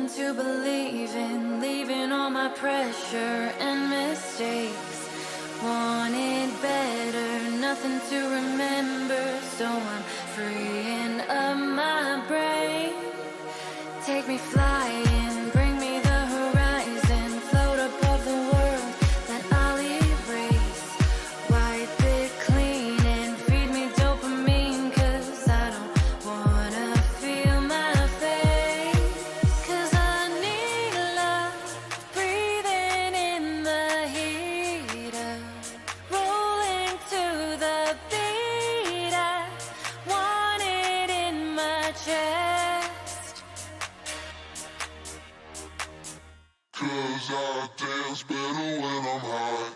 nothing to believe in, leaving all my pressure and mistakes. Wanted better, nothing to remember, so I'm freeing up my brain. Take me flying, bring me the horizon, float above the world that I'll erase. Wipe it clean and feed me dopamine, 'cause I don't wanna feel my face. 'Cause I need love, breathing in the heat of rolling to the beat. I want it in my chest. 'Cause I dance better when I'm high.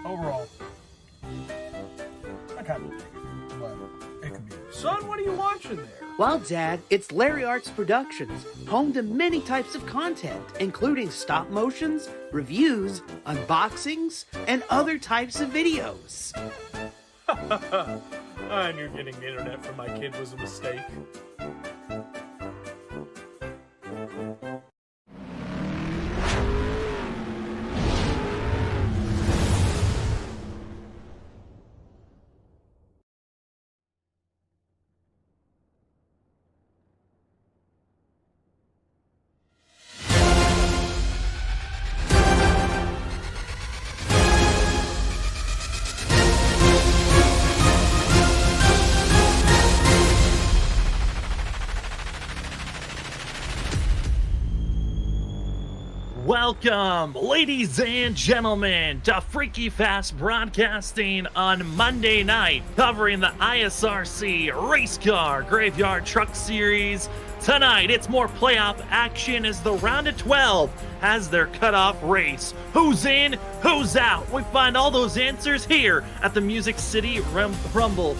Overall, I kind of dig it, but it could be. Son, what are you watching there? Well, Dad, it's Larry Arts Productions, home to many types of content, including stop motions, reviews, unboxings, and other types of videos. I knew getting the internet for my kid was a mistake. Welcome, ladies and gentlemen, to Freaky Fast Broadcasting on Monday night, covering the ISRC Race Car Graveyard Truck Series. Tonight, it's more playoff action as the round of 12 has their cutoff race. Who's in, who's out? We find all those answers here at the Music City Rumble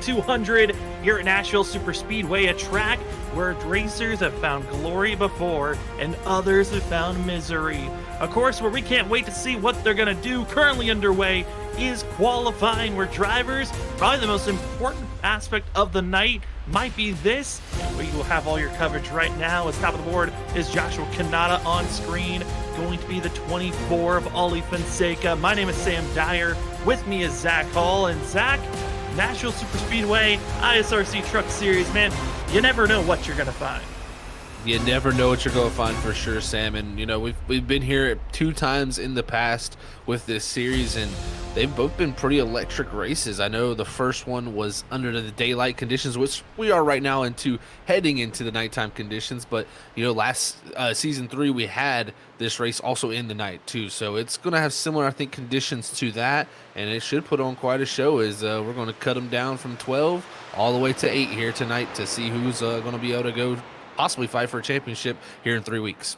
200 here at Nashville Super Speedway, a track where racers have found glory before and others have found misery. Of course, where we can't wait to see what they're going to do, currently underway is qualifying, where drivers, probably the most important aspect of the night might be this. We will have all your coverage right now. As top of the board is Joshua Kanata on screen, going to be the 24 of Ollie Fonseca. My name is Sam Dyer. With me is Zach Hall. And Zach, Nashville Superspeedway, ISRC Truck Series, man, you never know what you're going to find. You never know what you're going to find for sure, Sam. And, you know, we've been here 2 times in the past with this series, and they've both been pretty electric races. I know the first one was under the daylight conditions, which we are right now heading into the nighttime conditions. But, you know, last season 3, we had this race also in the night too. So it's going to have similar, I think, conditions to that. And it should put on quite a show as we're going to cut them down from 12 all the way to 8 here tonight to see who's going to be able to go possibly fight for a championship here in 3 weeks.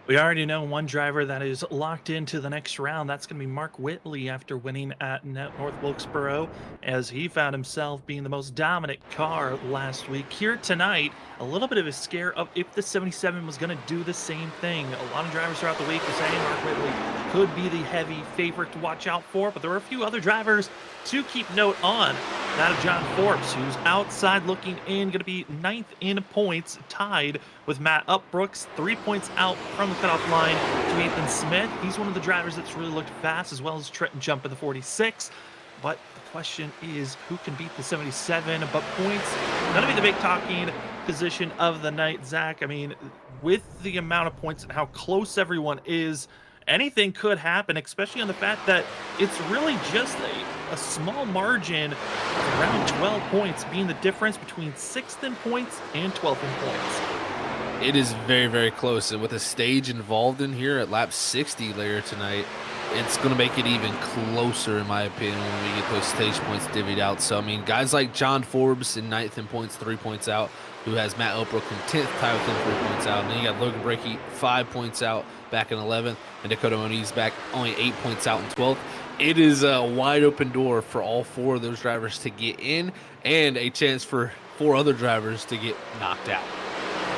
We already know one driver that is locked into the next round. That's going to be Mark Whitley after winning at North Wilkesboro, as he found himself being the most dominant car last week. Here tonight, a little bit of a scare of if the 77 was going to do the same thing. A lot of drivers throughout the week were saying Mark Whitley could be the heavy favorite to watch out for, but there were a few other drivers to keep note on. That of John Forbes, who's outside looking in, going to be 9th in points, tied with Matt Upbrooks, 3 points out from the cutoff line to Ethan Smith. He's one of the drivers that's really looked fast, as well as Trenton Jump in the 46. But the question is, who can beat the 77? But points going to be the big talking position of the night, Zach. I mean, with the amount of points and how close everyone is, anything could happen, especially on the fact that it's really just a small margin, around 12 points being the difference between 6th in points and 12th in points. It is very, very close. And with a stage involved in here at lap 60 later tonight, it's going to make it even closer, in my opinion, when we get those stage points divvied out. So, I mean, guys like John Forbes in 9th in points, 3 points out, who has Matt Oprah in 10th, tied with him 3 points out. And then you got Logan Breakey, 5 points out back in 11th, and Dakota Moniz back only 8 points out in 12th. It is a wide open door for all 4 of those drivers to get in, and a chance for 4 other drivers to get knocked out.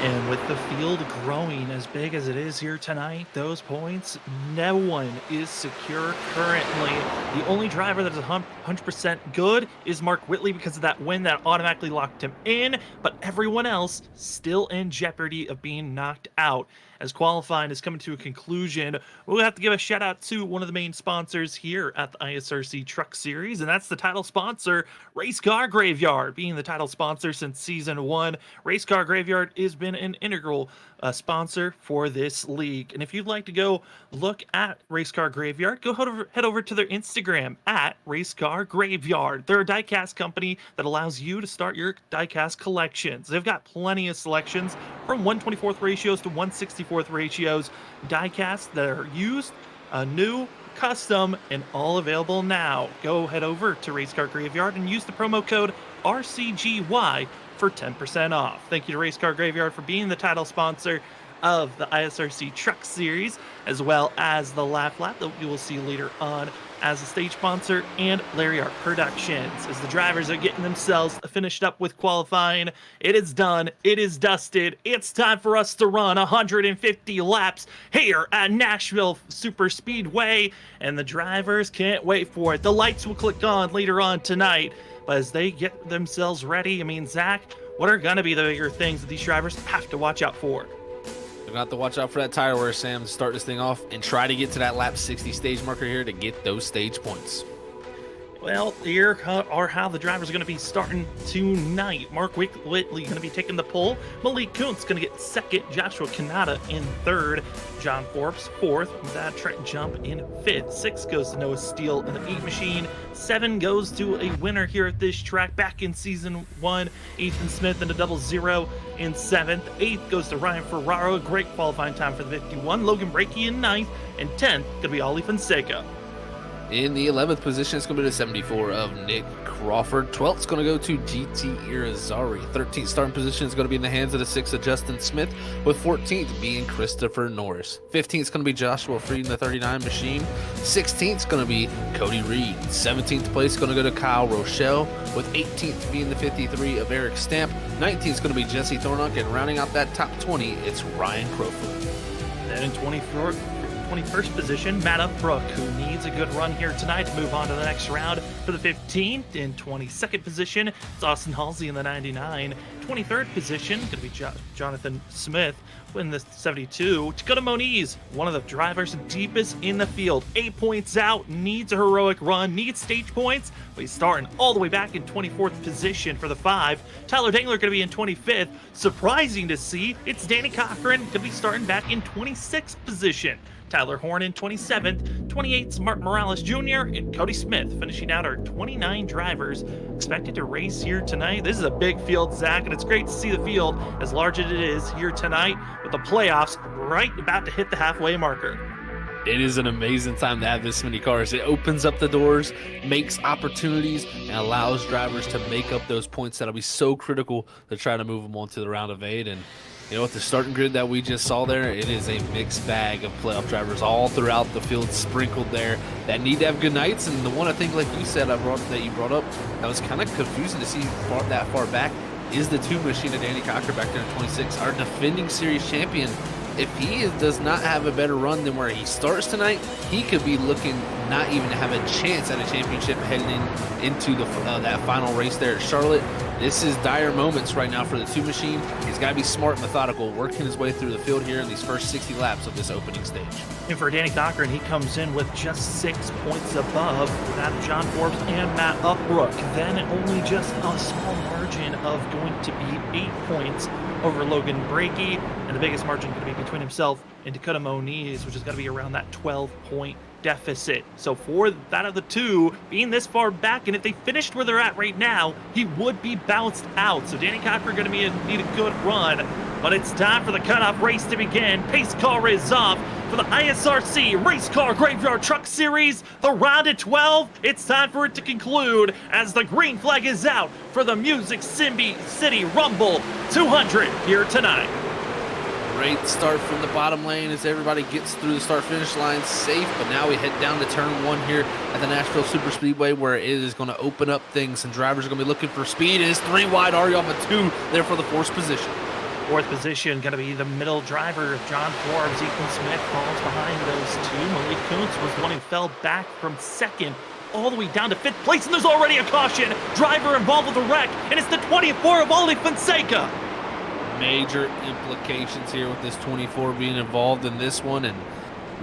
And with the field growing as big as it is here tonight, those points, no one is secure currently. The only driver that is 100% good is Mark Whitley because of that win that automatically locked him in, but everyone else still in jeopardy of being knocked out. As qualifying is coming to a conclusion, we'll have to give a shout out to one of the main sponsors here at the ISRC Truck Series, and that's the title sponsor, Race Car Graveyard. Being the title sponsor since season 1, Race Car Graveyard has been an integral sponsor for this league. And if you'd like to go look at Race Car Graveyard, go head over to their Instagram at Race Car Graveyard. They're a diecast company that allows you to start your diecast collections. They've got plenty of selections from 1/24th ratios to 1/64th ratios, diecast that are used, new, custom, and all available now. Go head over to Race Car Graveyard and use the promo code RCGY for 10% off. Thank you to Race Car Graveyard for being the title sponsor of the ISRC Truck Series, as well as the Laugh Lap that you will see later on as a stage sponsor, and Larry Art Productions. As the drivers are getting themselves finished up with qualifying, it is done, it is dusted, it's time for us to run 150 laps here at Nashville Superspeedway, and the drivers can't wait for it. The lights will click on later on tonight, but as they get themselves ready, I mean, Zach, what are going to be the bigger things that these drivers have to watch out for? They're going to have to watch out for that tire wear, Sam, to start this thing off and try to get to that lap 60 stage marker here to get those stage points. Well, here are how the drivers are going to be starting tonight. Mark Whitley going to be taking the pole. Malik Kuntz going to get 2nd. Joshua Kanata in 3rd. John Forbes 4th. That Trenton Jump in 5th. 6 goes to Noah Steele in the Beat Machine. 7 goes to a winner here at this track back in season 1. Ethan Smith in a 00 in 7th. 8th goes to Ryan Ferraro. A great qualifying time for the 51. Logan Breakey in 9th. And 10th going to be Ollie Fonseca. In the 11th position, it's going to be the 74 of Nick Crawford. 12th is going to go to GT Irizarry. 13th starting position is going to be in the hands of the 6 of Justin Smith, with 14th being Christopher Norris. 15th is going to be Joshua Freed in the 39 machine. 16th is going to be Cody Reed. 17th place is going to go to Kyle Rochelle, with 18th being the 53 of Eric Stamp. 19th is going to be Jesse Thornock, and rounding out that top 20, it's Ryan Crowfoot. Then in 24th 21st position, Matt Upbrook, who needs a good run here tonight to move on to the next round for the 15th. In 22nd position, it's Austin Halsey in the 99. 23rd position, going to be Jonathan Smith in the 72. Dakota Moniz, one of the drivers deepest in the field. 8 points out, needs a heroic run, needs stage points, but he's starting all the way back in 24th position for the 5. Tyler Dangler going to be in 25th. Surprising to see, it's Danny Cochran going to be starting back in 26th position. Tyler Horn in 27th, 28th Mark Morales Jr., and Cody Smith finishing out our 29 drivers expected to race here tonight. This is a big field, Zach, and it's great to see the field as large as it is here tonight with the playoffs right about to hit the halfway marker. It is an amazing time to have this many cars. It opens up the doors, makes opportunities, and allows drivers to make up those points that'll be so critical to try to move them on to the round of 8. And you know, with the starting grid that we just saw there, it is a mixed bag of playoff drivers all throughout the field, sprinkled there, that need to have good nights. And the one I think, like you said, that you brought up, that was kind of confusing to see that far back, is the 2 machine of Danny Cocker back there in 26, our defending series champion. If he does not have a better run than where he starts tonight, he could be looking not even to have a chance at a championship heading into that final race there at Charlotte. This is dire moments right now for the 2 machine. He's got to be smart and methodical, working his way through the field here in these first 60 laps of this opening stage. And for Danny Cochran, he comes in with just 6 points above that of John Forbes and Matt Upbrook. Then only just a small margin of going to be 8 points over Logan Brakey, and the biggest margin going to be between himself and Dakota Moniz, which is going to be around that 12-point deficit. So for that of the 2 being this far back, and if they finished where they're at right now, he would be bounced out. So Danny Cochran going to need a good run, but it's time for the cutoff race to begin. Pace car is off for the ISRC Race Car Graveyard Truck Series, the round of 12. It's time for it to conclude as the green flag is out for the Music City Rumble 200 here tonight. Great start from the bottom lane as everybody gets through the start-finish line safe, but now we head down to turn 1 here at the Nashville Super Speedway, where it is going to open up things and drivers are going to be looking for speed. It is 3 wide, Ariama 2 there for the 4th position. 4th position going to be the middle driver, John Forbes. Ethan Smith falls behind those 2. Malik Kuntz was the one who fell back from 2nd all the way down to 5th place, and there's already a caution. Driver involved with a wreck, and it's the 24 of Ali Fonseca. Major implications here with this 24 being involved in this one, and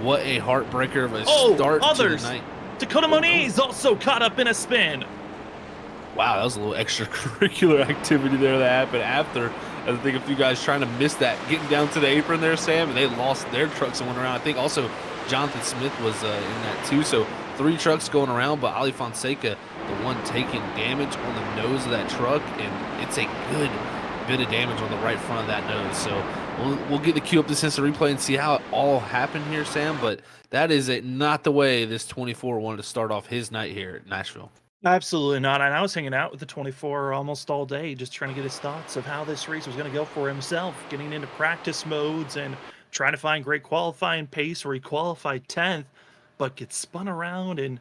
what a heartbreaker of a start to the night. Dakota Moniz also caught up in a spin. Wow, that was a little extracurricular activity there that happened after. I think a few guys trying to miss that, getting down to the apron there, Sam, and they lost their trucks and went around. I think also Jonathan Smith was in that too. So 3 trucks going around, but Ali Fonseca, the one taking damage on the nose of that truck, and it's a good bit of damage on the right front of that nose. So we'll get the queue up this instant replay and see how it all happened here, Sam, but that is not the way this 24 wanted to start off his night here at Nashville. Absolutely not. And I was hanging out with the 24 almost all day, just trying to get his thoughts of how this race was going to go for himself, getting into practice modes and trying to find great qualifying pace where he qualified 10th, but gets spun around and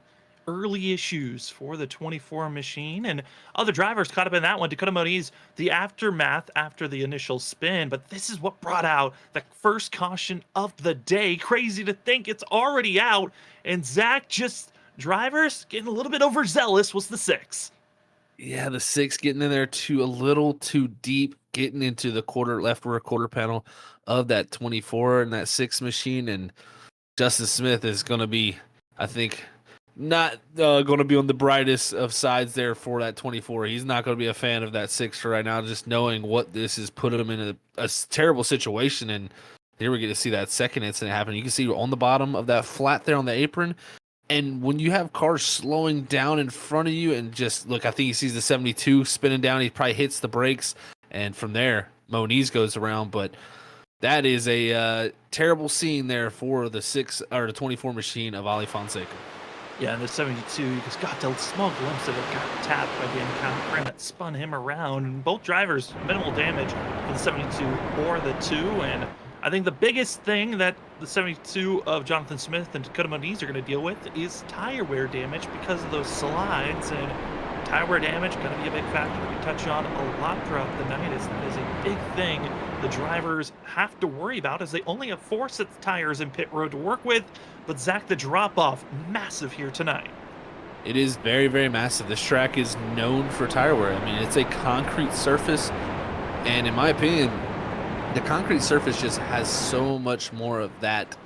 early issues for the 24 machine, and other drivers caught up in that one. Dakota Moniz, the aftermath after the initial spin, but this is what brought out the first caution of the day. Crazy to think it's already out, and Zach, just drivers getting a little bit overzealous was the 6. Yeah, the 6 getting in there a little too deep, getting into the left rear quarter panel of that 24 and that 6 machine, and Justin Smith is going to be, I think, not going to be on the brightest of sides there for that 24. He's not going to be a fan of that 6 right now, just knowing what this has put him in a terrible situation. And here we get to see that second incident happen. You can see on the bottom of that flat there on the apron. And when you have cars slowing down in front of you and just look, I think he sees the 72 spinning down. He probably hits the brakes. And from there, Moniz goes around. But that is a terrible scene there for the 24 machine of Ali Fonseca. Yeah, and the 72, you just got a small glimpse of it, got tapped by Danny Cochran that spun him around. And both drivers, minimal damage for the 72 or the 2. And I think the biggest thing that the 72 of Jonathan Smith and Dakota Moniz are going to deal with is tire wear damage because of those slides. And Tire wear damage, going to be a big factor that we touch on a lot throughout the night, as that is a big thing the drivers have to worry about, as they only have 4 sets of tires in pit road to work with. But Zach, the drop-off, massive here tonight. It is very, very massive. This track is known for tire wear. I mean, it's a concrete surface, and in my opinion, the concrete surface just has so much more of that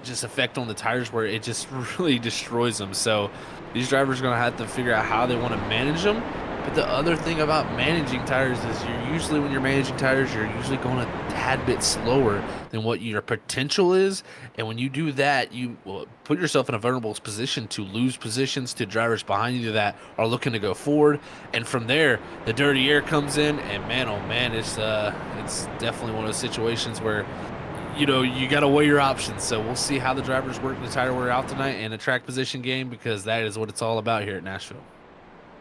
just effect on the tires where it just really destroys them. So these drivers are going to have to figure out how they want to manage them. But the other thing about managing tires is when you're managing tires, you're usually going a tad bit slower than what your potential is. And when you do that, you will put yourself in a vulnerable position to lose positions to drivers behind you that are looking to go forward. And from there, the dirty air comes in, and man, oh man, it's definitely one of those situations where you got to weigh your options. So we'll see how the drivers work the tire wear out tonight and the track position game, because that is what it's all about here at Nashville.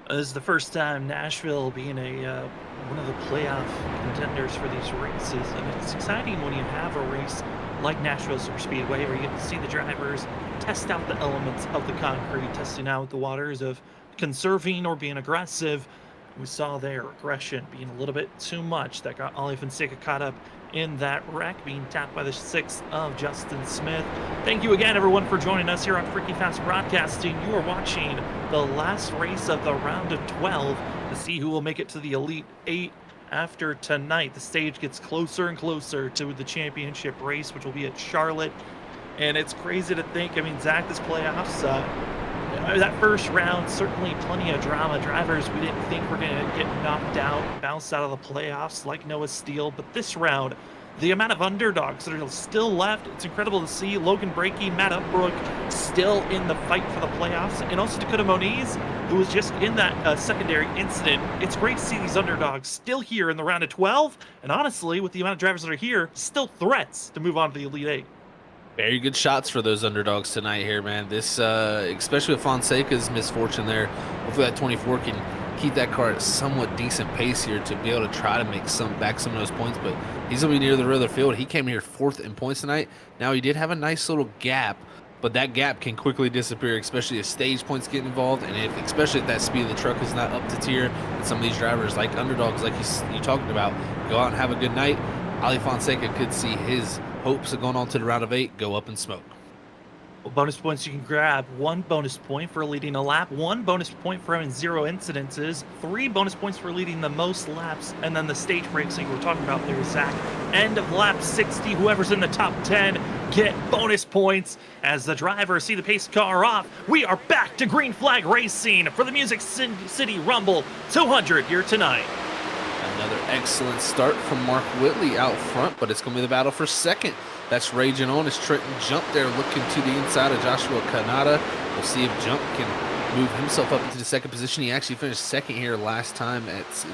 This is the first time Nashville being one of the playoff contenders for these races, and it's exciting when you have a race like Nashville Superspeedway where you get to see the drivers test out the elements of the concrete, testing out the waters of conserving or being aggressive. We saw their aggression being a little bit too much. That got Ollie Fonseca caught up in that wreck, being tapped by the 6 of Justin Smith. Thank you again, everyone, for joining us here on Freaky Fast Broadcasting. You are watching the last race of the round of 12 to see who will make it to the Elite 8 after tonight. The stage gets closer and closer to the championship race, which will be at Charlotte. And it's crazy to think, I mean, Zach, this playoffs, that first round, certainly plenty of drama. Drivers we didn't think were going to get knocked out, bounced out of the playoffs like Noah Steele. But this round, the amount of underdogs that are still left, it's incredible to see. Logan Breaky, Matt Upbrook still in the fight for the playoffs. And also Dakota Moniz, who was just in that secondary incident. It's great to see these underdogs still here in the round of 12. And honestly, with the amount of drivers that are here, still threats to move on to the Elite 8. Very good shots for those underdogs tonight here, man. This, especially with Fonseca's misfortune there, hopefully that 24 can keep that car at somewhat decent pace here to be able to try to make back some of those points. But he's going to be near the rear of the field. He came here 4th in points tonight. Now, he did have a nice little gap, but that gap can quickly disappear, especially if stage points get involved, and especially if that speed of the truck is not up to tier. And some of these drivers, like underdogs, like you talked about, go out and have a good night. Ali Fonseca could see his hopes of going on to the round of 8 go up in smoke. Well, bonus points you can grab: 1 bonus point for leading a lap, 1 bonus point for having 0 incidences, 3 bonus points for leading the most laps, and then the stage breaks like we're talking about there, Zach. End of lap 60, whoever's in the top 10 get bonus points. As the drivers see the pace car off, we are back to green flag racing for the Music City Rumble 200 here tonight. Another excellent start from Mark Whitley out front, but it's going to be the battle for second. That's raging on as Trenton Jump there looking to the inside of Joshua Kanata. We'll see if Jump can move himself up into the second position. He actually finished second here last time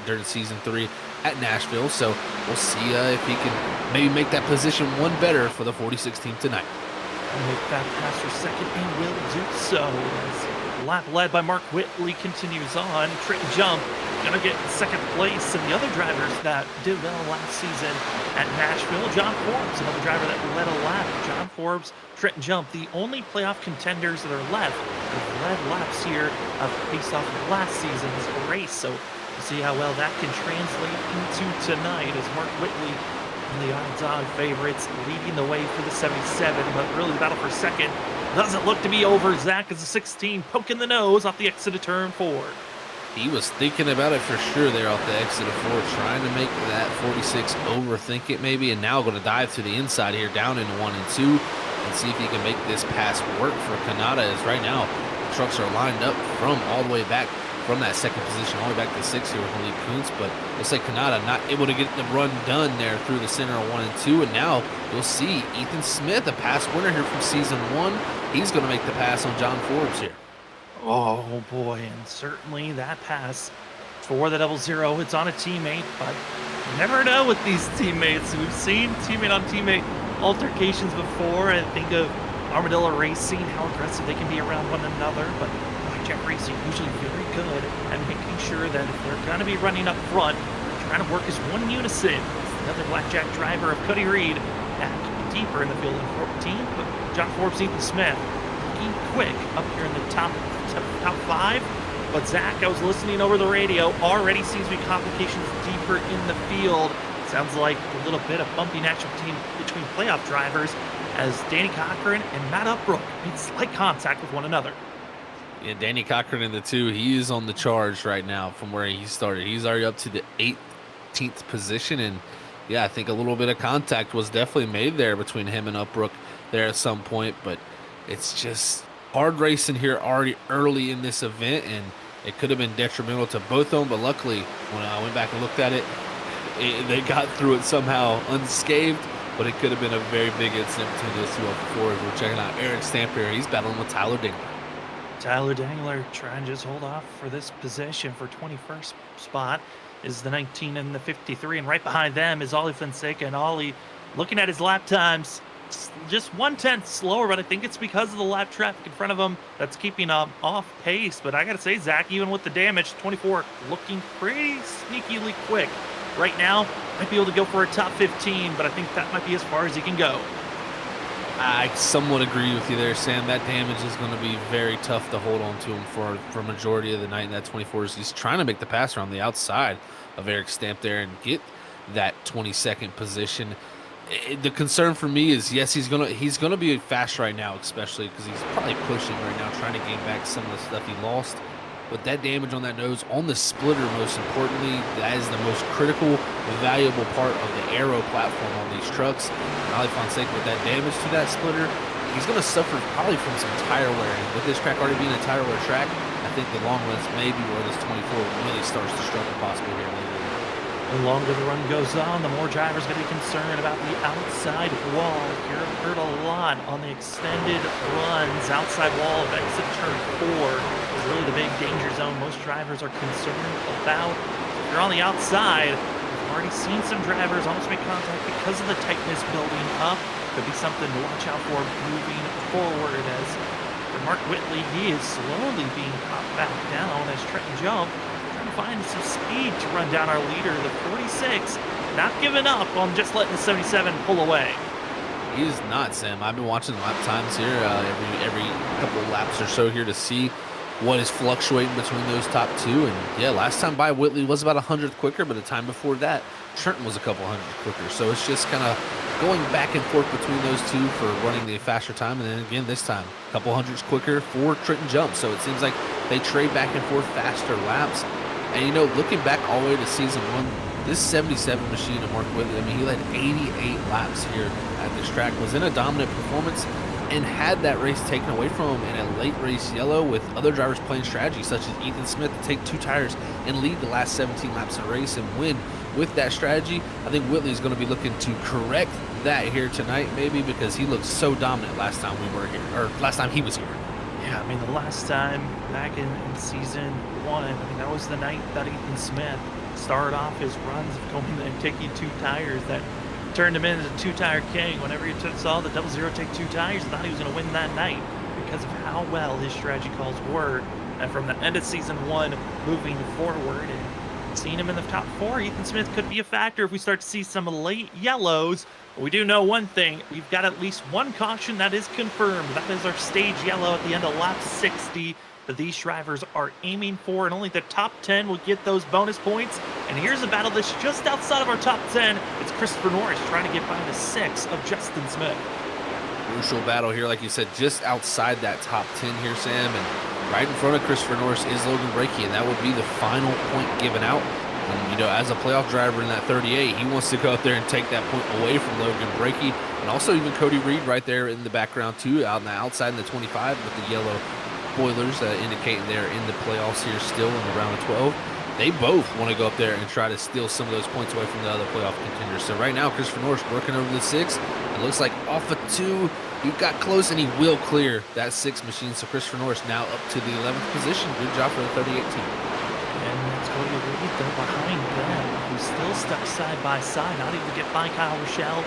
during Season 3 at Nashville, so we'll see if he can maybe make that position one better for the 46 team tonight. And make that pass for second and will do so. As lap led by Mark Whitley continues on. Trenton Jump going to get second place, and the other drivers that did well last season at Nashville, John Forbes, another driver that led a lap. John Forbes, Trenton Jump, the only playoff contenders that are left have led laps here based off of last season's race. So we'll see how well that can translate into tonight, as Mark Whitley and the odds-on favorites leading the way for the 77, but really the battle for second doesn't look to be over. Zach is a 16, poking the nose off the exit of turn 4. He was thinking about it for sure there off the exit of 4, trying to make that 46 overthink it maybe, and now going to dive to the inside here, down into 1 and 2, and see if he can make this pass work for Kanata, as right now the trucks are lined up from all the way back from that second position, all the way back to 6 here with Malik Kuntz, but looks like Kanata not able to get the run done there through the center of 1 and 2, and now you'll see Ethan Smith, a pass winner here from Season 1, he's going to make the pass on John Forbes here. Oh boy, and certainly that pass for the 00. It's on a teammate, but you never know with these teammates. We've seen teammate on teammate altercations before. I think of Armadillo Racing, how aggressive they can be around one another, but Blackjack Racing usually very good at making sure that if they're going to be running up front, they're trying to work as one unison. Another Blackjack driver of Cody Reed back deeper in the field in 14, but John Forbes, Ethan Smith, looking quick up here in the top 5. But Zach, I was listening over the radio, already seems to be complications deeper in the field. Sounds like a little bit of bumping action between playoff drivers as Danny Cochran and Matt Uppbrook made slight contact with one another. Yeah, Danny Cochran in the 2, he is on the charge right now from where he started. He's already up to the 18th position, and yeah, I think a little bit of contact was definitely made there between him and Uppbrook there at some point, but it's just hard racing here already early in this event, and it could have been detrimental to both of them, but luckily when I went back and looked at it, they got through it somehow unscathed, but it could have been a very big incident between those two up before. We're checking out Eric Stamp here. He's battling with Tyler Dingler. Tyler Dangler trying to just hold off for this position for 21st spot is the 19 and the 53, and right behind them is Ollie Fonseca, and Ollie looking at his lap times just 1/10 slower, but I think it's because of the lap traffic in front of him that's keeping him off pace. But I gotta say, Zach, even with the damage, 24 looking pretty sneakily quick right now. Might be able to go for a top 15, but I think that might be as far as he can go. I somewhat agree with you there, Sam. That damage is going to be very tough to hold on to him for a majority of the night. And that 24 is he's trying to make the pass around the outside of Eric Stamp there and get that 22nd position. The concern for me is, yes, he's gonna be fast right now, especially because he's probably pushing right now, trying to gain back some of the stuff he lost. But that damage on that nose, on the splitter, most importantly, that is the most critical, valuable part of the aero platform on these trucks. And Ali Fonseca, with that damage to that splitter, he's going to suffer probably from some tire wear. And with this track already being a tire wear track, I think the long runs may be where this 24 really starts to struggle possibly here later. The longer the run goes on, the more drivers going to be concerned about the outside wall. You're heard a lot on the extended runs. Outside wall of exit turn 4 is really the big danger zone most drivers are concerned about. If you're on the outside, we've already seen some drivers almost make contact because of the tightness building up. Could be something to watch out for moving forward. As for Mark Whitley, he is slowly being popped back down as Trenton Jump find some speed to run down our leader, the 46, not giving up on just letting the 77 pull away. He is not, Sam. I've been watching lap times here every couple of laps or so here to see what is fluctuating between those top two. And yeah, last time by Whitley was about 100th quicker, but the time before that, Trenton was a couple hundred quicker. So it's just kind of going back and forth between those two for running the faster time. And then again, this time, a couple hundreds quicker for Trenton Jump. So it seems like they trade back and forth faster laps. And, you know, looking back all the way to season 1, this 77 machine of Mark Whitley, I mean, he led 88 laps here at this track, was in a dominant performance, and had that race taken away from him in a late race yellow with other drivers playing strategy, such as Ethan Smith, to take 2 tires and lead the last 17 laps of the race and win with that strategy. I think Whitley is going to be looking to correct that here tonight, maybe, because he looked so dominant last time we were here, or last time he was here. Yeah, I mean, the last time back in season 1, I mean, that was the night that Ethan Smith started off his runs of going and taking 2 tires that turned him into 2-tire king. Whenever he saw the 00 take 2 tires, he thought he was going to win that night because of how well his strategy calls were. And from the end of season 1 moving forward and seeing him in the top 4, Ethan Smith could be a factor if we start to see some late yellows. We do know one thing, we've got at least one caution that is confirmed. That is our stage yellow at the end of lap 60 that these drivers are aiming for, and only the top 10 will get those bonus points. And here's a battle that's just outside of our top 10. It's Christopher Norris trying to get by the 6 of Justin Smith. Crucial battle here, like you said, just outside that top 10 here, Sam, and right in front of Christopher Norris is Logan Brakey, and that would be the final point given out. And, you know, as a playoff driver in that 38, he wants to go out there and take that point away from Logan Brakey, and also even Cody Reed right there in the background too, out on the outside in the 25 with the yellow spoilers indicating they're in the playoffs here still in the round of 12. They both want to go up there and try to steal some of those points away from the other playoff contenders. So right now, Christopher Norris working over the 6. It looks like off of 2, he got close, and he will clear that 6 machine. So Christopher Norris now up to the 11th position. Good job for the 38 team. And it's Cody Reed though behind them, who's still stuck side by side, not able to get by Kyle Rochelle.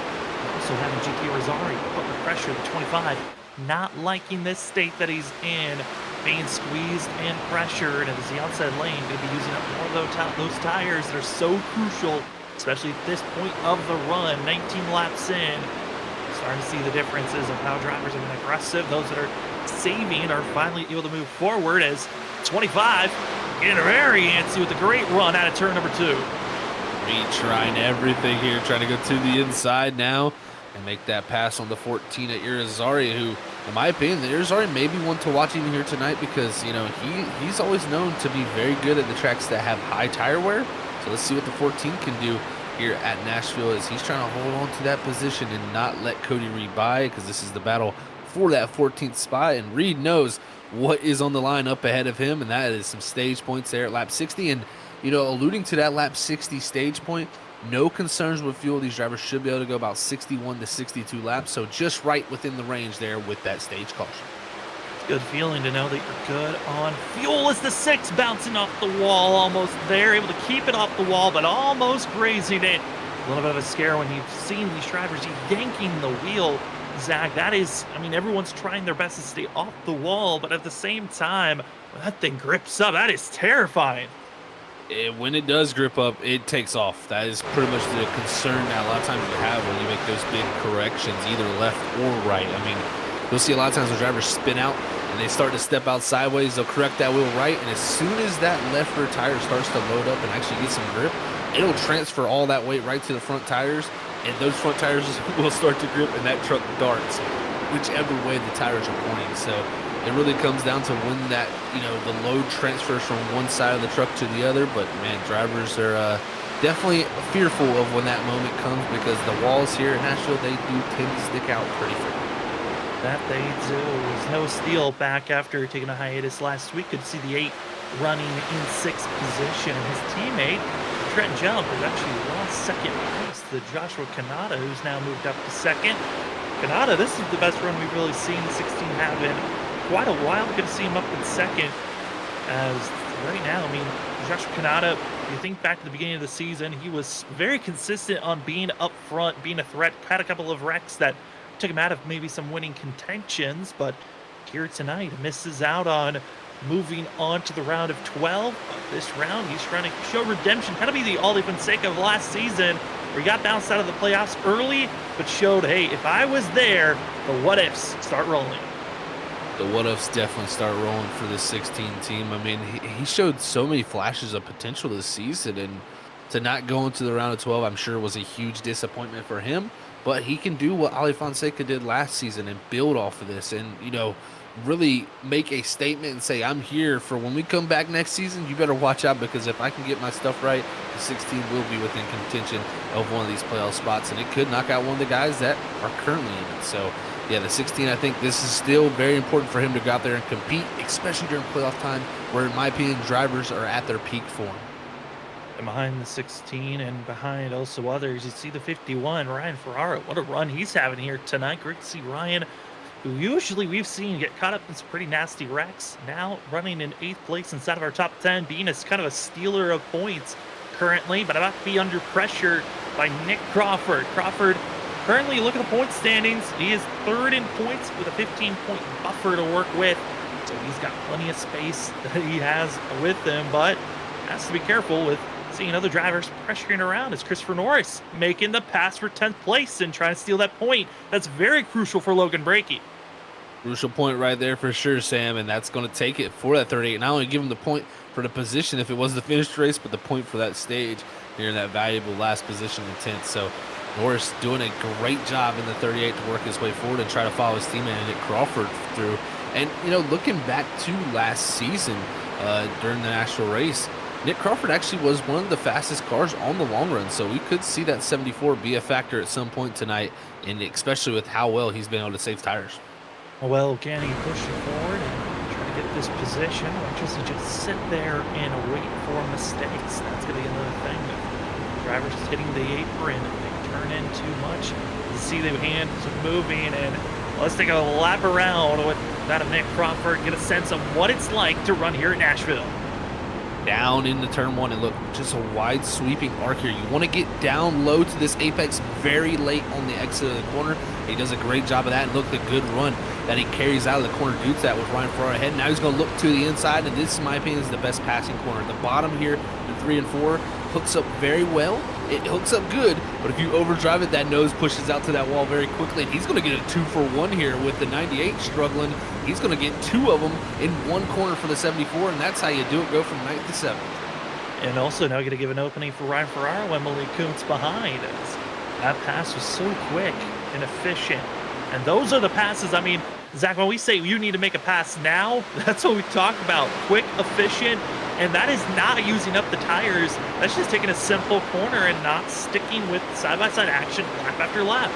Also having GT Rosario put the pressure, the 25, not liking this state that he's in, being squeezed and pressured, and as the outside lane going to be using up more of those tires that are so crucial, especially at this point of the run, 19 laps in. Starting to see the differences of how drivers have been aggressive, those that are saving are finally able to move forward as 25 getting very antsy with a great run out of turn number 2. Reed trying everything here, trying to go to the inside now and make that pass on the 14 at Irizarry, who, in my opinion, the Irizarry may be one to watch even here tonight because, you know, he's always known to be very good at the tracks that have high tire wear. So let's see what the 14 can do here at Nashville as he's trying to hold on to that position and not let Cody Reed by, because this is the battle for that 14th spot, and Reed knows what is on the line up ahead of him, and that is some stage points there at lap 60. And, you know, alluding to that lap 60 stage point, no concerns with fuel. These drivers should be able to go about 61 to 62 laps, so just right within the range there with that stage caution. Good feeling to know that you're good on fuel as the 6 bouncing off the wall, almost there, able to keep it off the wall, but almost grazing it. A little bit of a scare when you've seen these drivers yanking the wheel, Zach. That is, I mean, everyone's trying their best to stay off the wall, but at the same time, when that thing grips up, that is terrifying. When it does grip up, it takes off. That is pretty much the concern that a lot of times you have when you make those big corrections, either left or right. I mean, you'll see a lot of times when drivers spin out and they start to step out sideways, they'll correct that wheel right, and as soon as that left rear tire starts to load up and actually get some grip, it'll transfer all that weight right to the front tires, and those front tires will start to grip, and that truck darts whichever way the tires are pointing. So it really comes down to when that, you know, the load transfers from one side of the truck to the other. But man, drivers are definitely fearful of when that moment comes, because the walls here in Nashville, they do tend to stick out pretty frequently. That they do. There's no steal back after taking a hiatus last week. Could see the 8 running in 6th position. His teammate, Trent Jump, has actually lost second place to Joshua Kanata, who's now moved up to 2nd. Kanata, this is the best run we've really seen the 16 have in quite a while. Good to see him up in 2nd. As right now, I mean, Joshua Kanata, you think back to the beginning of the season, he was very consistent on being up front, being a threat. Had a couple of wrecks that took him out of maybe some winning contentions, but here tonight misses out on moving on to the round of 12. But this round, he's trying to show redemption. Kind of be the Ollie Fonseca of last season, where he got bounced out of the playoffs early, but showed, hey, if I was there, the what-ifs start rolling. The what-ifs definitely start rolling for the 16 team. I mean, he showed so many flashes of potential this season, and to not go into the round of 12, I'm sure was a huge disappointment for him. But he can do what Ali Fonseca did last season and build off of this and, you know, really make a statement and say, I'm here for when we come back next season. You better watch out, because if I can get my stuff right, the 16 will be within contention of one of these playoff spots, and it could knock out one of the guys that are currently in it. So, yeah, the 16, I think this is still very important for him to go out there and compete, especially during playoff time, where, in my opinion, drivers are at their peak form. And behind the 16 and behind also others, you see the 51, Ryan Ferraro. What a run he's having here tonight. Great to see Ryan, who usually we've seen get caught up in some pretty nasty wrecks, now running in 8th place inside of our top 10, being as kind of a stealer of points currently, but about to be under pressure by Nick Crawford. Crawford, currently, look at the point standings. He is 3rd in points with a 15-point buffer to work with. So he's got plenty of space that he has with him, but has to be careful with seeing other drivers pressuring around as Christopher Norris making the pass for 10th place and trying to steal that point. That's very crucial for Logan Brakey. Crucial point right there for sure, Sam, and that's going to take it for that 38. Not only give him the point for the position if it was the finished race, but the point for that stage here in that valuable last position in 10th. So Norris doing a great job in the 38 to work his way forward and try to follow his teammate Nick Crawford through. And, you know, looking back to last season during the Nashville race, Nick Crawford actually was one of the fastest cars on the long run, so we could see that 74 be a factor at some point tonight, and especially with how well he's been able to save tires. Well, can he push it forward and try to get this position, or does he just sit there and wait for mistakes? That's going to be another thing. If drivers hitting the apron, if they turn in too much, you see the hands moving, and let's take a lap around with that of Nick Crawford, get a sense of what it's like to run here at Nashville. Down into turn 1, and look, just a wide sweeping arc here. You want to get down low to this apex very late on the exit of the corner. He does a great job of that, and look, the good run that he carries out of the corner due to that with Ryan Ferraro ahead. Now he's going to look to the inside, and this, in my opinion, is the best passing corner. The bottom here, the 3 and 4, hooks up very well, it hooks up good, but if you overdrive it, that nose pushes out to that wall very quickly, and he's going to get a 2-for-1 here with the 98 struggling. He's going to get 2 of them in one corner for the 74, and that's how you do it, go from 9th to 7th. And also now going to give an opening for Ryan Ferraro, Emily Kuntz behind. As that pass was so quick and efficient. And those are the passes, I mean, Zach, when we say you need to make a pass now, that's what we talk about. Quick, efficient, and that is not using up the tires. That's just taking a simple corner and not sticking with side-by-side action lap after lap.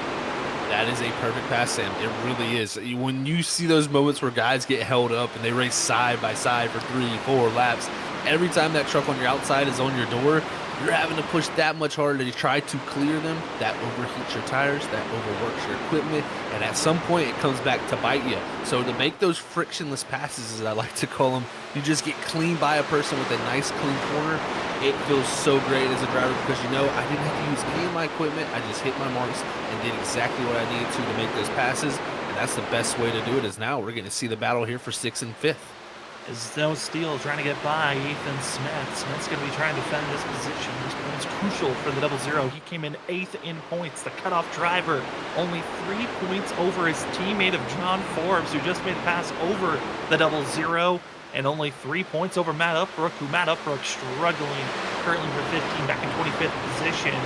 That is a perfect pass, Sam. It really is. When you see those moments where guys get held up and they race side by side for 3-4 laps, every time that truck on your outside is on your door, you're having to push that much harder to try to clear them. That overheats your tires, that overworks your equipment, and at some point it comes back to bite you. So to make those frictionless passes, as I like to call them, you just get clean by a person with a nice clean corner. It feels so great as a driver because I didn't have to use any of my equipment. I just hit my marks and did exactly what I needed to make those passes, and that's the best way to do it. Is now we're going to see the battle here for 6th and 5th. Is no steal trying to get by Ethan Smith. Smith's going to be trying to defend this position. This one's crucial for the 00. He came in 8th in points. The cutoff driver only 3 points over his teammate of John Forbes, who just made a pass over the 00, and only 3 points over Matt Upbrook, struggling currently for 15, back in 25th position.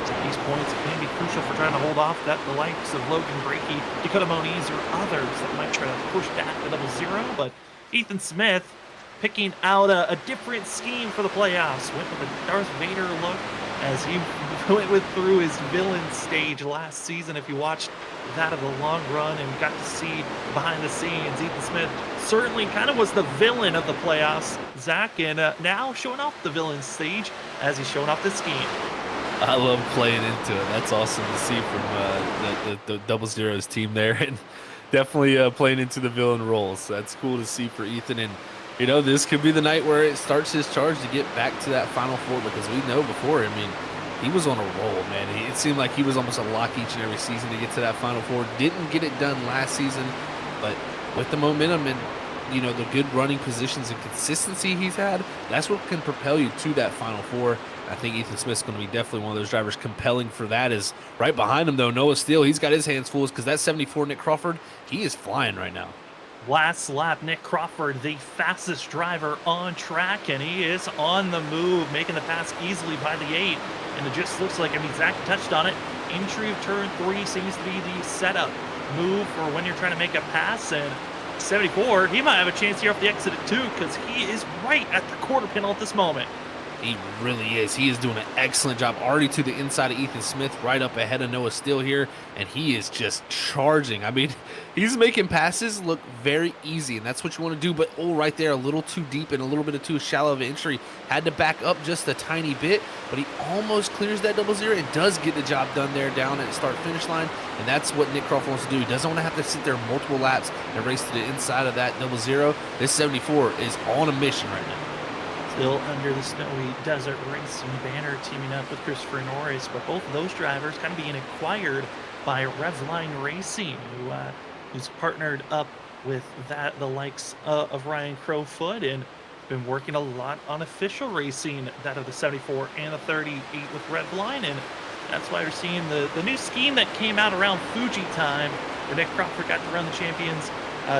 So these points can be crucial for trying to hold off the likes of Logan Brakey, Dakota Moniz, or others that might try to push back the 00, but Ethan Smith picking out a different scheme for the playoffs. Went with a Darth Vader look as he went through his villain stage last season. If you watched that of the long run and got to see behind the scenes, Ethan Smith certainly kind of was the villain of the playoffs, Zach, and now showing off the villain stage as he's showing off the scheme. I love playing into it. That's awesome to see from the 00's team there. And definitely playing into the villain roles. That's cool to see for Ethan. And, this could be the night where it starts his charge to get back to that Final Four, because we know before, he was on a roll, man. It seemed like he was almost a lock each and every season to get to that Final Four. Didn't get it done last season, but with the momentum and, the good running positions and consistency he's had, that's what can propel you to that Final Four. I think Ethan Smith's going to be definitely one of those drivers compelling for that. Is right behind him, though, Noah Steele. He's got his hands full because that 74 Nick Crawford, he is flying right now. Last lap, Nick Crawford, the fastest driver on track, and he is on the move, making the pass easily by the 8. And it just looks like, Zach touched on it, entry of turn 3 seems to be the setup move for when you're trying to make a pass. And 74, he might have a chance here off the exit at 2 because he is right at the quarter panel at this moment. He really is. He is doing an excellent job. Already to the inside of Ethan Smith, right up ahead of Noah Steele here, and he is just charging. He's making passes look very easy, and that's what you want to do, but right there, a little too deep and a little bit too shallow of an entry. Had to back up just a tiny bit, but he almost clears that 00 and does get the job done there down at the start-finish line, and that's what Nick Crawford wants to do. He doesn't want to have to sit there multiple laps and race to the inside of that 00. This 74 is on a mission right now. Still under the snowy desert racing banner, teaming up with Christopher Norris, but both of those drivers kind of being acquired by Revline Racing, who's partnered up with the likes of Ryan Crowfoot and been working a lot on official racing, that of the 74 and the 38 with Revline, and that's why we're seeing the new scheme that came out around Fuji time, where Nick Crawford got to run the champions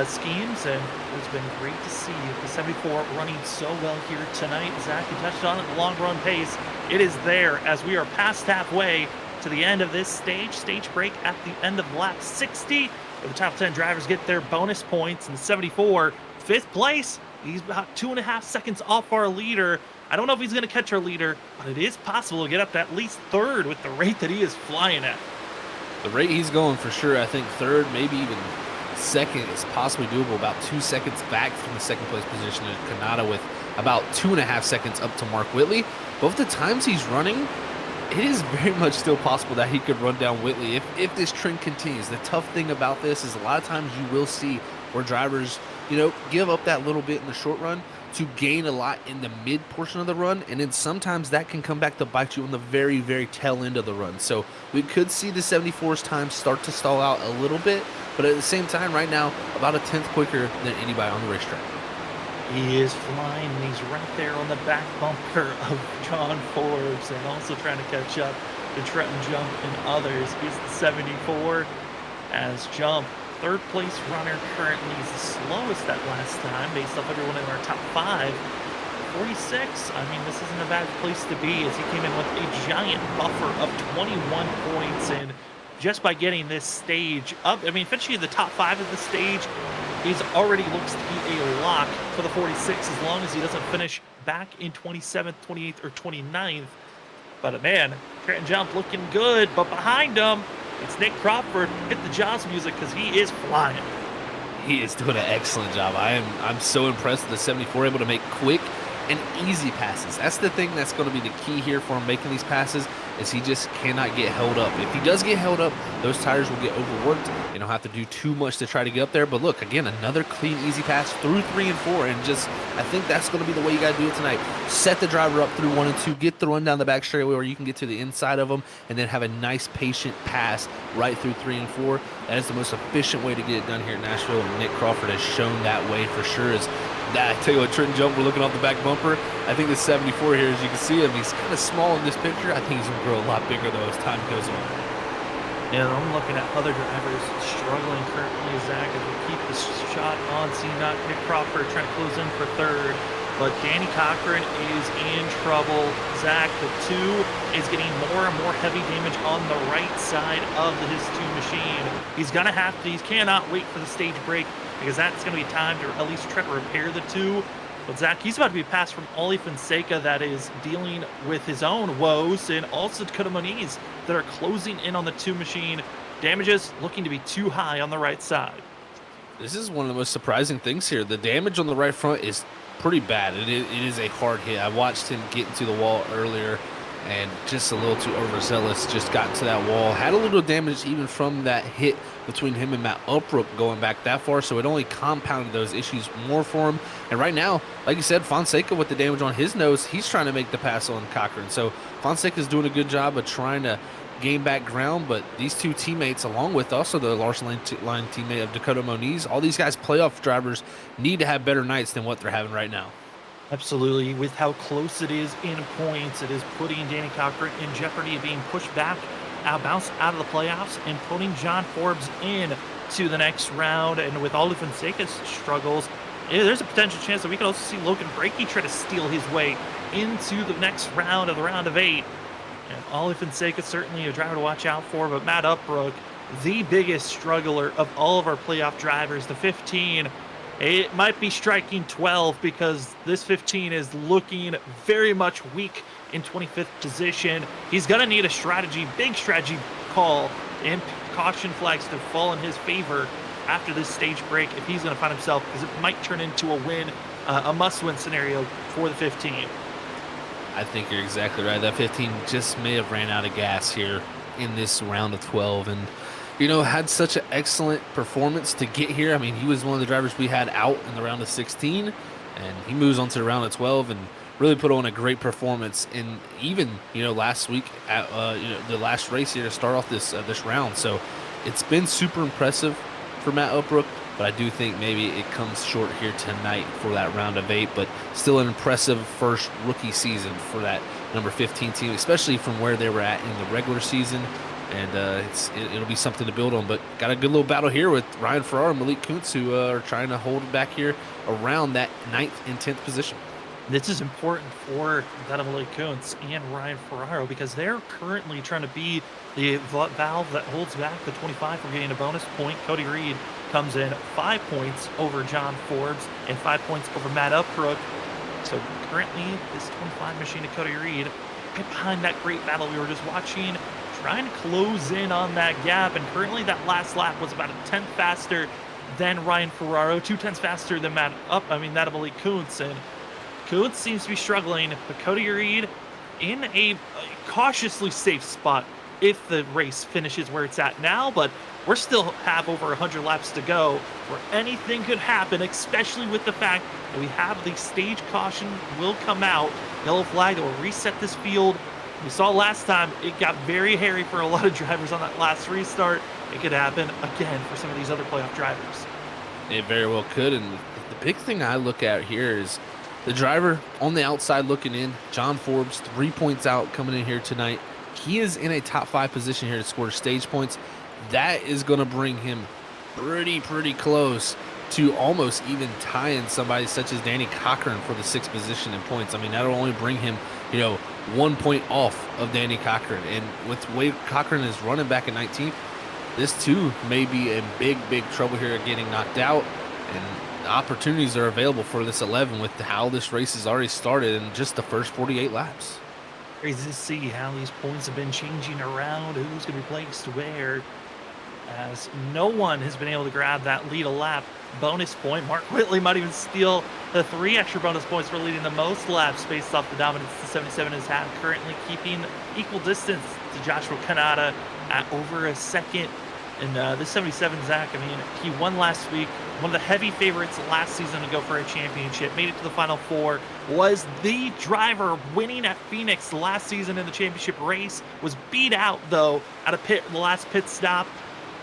schemes, and it's been great to see the 74 running so well here tonight. Zach, you touched on it, the long run pace. It is there as we are past halfway to the end of this stage break at the end of lap 60, where the top 10 drivers get their bonus points. And the 74, 5th place, he's about 2.5 seconds off our leader. I don't know if he's going to catch our leader, but it is possible to get up to at least 3rd with the rate that he is flying at. The rate he's going, for sure, I think 3rd, maybe even 2nd is possibly doable. About 2 seconds back from the 2nd place position in Canada, with about 2.5 seconds up to Mark Whitley. Both the times he's running, it is very much still possible that he could run down Whitley if this trend continues. The tough thing about this is a lot of times you will see where drivers, give up that little bit in the short run to gain a lot in the mid portion of the run, and then sometimes that can come back to bite you on the very, very tail end of the run. So we could see the 74's time start to stall out a little bit, but at the same time, right now, about a 10th quicker than anybody on the racetrack. He is flying, and he's right there on the back bumper of John Forbes, and also trying to catch up to Trenton Jump and others. He's the 74 as Jump, third place runner currently. He's the slowest at last time based off everyone in our top 5. 46, I mean, this isn't a bad place to be as he came in with a giant buffer of 21 points, and just by getting this stage up, I mean, finishing in the top 5 of the stage, he's already looks to be a lock for the 46 as long as he doesn't finish back in 27th, 28th, or 29th. But man, Trenton Jump looking good, but behind him, it's Nick Crawford. Hit the Jaws music because he is flying. He is doing an excellent job. I'm so impressed with the 74 able to make quick and easy passes. That's the thing that's going to be the key here for him making these passes, is he just cannot get held up. If he does get held up, those tires will get overworked. You don't have to do too much to try to get up there. But look, again, another clean, easy pass through 3 and 4, and just I think that's going to be the way you got to do it tonight. Set the driver up through 1 and 2, get the run down the back straightaway where you can get to the inside of them, and then have a nice, patient pass right through 3 and 4. That is the most efficient way to get it done here at Nashville, and Nick Crawford has shown that way for sure. I tell you what, Trenton Jump, we're looking off the back bumper. I think the 74 here, as you can see him, he's kind of small in this picture. I think he's going to grow a lot bigger, though, as time goes on. Yeah, I'm looking at other drivers struggling currently, Zach, as we keep the shot on. See, not Nick Crawford trying to close in for third, but Danny Cochran is in trouble. Zach, the 2 is getting more and more heavy damage on the right side of his 2 machine. He's going to have to, he cannot wait for the stage break, because that's going to be time to at least try to repair the 2. But Zach, he's about to be passed from Ollie Fonseca that is dealing with his own woes, and also Dakota Moniz that are closing in on the 2 machine. Damages looking to be too high on the right side. This is one of the most surprising things here. The damage on the right front is pretty bad. It is a hard hit. I watched him get into the wall earlier, and just a little too overzealous, just got into that wall. Had a little damage even from that hit between him and Matt Uppbeat going back that far, so it only compounded those issues more for him. And right now, like you said, Fonseca with the damage on his nose, he's trying to make the pass on Cochran. So Fonseca's doing a good job of trying to gain back ground, but these 2 teammates, along with also the Larson line teammate of Dakota Moniz, all these guys, playoff drivers, need to have better nights than what they're having right now. Absolutely. With how close it is in points, it is putting Danny Cochran in jeopardy of being pushed back, bounced out of the playoffs, and putting John Forbes in to the next round. And with Ollie Fonseca's struggles, there's a potential chance that we could also see Logan Brakey try to steal his way into the next round of the round of 8. And Ollie Fonseca certainly a driver to watch out for, but Matt Uppbeat, the biggest struggler of all of our playoff drivers, the 15, it might be striking 12 because this 15 is looking very much weak in 25th position. He's going to need a strategy, big strategy call, and caution flags to fall in his favor after this stage break if he's going to find himself, because it might turn into a win, a must-win scenario for the 15. I think you're exactly right. That 15 just may have ran out of gas here in this round of 12, and had such an excellent performance to get here. I mean, he was one of the drivers we had out in the round of 16, and he moves on to the round of 12 and really put on a great performance. And even, last week at, the last race here to start off this round. So it's been super impressive for Matt Uppbeat, but I do think maybe it comes short here tonight for that round of 8, but still an impressive first rookie season for that number 15 team, especially from where they were at in the regular season. And it'll be something to build on. But got a good little battle here with Ryan Ferraro and Malik Kuntz, who are trying to hold it back here around that 9th and 10th position. This is important for Malik Kuntz and Ryan Ferraro because they're currently trying to be the valve that holds back the 25 from getting a bonus point. Cody Reed comes in 5 points over John Forbes and 5 points over Matt Uppbeat. So currently, this 25 machine to Cody Reed, right behind that great battle we were just watching, trying to close in on that gap, and currently that last lap was about a 10th faster than Ryan Ferraro, 2 tenths faster than that of Malik Kuntz, and Kuntz seems to be struggling, but Cody Reed in a cautiously safe spot if the race finishes where it's at now, but we're still have over 100 laps to go where anything could happen, especially with the fact that we have the stage caution will come out, yellow flag that will reset this field. We saw last time it got very hairy for a lot of drivers on that last restart. It could happen again for some of these other playoff drivers. It very well could. And the big thing I look at here is the driver on the outside looking in, John Forbes, 3 points out coming in here tonight. He is in a top 5 position here to score stage points. That is going to bring him pretty close to almost even tying somebody such as Danny Cochran for the 6th position in points. I mean, that'll only bring him, 1 point off of Danny Cochran. And with the way Cochran is running back in 19th, this too may be in big trouble here getting knocked out. And the opportunities are available for this 11 with how this race has already started in just the first 48 laps. Crazy to see how these points have been changing around, who's going to be placed where, as no one has been able to grab that lead a lap bonus point. Mark Whitley might even steal the 3 extra bonus points for leading the most laps based off the dominance the 77 has had, currently keeping equal distance to Joshua Kanata at over a second. And this 77, Zach, I mean, he won last week, one of the heavy favorites last season to go for a championship, made it to the Final Four, was the driver winning at Phoenix last season in the championship race, was beat out, though, at the last pit stop,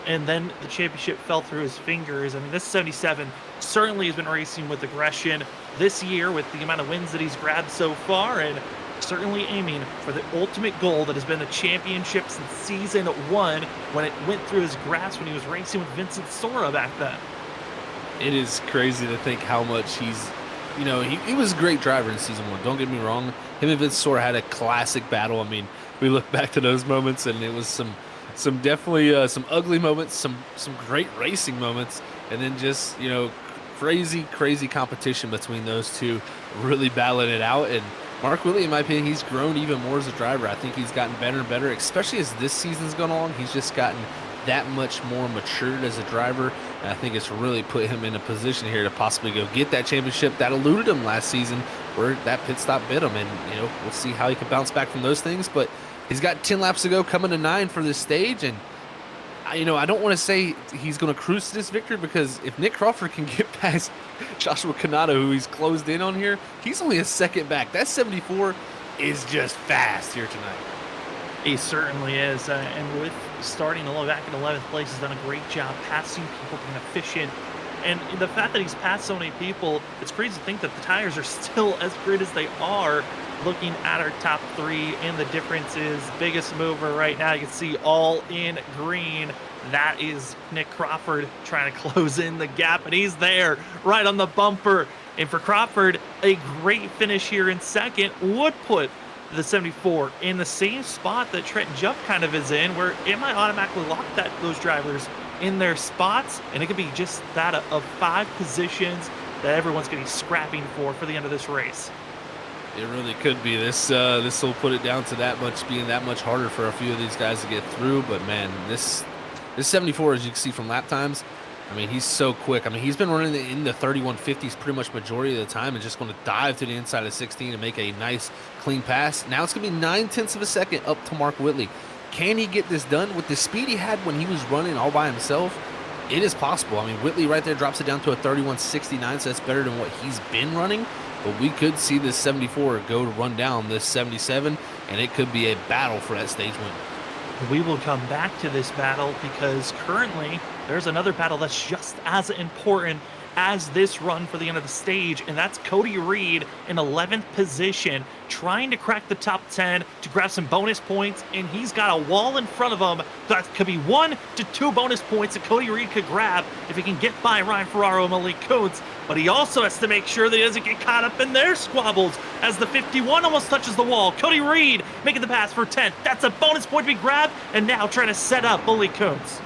and then the championship fell through his fingers. I mean, this 77 certainly has been racing with aggression this year with the amount of wins that he's grabbed so far, and certainly aiming for the ultimate goal that has been the championship since season 1 when it went through his grasp when he was racing with Vincent Sora back then. It is crazy to think how much he's, he was a great driver in season 1. Don't get me wrong. Him and Vincent Sora had a classic battle. I mean, we look back to those moments and it was some definitely some ugly moments, some great racing moments, and then just, crazy competition between those two, really battling it out. And Mark Whitley, in my opinion, he's grown even more as a driver. I think he's gotten better and better, especially as this season's gone on. He's just gotten that much more matured as a driver, and I think it's really put him in a position here to possibly go get that championship that eluded him last season where that pit stop bit him. And, we'll see how he can bounce back from those things, but he's got 10 laps to go, coming to 9 for this stage, and I don't want to say he's going to cruise to this victory, because if Nick Crawford can get past Joshua Kanata, who he's closed in on here, he's only a second back. That 74 is just fast here tonight. He certainly is, and with starting back in 11th place, has done a great job passing people, being efficient. And the fact that he's passed so many people, it's crazy to think that the tires are still as great as they are. Looking at our top 3, and the difference is biggest mover right now. You can see all in green. That is Nick Crawford trying to close in the gap, and he's there right on the bumper. And for Crawford, a great finish here in second would put the 74 in the same spot that Trent Jupp kind of is in, where it might automatically lock those drivers in their spots, and it could be just that of 5 positions that everyone's going to be scrapping for the end of this race. It really could be. This will put it down to that much, being that much harder for a few of these guys to get through. But man, this 74, as you can see from lap times, I mean, he's so quick. I mean, he's been running in the 3150s pretty much majority of the time, and just going to dive to the inside of 16 and make a nice clean pass. Now it's going to be 9/10 of a second up to Mark Whitley. Can he get this done with the speed he had when he was running all by himself? It is possible. I mean, Whitley right there drops it down to a 31.69, so that's better than what he's been running. But we could see this 74 go to run down this 77, and it could be a battle for that stage win. We will come back to this battle, because currently there's another battle that's just as important as this run for the end of the stage, and that's Cody Reed in 11th position, trying to crack the top 10 to grab some bonus points, and he's got a wall in front of him that could be 1 to 2 bonus points that Cody Reed could grab if he can get by Ryan Ferraro and Malik Kuntz. But he also has to make sure that he doesn't get caught up in their squabbles as the 51 almost touches the wall. Cody Reed making the pass for 10. That's a bonus point to be grabbed, and now trying to set up Malik Kuntz.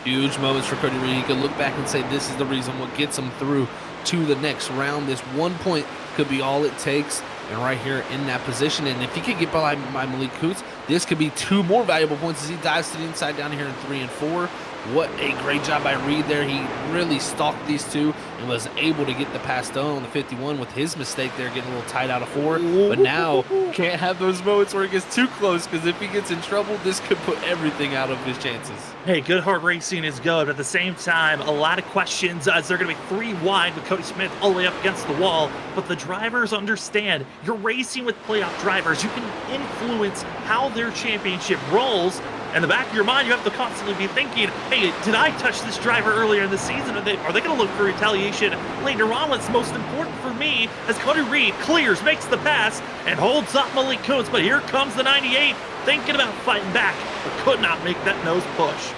Huge moments for Cody Reed. He could look back and say this is the reason what gets him through to the next round. This 1 point could be all it takes, and right here in that position. And if he could get by Malik Kuntz, this could be 2 more valuable points as he dives to the inside down here in 3 and 4. What a great job by Reed there. He really stalked these two and was able to get the pass done on the 51 with his mistake there, getting a little tight out of 4. But now can't have those moments where he gets too close, because if he gets in trouble, this could put everything out of his chances. Hey, good hard racing is good, but at the same time, a lot of questions as they're going to be 3 wide with Cody Smith all the way up against the wall. But the drivers understand you're racing with playoff drivers. You can influence how their championship rolls. In the back of your mind, you have to constantly be thinking, hey, did I touch this driver earlier in the season? Are they going to look for retaliation later on? What's most important for me as Cody Reed clears, makes the pass, and holds up Malik Kuntz. But here comes the 98, thinking about fighting back, but could not make that nose push.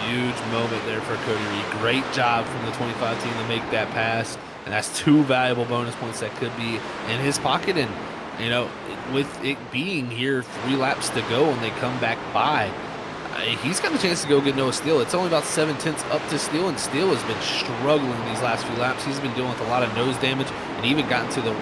Huge moment there for Cody Reed. Great job from the 25 team to make that pass. And that's 2 valuable bonus points that could be in his pocket. And, you know, with it being here 3 laps to go and they come back by, he's got a chance to go get Noah Steele. It's only about 7/10 up to Steele, and Steele has been struggling these last few laps. He's been dealing with a lot of nose damage and even gotten to the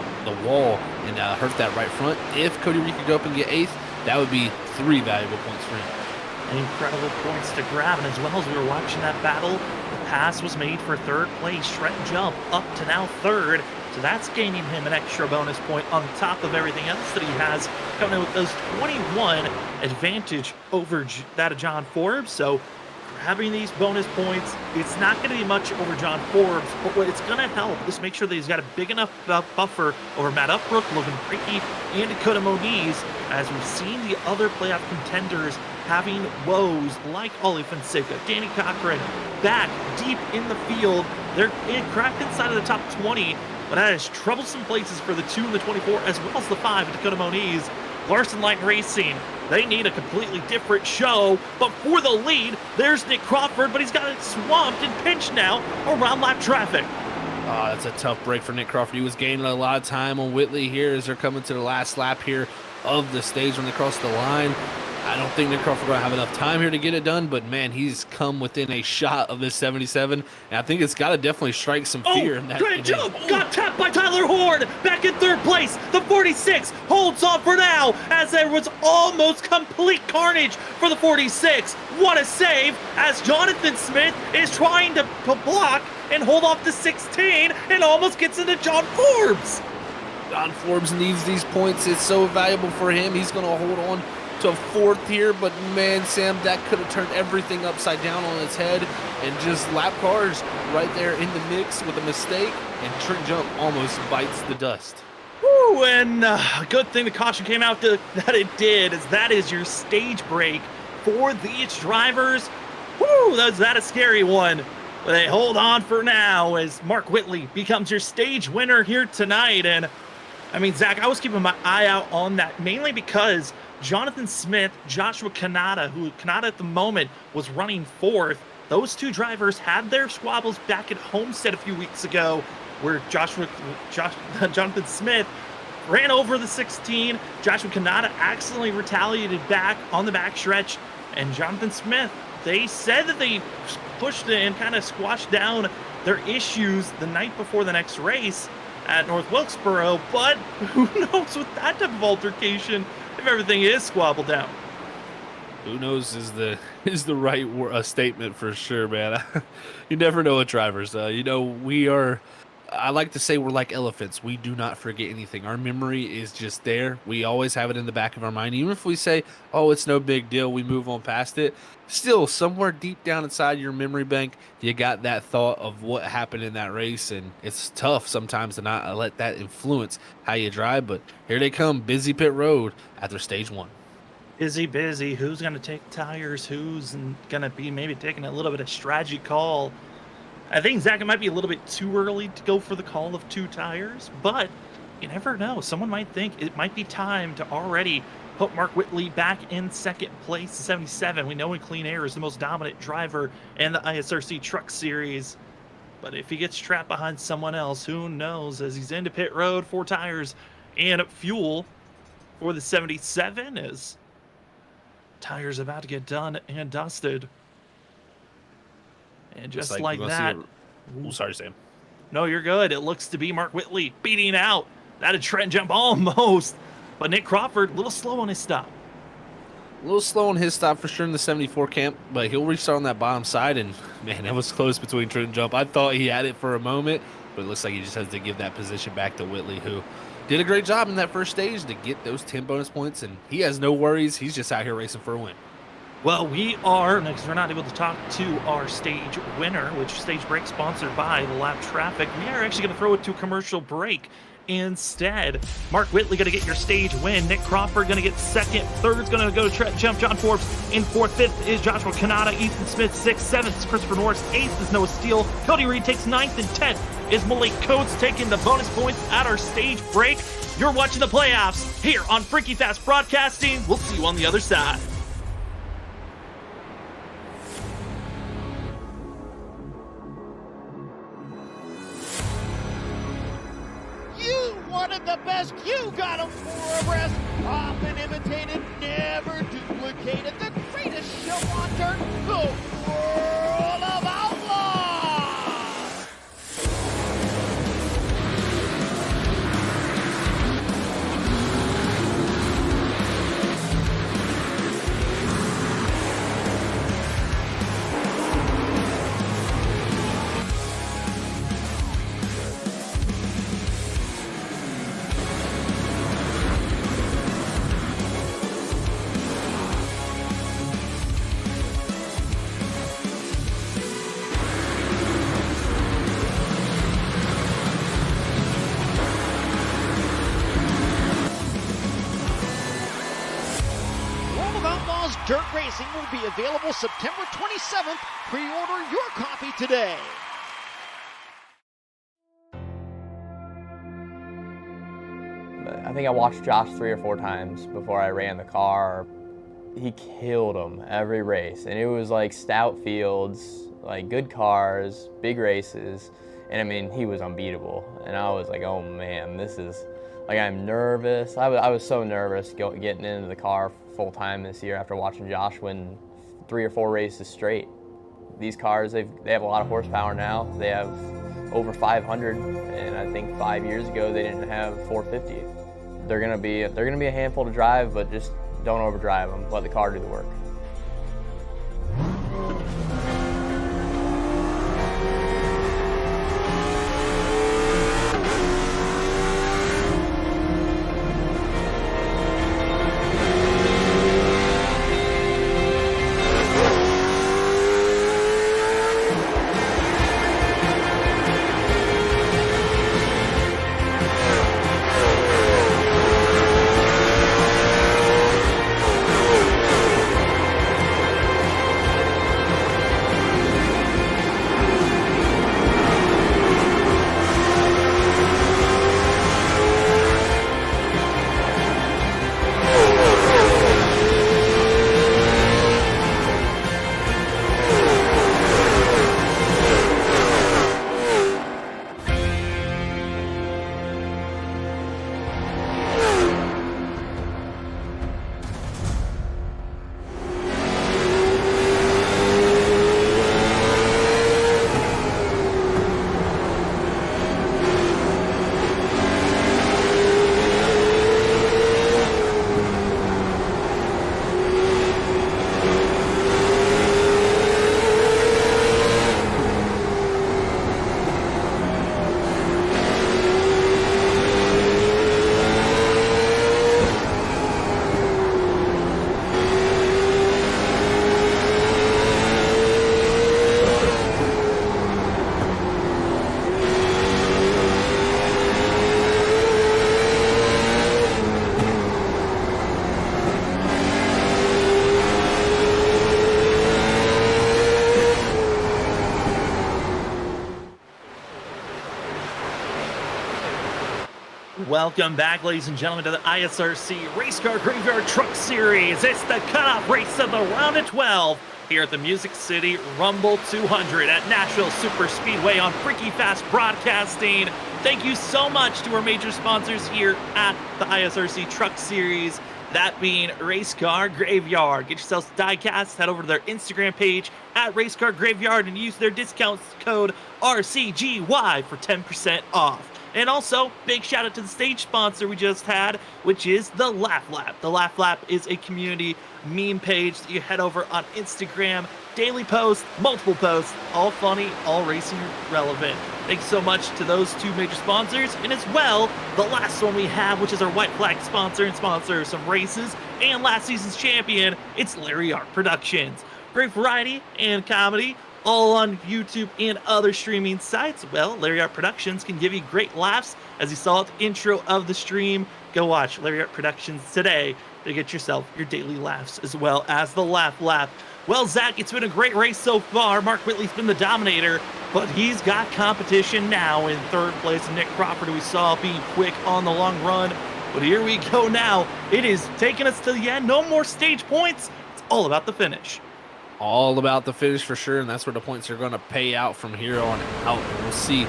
wall and hurt that right front. If Cody Reed could go up and get 8th, that would be 3 valuable points for him. Incredible points to grab, and as well as we were watching that battle, the pass was made for 3rd place. Trent Jump up to now 3rd, so that's gaining him an extra bonus point on top of everything else that he has, coming in with those 21 advantage over that of John Forbes. So grabbing these bonus points, it's not going to be much over John Forbes, but what it's going to help is make sure that he's got a big enough buffer over Matt Upbrook, Logan Brickey, and Dakota Moniz, as we've seen the other playoff contenders having woes like Ollie Fonseca, Danny Cochran, back deep in the field. They're cracked inside of the top 20, but that is troublesome places for the 2 and the 24, as well as the 5, Dakota Moniz. Larson Light Racing, they need a completely different show, but for the lead, there's Nick Crawford, but he's got it swamped and pinched now around lap traffic. That's a tough break for Nick Crawford. He was gaining a lot of time on Whitley here as they're coming to the last lap here of the stage when they cross the line. I don't think Nick Crawford going to have enough time here to get it done, but man, he's come within a shot of this 77, and I think it's got to definitely strike some fear in that. Trent Jump got tapped by Tyler Horn, back in 3rd place. The 46 holds on for now, as there was almost complete carnage for the 46. What a save, as Jonathan Smith is trying to block and hold off the 16, and almost gets into John Forbes. John Forbes needs these points. It's so valuable for him. He's going to hold on to 4th here, but man, Sam, that could have turned everything upside down on its head, and just lap cars right there in the mix with a mistake, and Trent Jump almost bites the dust. Woo, and good thing the caution came out that it did, as that is your stage break for these drivers. Woo, that a scary one. But they hold on for now as Mark Whitley becomes your stage winner here tonight. And I mean, Zach, I was keeping my eye out on that mainly because Jonathan Smith, Joshua Kanata, who Kanata at the moment was running 4th. Those 2 drivers had their squabbles back at Homestead a few weeks ago, where Jonathan Smith ran over the 16. Joshua Kanata accidentally retaliated back on the backstretch, and Jonathan Smith, they said that they pushed and kind of squashed down their issues the night before the next race at North Wilkesboro, but who knows with that type of altercation if everything is squabbled down. Who knows is the right statement for sure, man. You never know with drivers. You know, I like to say we're like elephants. We do not forget anything. Our memory is just there. We always have it in the back of our mind. Even if we say, oh, it's no big deal, we move on past it, still somewhere deep down inside your memory bank, you got that thought of what happened in that race, and it's tough sometimes to not let that influence how you drive. But here they come, busy pit road after stage 1. Busy. Who's going to take tires? Who's going to be maybe taking a little bit of strategy call? I think, Zach, it might be a little bit too early to go for the call of 2 tires, but you never know. Someone might think it might be time to already put Mark Whitley back in 2nd place, 77. We know in Clean Air is the most dominant driver in the ISRC Truck Series, but if he gets trapped behind someone else, who knows? As he's into pit road, 4 tires and fuel for the 77, as tires about to get done and dusted. And just like that. Sorry, Sam. No, you're good. It looks to be Mark Whitley beating out that a Trent Jump almost. But Nick Crawford, a little slow on his stop. A little slow on his stop for sure in the 74 camp, but he'll restart on that bottom side. And man, that was close between Trent Jump. I thought he had it for a moment, but it looks like he just has to give that position back to Whitley, who did a great job in that first stage to get those 10 bonus points. And he has no worries. He's just out here racing for a win. Well, we are, next we're not able to talk to our stage winner, which stage break sponsored by the Lap Traffic. We are actually going to throw it to a commercial break. instead. Mark Whitley going to get your stage win. Nick Crawford going to get second. Third's going to go to Trent Jump. John Forbes in fourth. Fifth is Joshua Kanata. Ethan Smith sixth. Seventh is Christopher Norris. Eighth is Noah Steele. Cody Reed takes ninth, and 10th is Malik Coates taking the bonus points at our stage break. You're watching the playoffs here on Freaky Fast Broadcasting. We'll see you on the other side. You wanted the best, you got them for abreast. Often imitated, never duplicated. The greatest show on dirt, the World of Outlaws. Dirt Racing will be available September 27th. Pre-order your copy today. I think I watched Josh 3 or 4 times before I ran the car. He killed them every race, and it was like stout fields, like good cars, big races, and I mean, he was unbeatable. And I was like, oh man, this is, like, I'm nervous. I was so nervous getting into the car full time this year after watching Josh win 3 or 4 races straight. These cars, they have a lot of horsepower now. They have over 500, and I think 5 years ago they didn't have 450. They're gonna be a handful to drive, but just don't overdrive them. Let the car do the work. Welcome back, ladies and gentlemen, to the ISRC Race Car Graveyard Truck Series. It's the cutoff race of the round of 12 here at the Music City Rumble 200 at Nashville Super Speedway on Freaky Fast Broadcasting. Thank you so much to our major sponsors here at the ISRC Truck Series, that being Race Car Graveyard. Get yourselves diecast, head over to their Instagram page at Race Car Graveyard and use their discount code RCGY for 10% off. And also, big shout out to the stage sponsor we just had, which is the Laugh Lap. The Laugh Lap is a community meme page that you head over on Instagram. Daily posts, multiple posts, all funny, all racing relevant. Thanks so much to those two major sponsors. And as well, the last one we have, which is our White Flag sponsor and sponsor of some races and last season's champion, it's Larry Art Productions. Great variety and comedy all on YouTube and other streaming sites. Well, Larry Art Productions can give you great laughs, as you saw at the intro of the stream. Go watch Larry Art Productions today to get yourself your daily laughs, as well as the Laugh Lap. Well, Zach, it's been a great race so far. Mark Whitley's been the dominator, but he's got competition now in third place. Nick Crawford, who we saw being quick on the long run. But here we go now. It is taking us to the end. No more stage points. It's all about the finish. All about the finish for sure, and that's where the points are going to pay out from here on out. We'll see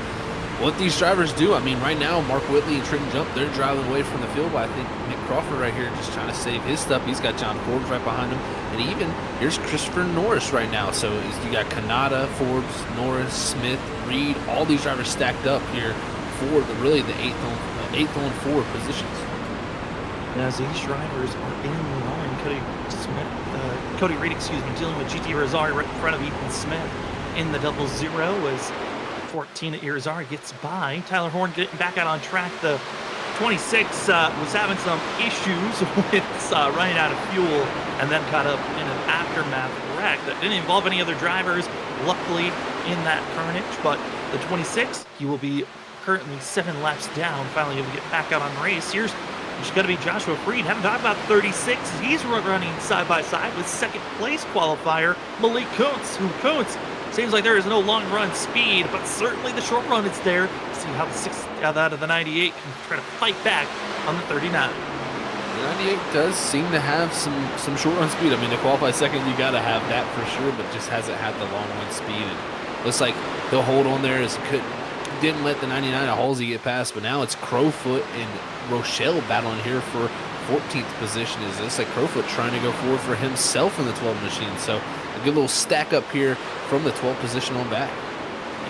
what these drivers do. I mean, right now, Mark Whitley and Trenton Jump, they're driving away from the field, but I think Nick Crawford right here just trying to save his stuff. He's got John Forbes right behind him, and even here's Christopher Norris right now. So you got Kanata, Forbes, Norris, Smith, Reed, all these drivers stacked up here for the eighth on four positions. And as these drivers are in the line, Cody Reed, dealing with GT Rosari right in front of Ethan Smith in the 0-0 as 14 at Irizarry gets by. Tyler Horn getting back out on track. The 26 was having some issues with running out of fuel and then caught up in an aftermath wreck that didn't involve any other drivers, luckily, in that carnage. But the 26, he will be currently 7 laps down, finally able to get back out on the race. Here's going to be Joshua Freed. Haven't talked about 36. He's running side by side with second place qualifier Malik Kuntz, who Kuntz seems like there is no long run speed, but certainly the short run is there. See how the 6 out of the 98 can try to fight back on the 39. The 98 does seem to have some short run speed. I mean, to qualify second, you got to have that for sure, but just hasn't had the long run speed. And looks like he'll hold on there as he didn't let the 99 of Halsey get past, but now it's Crowfoot and Rochelle battling here for 14th position. Is this like Crowfoot trying to go forward for himself in the 12 machine? So a good little stack up here from the 12th position on back.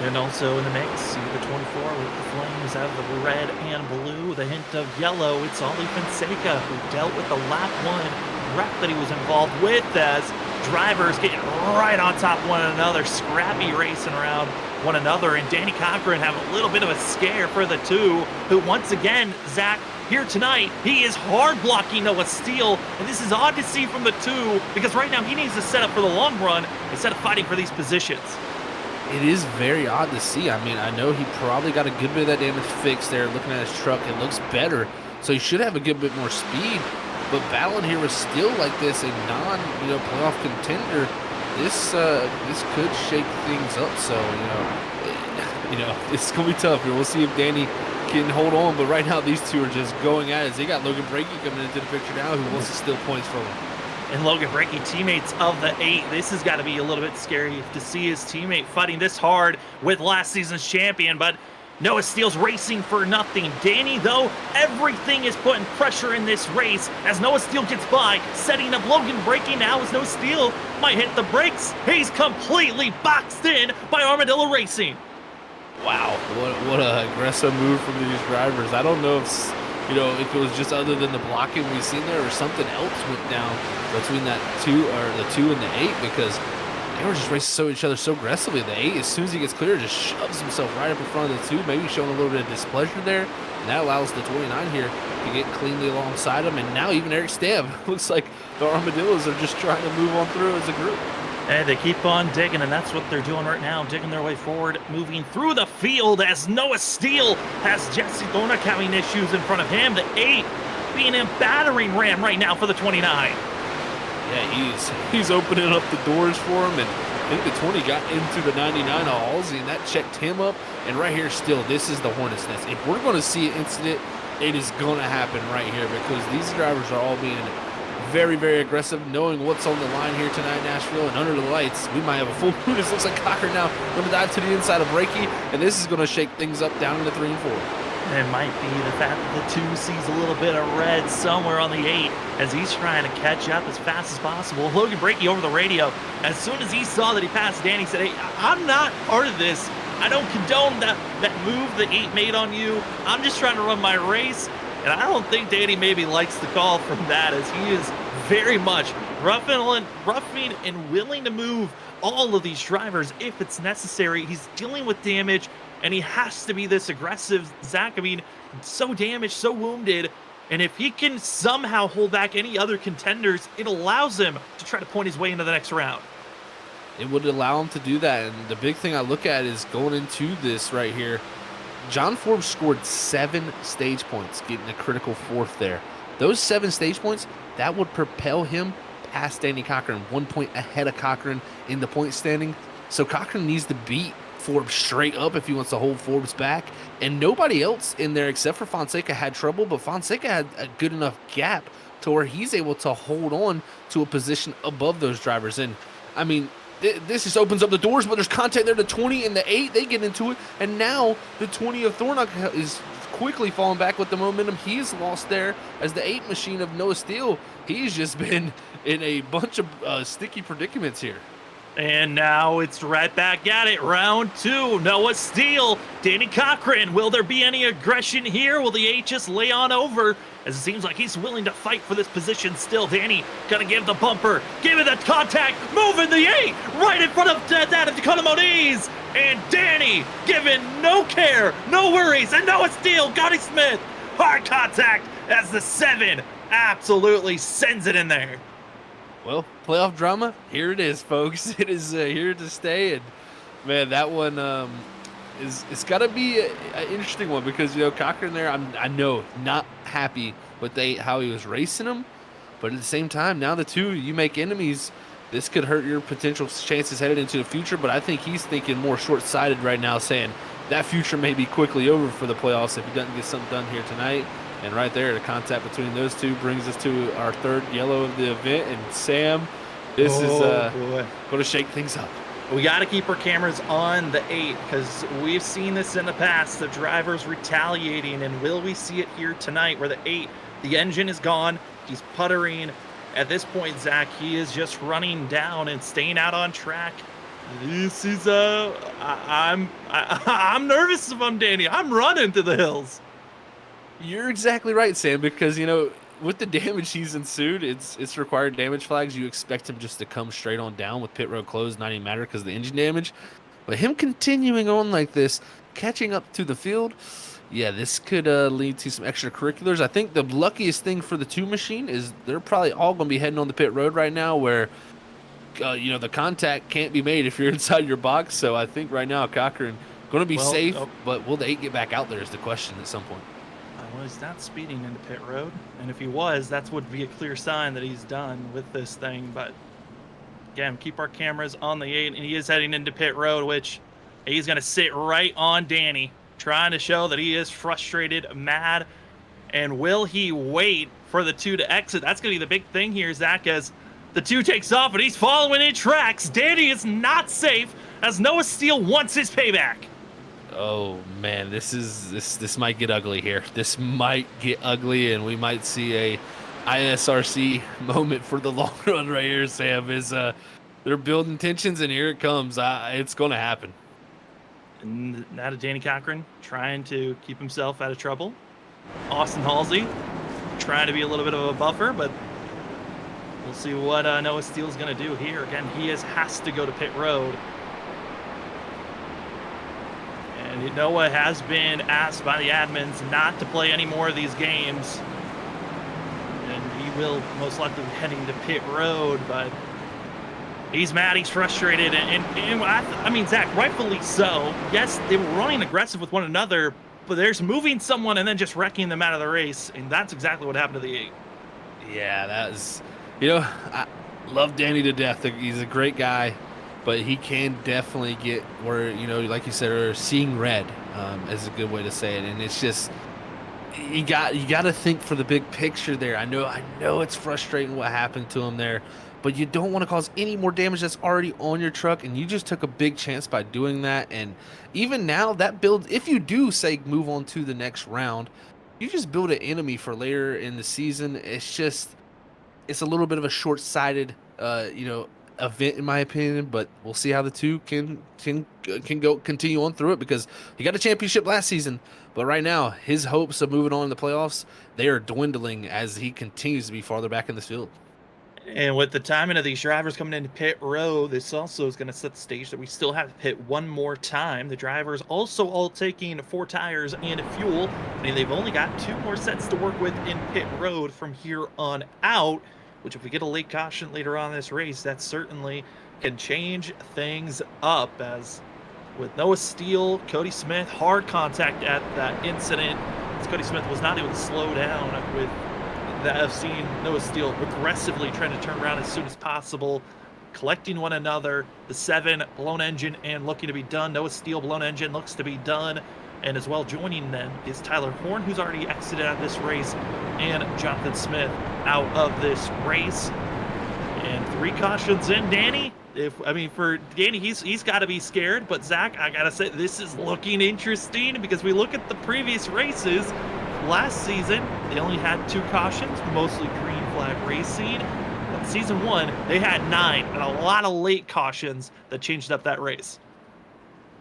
And also in the mix, see the 24 with the flames out of the red and blue, the hint of yellow. It's Ollie Fonseca, who dealt with the lap 1 wreck that he was involved with, as drivers getting right on top of one another, scrappy racing around one another. And Danny Cochran having a little bit of a scare for the 2, who once again, Zach, here tonight, he is hard blocking Noah Steele, and this is odd to see from the 2, because right now he needs to set up for the long run instead of fighting for these positions. It is very odd to see. I mean, I know he probably got a good bit of that damage fixed there. Looking at his truck, it looks better, so he should have a good bit more speed. But battling here with Steele like this, a playoff contender, this could shake things up. So it's gonna be tough here. We'll see if Danny can hold on, but right now these two are just going at it. They got Logan Brakey coming into the picture now, who wants to steal points from him. And Logan Brakey, teammates of the 8. This has got to be a little bit scary to see his teammate fighting this hard with last season's champion, but Noah Steele's racing for nothing. Danny, though, everything is putting pressure in this race as Noah Steele gets by, setting up Logan Brakey now as Noah Steele might hit the brakes. He's completely boxed in by Armadillo Racing. Wow, what an aggressive move from these drivers. I don't know if it was just other than the blocking we've seen there or something else went down between that 2 and the 8, because they were just racing each other so aggressively. The 8, as soon as he gets clear, just shoves himself right up in front of the 2, maybe showing a little bit of displeasure there. And that allows the 29 here to get cleanly alongside him. And now even Eric Stab, looks like the Armadillos are just trying to move on through as a group. And they keep on digging, and that's what they're doing right now, digging their way forward, moving through the field as Noah Steele has Jesse Thornock having issues in front of him. The 8 being a battering ram right now for the 29. Yeah, he's opening up the doors for him, and I think the 20 got into the 99 of Halsey, and that checked him up. And right here still, this is the Hornet's Nest. If we're going to see an incident, it is going to happen right here, because these drivers are all being very, very aggressive, knowing what's on the line here tonight in Nashville. And under the lights, we might have a full moon. This looks like Cochran now going to dive to the inside of Brakey, and this is going to shake things up down into 3 and 4. And it might be the fact that the 2 sees a little bit of red somewhere on the 8 as he's trying to catch up as fast as possible. Logan Brakey over the radio, as soon as he saw that he passed Danny, he said, "Hey, I'm not part of this. I don't condone that move the 8 made on you. I'm just trying to run my race." And I don't think Danny maybe likes the call from that, as he is very much roughing and willing to move all of these drivers if it's necessary. He's dealing with damage, and he has to be this aggressive. Zach, I mean, so damaged, so wounded, and if he can somehow hold back any other contenders, it allows him to try to point his way into the next round. it would allow him to do that. And the big thing I look at is going into this right here. John Forbes scored 7 stage points, getting a critical 4th there. Those 7 stage points, that would propel him past Danny Cochran, 1 point ahead of Cochran in the point standing. So Cochran needs to beat Forbes straight up if he wants to hold Forbes back. And nobody else in there except for Fonseca had trouble, but Fonseca had a good enough gap to where he's able to hold on to a position above those drivers. And I mean, this just opens up the doors, but there's contact there. The 20 and the 8, they get into it. And now the 20 of Thornock is quickly falling back with the momentum he's lost there as the 8 machine of Noah Steele. He's just been in a bunch of sticky predicaments here. And now it's right back at it. Round 2. Noah Steele, Danny Cochran. Will there be any aggression here? Will the 8 just lay on over? As it seems like he's willing to fight for this position still. Danny gonna give the bumper, give it the contact, moving the 8 right in front of that of Dakota Moniz. And Danny giving no care, no worries. And Noah Steele, Gotti Smith, hard contact as the 7 absolutely sends it in there. Well, playoff drama, here it is, folks. It is here to stay. And man, that one it's got to be an interesting one because, you know, Cochran there, I know, not happy with how he was racing him. But at the same time, now the 2, you make enemies, this could hurt your potential chances headed into the future. But I think he's thinking more short-sighted right now, saying that future may be quickly over for the playoffs if he doesn't get something done here tonight. And right there, the contact between those 2 brings us to our 3rd yellow of the event. And Sam, this is going to shake things up. We got to keep our cameras on the 8 because we've seen this in the past, the drivers retaliating. And will we see it here tonight where the 8, the engine is gone, he's puttering. At this point, Zach, he is just running down and staying out on track. This is I'm nervous if I'm Danny. I'm running to the hills. You're exactly right, Sam, because, you know, with the damage he's ensued, it's required damage flags. You expect him just to come straight on down with pit road closed, not even matter because of the engine damage. But him continuing on like this, catching up to the field, yeah, this could lead to some extracurriculars. I think the luckiest thing for the 2 machine is they're probably all going to be heading on the pit road right now where, you know, the contact can't be made if you're inside your box. So I think right now Cochran going to be safe, but will the 8 get back out there is the question at some point. Well, he's not speeding into pit road, and if he was, that would be a clear sign that he's done with this thing. But again, keep our cameras on the 8, and he is heading into pit road, which he's going to sit right on Danny, trying to show that he is frustrated, mad. And will he wait for the 2 to exit? That's going to be the big thing here, Zach, as the 2 takes off, and he's following in tracks. Danny is not safe as Noah Steele wants his payback. Oh man, this might get ugly here. This might get ugly, and we might see a ISRC moment for the long run right here. Sam is they're building tensions, and here it comes. It's going to happen. And now to Danny Cochran trying to keep himself out of trouble. Austin Halsey trying to be a little bit of a buffer, but we'll see what Noah Steele's going to do here. Again, he has to go to pit road. And Noah has been asked by the admins not to play any more of these games. And he will most likely be heading to pit road, but he's mad, he's frustrated, and I mean, Zach, rightfully so. Yes, they were running aggressive with one another, but there's moving someone and then just wrecking them out of the race, and that's exactly what happened to the 8. Yeah, that was, you know, I love Danny to death. He's a great guy. But he can definitely get where, you know, like you said, or seeing red is a good way to say it. And it's just, you got to think for the big picture there. I know it's frustrating what happened to him there, but you don't want to cause any more damage that's already on your truck. And you just took a big chance by doing that. And even now that builds, if you do say move on to the next round, you just build an enemy for later in the season. It's a little bit of a short-sighted, you know, event in my opinion, but we'll see how the 2 can go continue on through it, because he got a championship last season, but right now his hopes of moving on in the playoffs, they are dwindling as he continues to be farther back in this field. And with the timing of these drivers coming into pit row, this also is going to set the stage that we still have to pit one more time. The drivers also all taking 4 tires and fuel, and they've only got 2 more sets to work with in pit road from here on out, which if we get a late caution later on in this race, that certainly can change things up, as with Noah Steele, Cody Smith, hard contact at that incident. As Cody Smith was not able to slow down with that. I've seen Noah Steele aggressively trying to turn around as soon as possible, collecting one another. The 7 blown engine and looking to be done. Noah Steele blown engine looks to be done. And as well joining them is Tyler Horn, who's already exited out of this race, and Jonathan Smith out of this race. And 3 cautions in, Danny. For Danny, he's got to be scared. But Zach, I gotta say, this is looking interesting, because we look at the previous races last season. They only had 2 cautions, mostly green flag racing. But season 1, they had 9, and a lot of late cautions that changed up that race.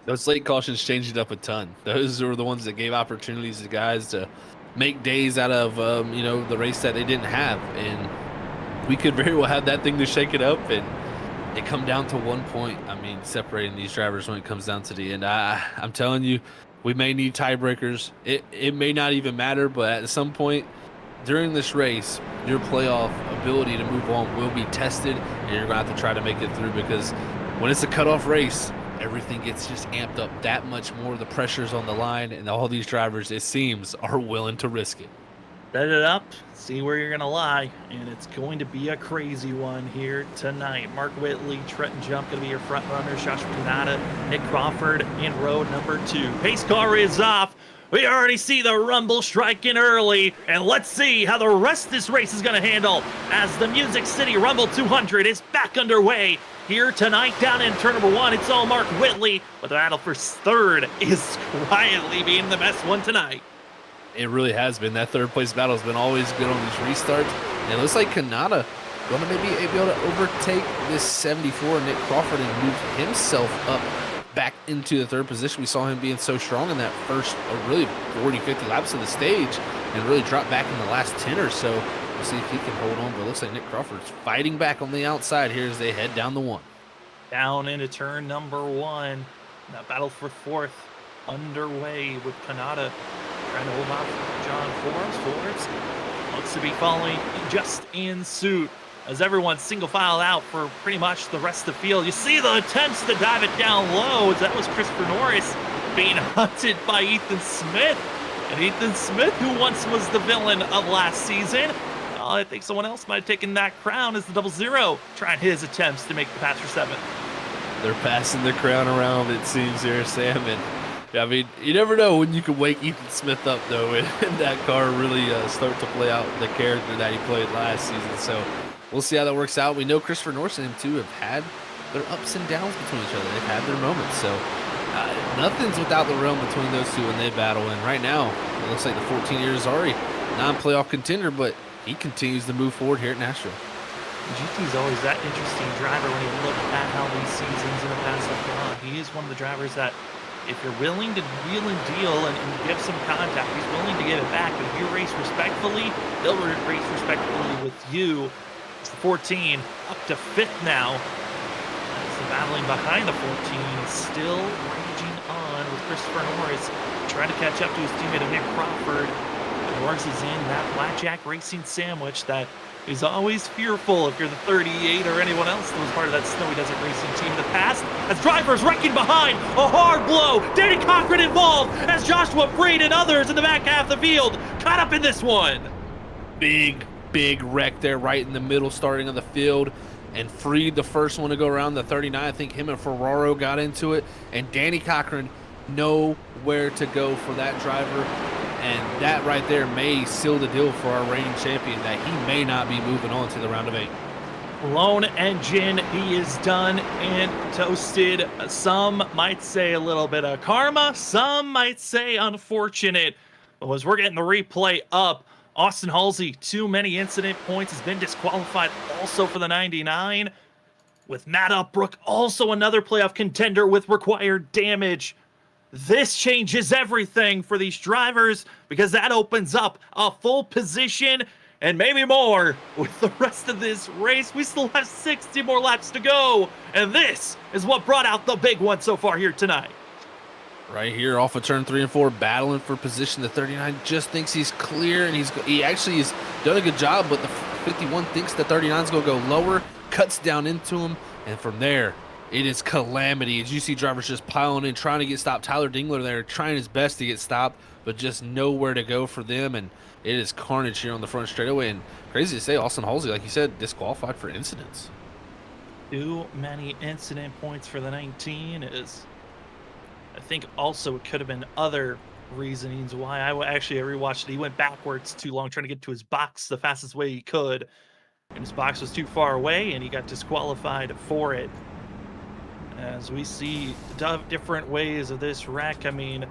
Those late cautions changed it up a ton. Those were the ones that gave opportunities to guys to make days out of, the race that they didn't have. And we could very well have that thing to shake it up, and it come down to 1 point. Separating these drivers when it comes down to the end. I'm telling you, we may need tiebreakers. It may not even matter, but at some point during this race, your playoff ability to move on will be tested, and you're going to have to try to make it through, because when it's a cutoff race, everything gets just amped up that much more. The pressure's on the line, and all these drivers, it seems, are willing to risk it. Set it up, see where you're going to lie, and it's going to be a crazy one here tonight. Mark Whitley, Trenton Jump going to be your front runners. Joshua Kanata, Nick Crawford in row number 2. Pace car is off. We already see the rumble striking early, and let's see how the rest of this race is going to handle as the Music City Rumble 200 is back underway here tonight down in turn number 1. It's all Mark Whitley, but the battle for 3rd is quietly being the best one tonight. It really has been. That 3rd place battle has been always good on these restarts. And it looks like Kanata going to maybe be able to overtake this 74 Nick Crawford and move himself up back into the 3rd position. We saw him being so strong in that first, really 40, 50 laps of the stage, and really drop back in the last 10 or so. We'll see if he can hold on, but it looks like Nick Crawford's fighting back on the outside here as they head down the 1. Down into turn number 1. That battle for 4th underway with Kanata trying to hold off John Forbes. Looks to be following just in suit as everyone's single file out for pretty much the rest of the field. You see the attempts to dive it down low, as that was Christopher Norris being hunted by Ethan Smith. And Ethan Smith, who once was the villain of last season, I think someone else might have taken that crown as the 00, trying his attempts to make the pass for 7th. They're passing the crown around, it seems here, Sam. And you never know when you can wake Ethan Smith up, though, and that car really start to play out the character that he played last season. So we'll see how that works out. We know Christopher Norris and him, too, have had their ups and downs between each other. They've had their moments. So nothing's without the realm between those two when they battle. And right now, it looks like the 14-year is already non-playoff contender, but he continues to move forward here at Nashville. GT's always that interesting driver when you look at how these seasons in the past have gone. He is one of the drivers that, if you're willing to wheel and deal and give some contact, he's willing to give it back. But if you race respectfully, they'll race respectfully with you. It's the 14 up to 5th now. As the battling behind the 14 is still raging on with Christopher Norris trying to catch up to his teammate Nick Crawford. Norris is in that Blackjack Racing sandwich that is always fearful if you're the 38 or anyone else that was part of that Snowy Desert Racing team in the past. As drivers wrecking behind, a hard blow. Danny Cochran involved as Joshua Freed and others in the back half of the field caught up in this one. Big wreck there right in the middle starting of the field. And Freed, the first one to go around the 39. I think him and Ferraro got into it. And Danny Cochran know where to go for that driver. And that right there may seal the deal for our reigning champion, that he may not be moving on to the round of 8. Blown engine, he is done and toasted. Some might say a little bit of karma, some might say unfortunate. But as we're getting the replay up, Austin Halsey, too many incident points, has been disqualified also for the 99. With Matt Upbrook, also another playoff contender with required damage. This changes everything for these drivers because that opens up a full position and maybe more with the rest of this race. We still have 60 more laps to go, and this is what brought out the big one so far here tonight. Right here off of turn 3 and 4, battling for position. The 39 just thinks he's clear, and he actually has done a good job, but the 51 thinks the 39 is going to go lower, cuts down into him, And from there, it is calamity. As you see drivers just piling in, trying to get stopped. Tyler Dingler there trying his best to get stopped, but just nowhere to go for them. And it is carnage here on the front straightaway. And crazy to say, Austin Halsey, like you said, disqualified for incidents. Too many incident points for the 19 is, I think also it could have been other reasonings why. I rewatched it. He went backwards too long trying to get to his box the fastest way he could, and his box was too far away, and he got disqualified for it. As we see different ways of this wreck, I mean,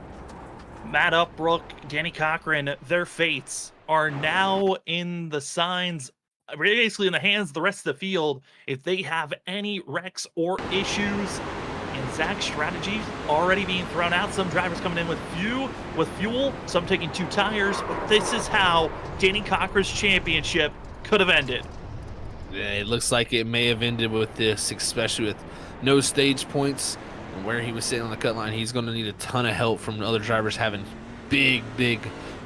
Matt Upbrook, Danny Cochran, their fates are now in the signs, basically in the hands of the rest of the field. If they have any wrecks or issues, and Zach's strategy already being thrown out. Some drivers coming in with fuel, some taking 2 tires. But this is how Danny Cochran's championship could have ended. Yeah, it looks like it may have ended with this, especially with no stage points and where he was sitting on the cut line. He's going to need a ton of help from other drivers having big,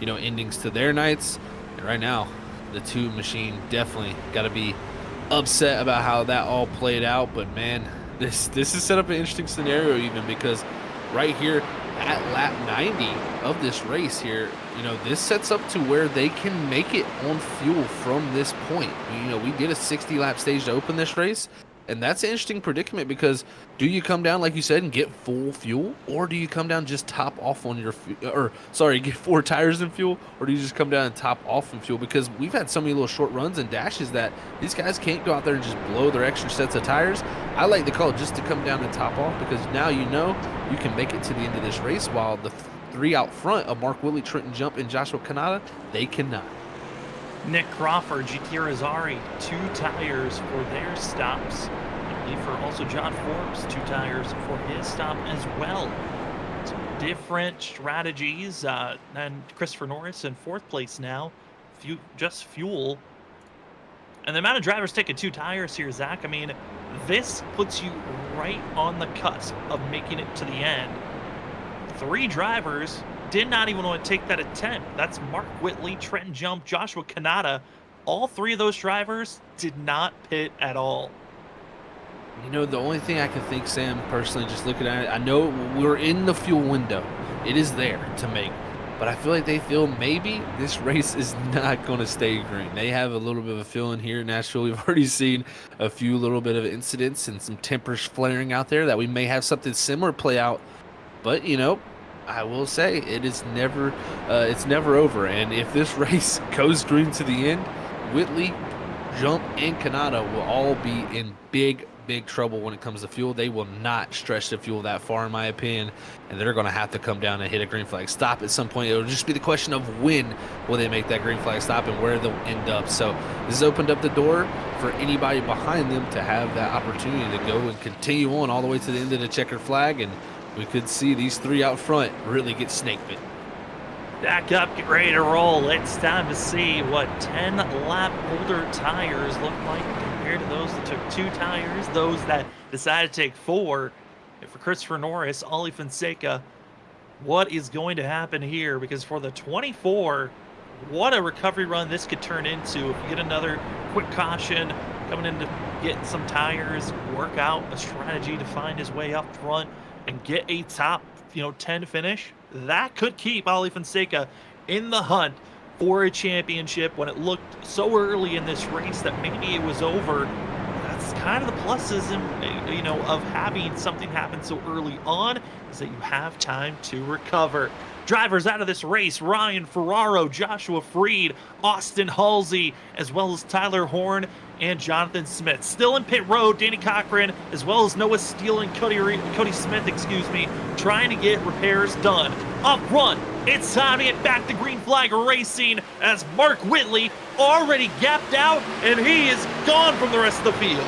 endings to their nights. And right now, the 2 machine definitely got to be upset about how that all played out. But man, this is set up an interesting scenario even, because right here at lap 90 of this race here, this sets up to where they can make it on fuel from this point. We did a 60 lap stage to open this race, and that's an interesting predicament, because do you come down, like you said, and get full fuel, or do you come down just top off on your get 4 tires in fuel, or do you just come down and top off in fuel? Because we've had so many little short runs and dashes that these guys can't go out there and just blow their extra sets of tires. I like the call just to come down and top off, because now you can make it to the end of this race, while the 3 out front of Mark Whitley, Trenton Jump, and Joshua Kanata, they cannot. Nick Crawford, GT Razari, 2 tires for their stops. I believe for also John Forbes, 2 tires for his stop as well. So different strategies. And Christopher Norris in 4th place now. Just fuel. And the amount of drivers taking 2 tires here, Zach, I mean, this puts you right on the cusp of making it to the end. 3 drivers did not even want to take that attempt. That's Mark Whitley, Trenton Jump, Joshua Kanata. All 3 of those drivers did not pit at all. The only thing I can think, Sam, personally, just looking at it, I know we're in the fuel window. It is there to make. But I feel like they feel maybe this race is not going to stay green. They have a little bit of a feeling here in Nashville. We've already seen a few little bit of incidents and some tempers flaring out there that we may have something similar play out. But, I will say it's never over. And if this race goes green to the end, Whitley, Jump, and Kanata will all be in big trouble when it comes to fuel. They will not stretch the fuel that far, in my opinion, and they're going to have to come down and hit a green flag stop at some point. It'll just be the question of when will they make that green flag stop and where they'll end up. So this has opened up the door for anybody behind them to have that opportunity to go and continue on all the way to the end of the checkered flag, and we could see these 3 out front really get snake bit. Back up, get ready to roll. It's time to see what 10-lap older tires look like compared to those that took 2 tires, those that decided to take 4. And for Christopher Norris, Ollie Fonseca, what is going to happen here? Because for the 24, what a recovery run this could turn into. If you get another quick caution, coming in to get some tires, work out a strategy to find his way up front and get a top 10 finish, that could keep Ollie Fonseca in the hunt for a championship when it looked so early in this race that maybe it was over. That's kind of the pluses of having something happen so early on, is that you have time to recover. Drivers out of this race: Ryan Ferraro, Joshua Freed, Austin Halsey, as well as Tyler Horn and Jonathan Smith. Still in pit road, Danny Cochran, as well as Noah Steele and Cody Smith, trying to get repairs done. Up front, it's time to get back to green flag racing, as Mark Whitley already gapped out, and he is gone from the rest of the field.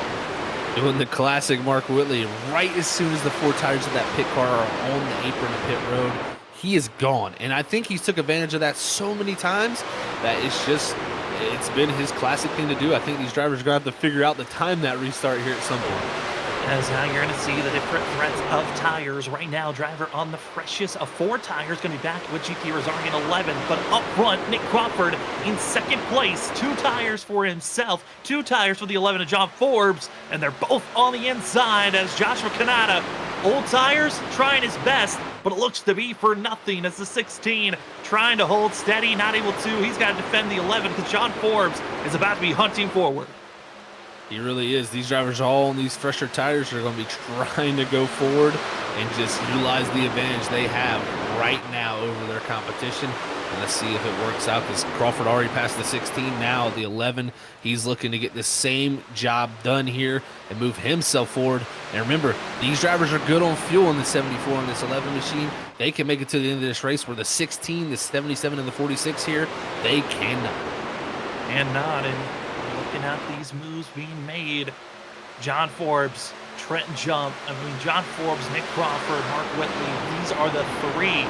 Doing the classic Mark Whitley, right as soon as the 4 tires of that pit car are on the apron of pit road, he is gone. And I think he's took advantage of that so many times that it's been his classic thing to do. I think these drivers are going to have to figure out the time that restart here at some point. As now you're going to see the different threats of tires. Right now, driver on the freshest of 4 tires going to be back with GT Rosari in 11th. But up front, Nick Crawford in 2nd place. 2 tires for himself, 2 tires for the 11 of John Forbes. And they're both on the inside as Joshua Kanata, old tires, trying his best. But it looks to be for nothing as the 16 trying to hold steady, not able to. He's got to defend the 11 because John Forbes is about to be hunting forward. He really is. These drivers all on these fresher tires are going to be trying to go forward and just utilize the advantage they have right now over their competition. And let's see if it works out because Crawford already passed the 16. Now the 11, he's looking to get the same job done here and move himself forward. And remember, these drivers are good on fuel in the 74 on this 11 machine. They can make it to the end of this race where the 16, the 77, and the 46 here, they cannot. And not. And looking at these moves being made, John Forbes, Trenton Jump, John Forbes, Nick Crawford, Mark Whitley, these are the 3.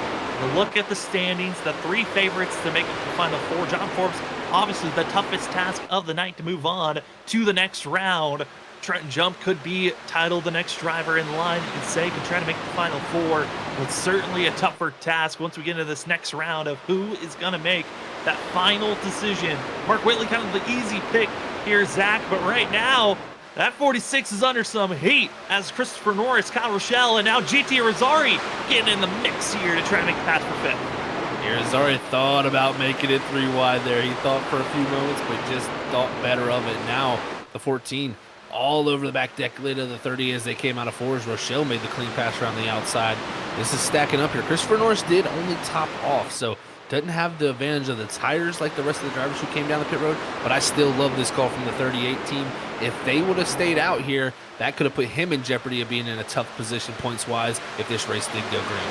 Look at the standings, the 3 favorites to make it to the final 4. John Forbes, obviously the toughest task of the night to move on to the next round. Trenton Jump could be titled the next driver in line, you could say, could try to make the final 4. But certainly a tougher task once we get into this next round of who is going to make that final decision. Mark Whitley kind of the easy pick here, Zach, but right now, that 46 is under some heat as Christopher Norris, Kyle Rochelle, and now GT Rosari getting in the mix here to try to make the pass for 5th. Yeah, Rosari thought about making it 3 wide there. He thought for a few moments, but just thought better of it. Now the 14 all over the back deck lid of the 30 as they came out of 4s. Rochelle made the clean pass around the outside. This is stacking up here. Christopher Norris did only top off, so doesn't have the advantage of the tires like the rest of the drivers who came down the pit road, but I still love this call from the 38 team. If they would have stayed out here, that could have put him in jeopardy of being in a tough position points-wise if this race did go green.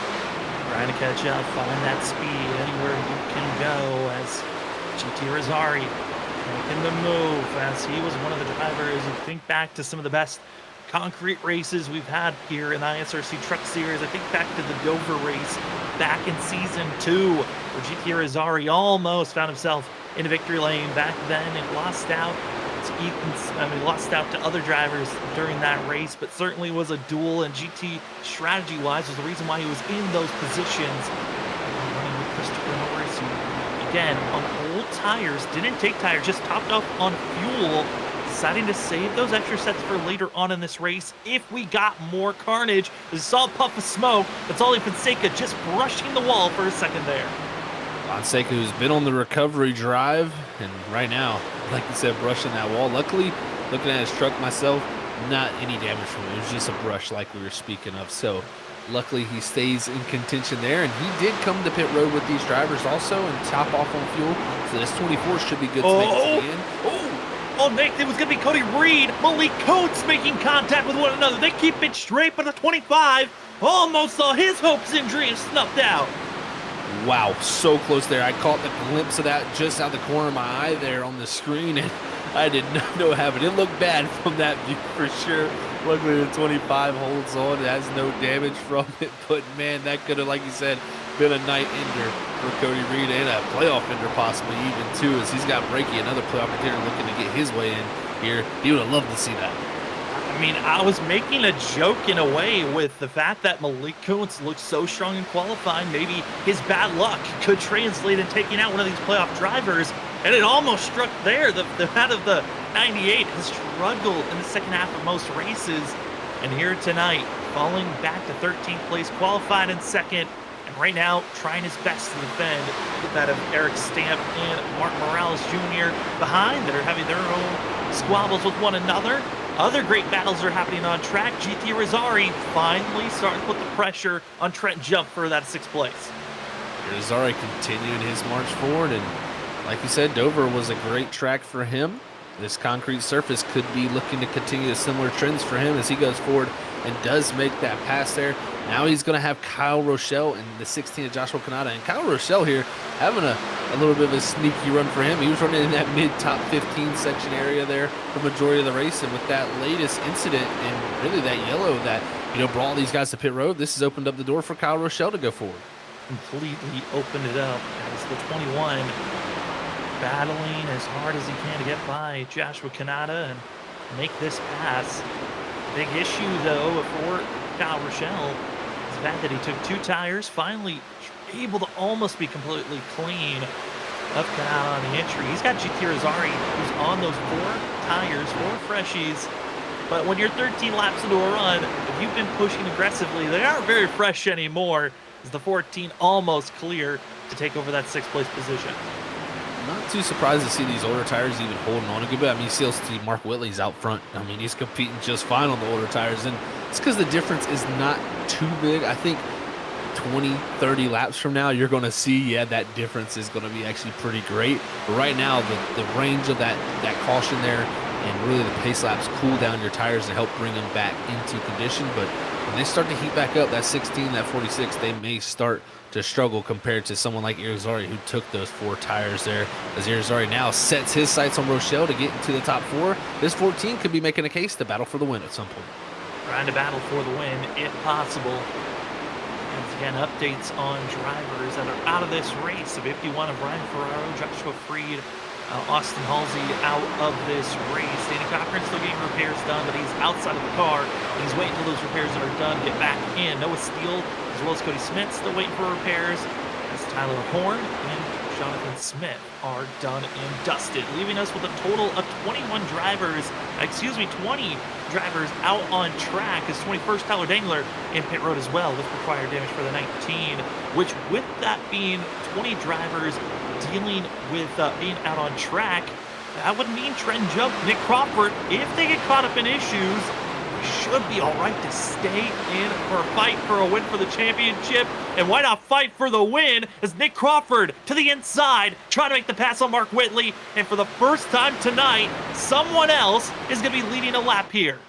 Trying to catch up, find that speed anywhere you can go as GT Rosari making the move as he was one of the drivers. You think back to some of the best concrete races we've had here in the ISRC Truck Series. I think back to the Dover race back in Season 2, where GT Rosari almost found himself in a victory lane back then and lost out to lost out to other drivers during that race, but certainly was a duel, and GT strategy-wise was the reason why he was in those positions. Running with Christopher Norris, who, again, on old tires, didn't take tires, just topped up on fuel, deciding to save those extra sets for later on in this race if we got more carnage. There's a solid puff of smoke. That's Ollie Fonseca just brushing the wall for a second there. Fonseca, who's been on the recovery drive, and right now, like you said, brushing that wall. Luckily, looking at his truck myself, not any damage from it. It was just a brush like we were speaking of. So luckily he stays in contention there, and he did come to pit road with these drivers also and top off on fuel. So this 24 should be good to make it to the end. Oh, Nick, it was going to be Cody Reed, Malik Coates making contact with one another. They keep it straight, but the 25 almost saw his hopes and dreams snuffed out. Wow, so close there. I caught the glimpse of that just out the corner of my eye there on the screen, and I did not know what happened. It looked bad from that view for sure. Luckily, the 25 holds on. It has no damage from it, but man, that could have, like you said, been a night ender for Cody Reed and a playoff ender possibly even too, as he's got Breaky, another playoff contender looking to get his way in here. He would have loved to see that. I mean, I was making a joke in a way with the fact that Malik Coates looked so strong in qualifying. Maybe his bad luck could translate in taking out one of these playoff drivers, and it almost struck there. The out of the 98 has struggled in the second half of most races, and here tonight, falling back to 13th place, qualified in second, and right now trying his best to defend that of Eric Stamp and Mark Morales Jr. behind that are having their own squabbles with one another. Other great battles are happening on track. GT Rosari finally starting to put the pressure on Trent Jump for that 6th place. Rosari continuing his march forward, and like you said, Dover was a great track for him. This concrete surface could be looking to continue similar trends for him as he goes forward and does make that pass there. Now he's going to have Kyle Rochelle and the 16 of Joshua Kanata. And Kyle Rochelle here having a little bit of a sneaky run for him. He was running in that mid-top 15 section area there the majority of the race. And with that latest incident and really that yellow that, brought all these guys to pit road, this has opened up the door for Kyle Rochelle to go forward. Completely opened it up as the 21 battling as hard as he can to get by Joshua Kanata and make this pass. Big issue, though, for Kyle Rochelle is the fact that he took 2 tires, finally able to almost be completely clean of Kyle on the entry. He's got GT Rosari, who's on those 4 tires, 4 freshies. But when you're 13 laps into a run, if you've been pushing aggressively, they aren't very fresh anymore. As the 14 almost clear to take over that 6th place position. Not too surprised to see these older tires even holding on a good bit. I mean, you still see Mark Whitley's out front. I mean, he's competing just fine on the older tires, and it's because the difference is not too big. I think 20, 30 laps from now, you're going to see, yeah, that difference is going to be actually pretty great. But right now, the range of that caution there and really the pace laps cool down your tires and help bring them back into condition. But when they start to heat back up, that 16, that 46, they may start to struggle compared to someone like Irizarry, who took those 4 tires there. As Irizarry now sets his sights on Rochelle to get into the top 4, this 14 could be making a case to battle for the win at some point. Trying to battle for the win, if possible. Once again, updates on drivers that are out of this race. The 51 of Ryan Ferraro, Joshua Freed, Austin Halsey out of this race. Danny Cochran's still getting repairs done, but he's outside of the car. And he's waiting until those repairs are done, get back in. Noah Steele, as well as Cody Smith, still waiting for repairs. As Tyler Horn and Jonathan Smith are done and dusted, leaving us with a total of 20 drivers out on track. As 21st, Tyler Dangler in pit road as well with required damage for the 19, which with that being 20 drivers dealing with being out on track, that would mean Trent Jump, Nick Crawford, if they get caught up in issues, should be all right to stay in for a fight for a win for the championship. And why not fight for the win as Nick Crawford to the inside, trying to make the pass on Mark Whitley. And for the first time tonight, someone else is going to be leading a lap here.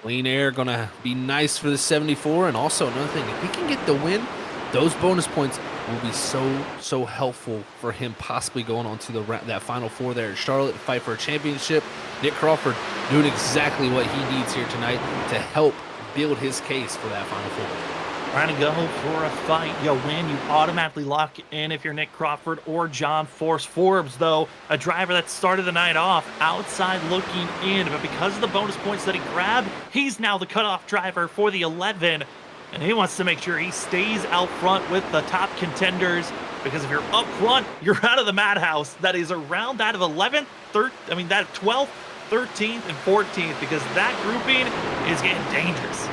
Clean air going to be nice for the 74. And also another thing, if he can get the win, those bonus points will be so helpful for him possibly going on to that Final 4 there at Charlotte to fight for a championship. Nick Crawford doing exactly what he needs here tonight to help build his case for that Final 4. Trying to go for a fight. You win, you automatically lock in if you're Nick Crawford or John Force Forbes, though. A driver that started the night off outside looking in, but because of the bonus points that he grabbed, he's now the cutoff driver for the 11. And he wants to make sure he stays out front with the top contenders, because if you're up front, you're out of the madhouse that is around that of 11th, that of 12th, 13th, and 14th, because that grouping is getting dangerous.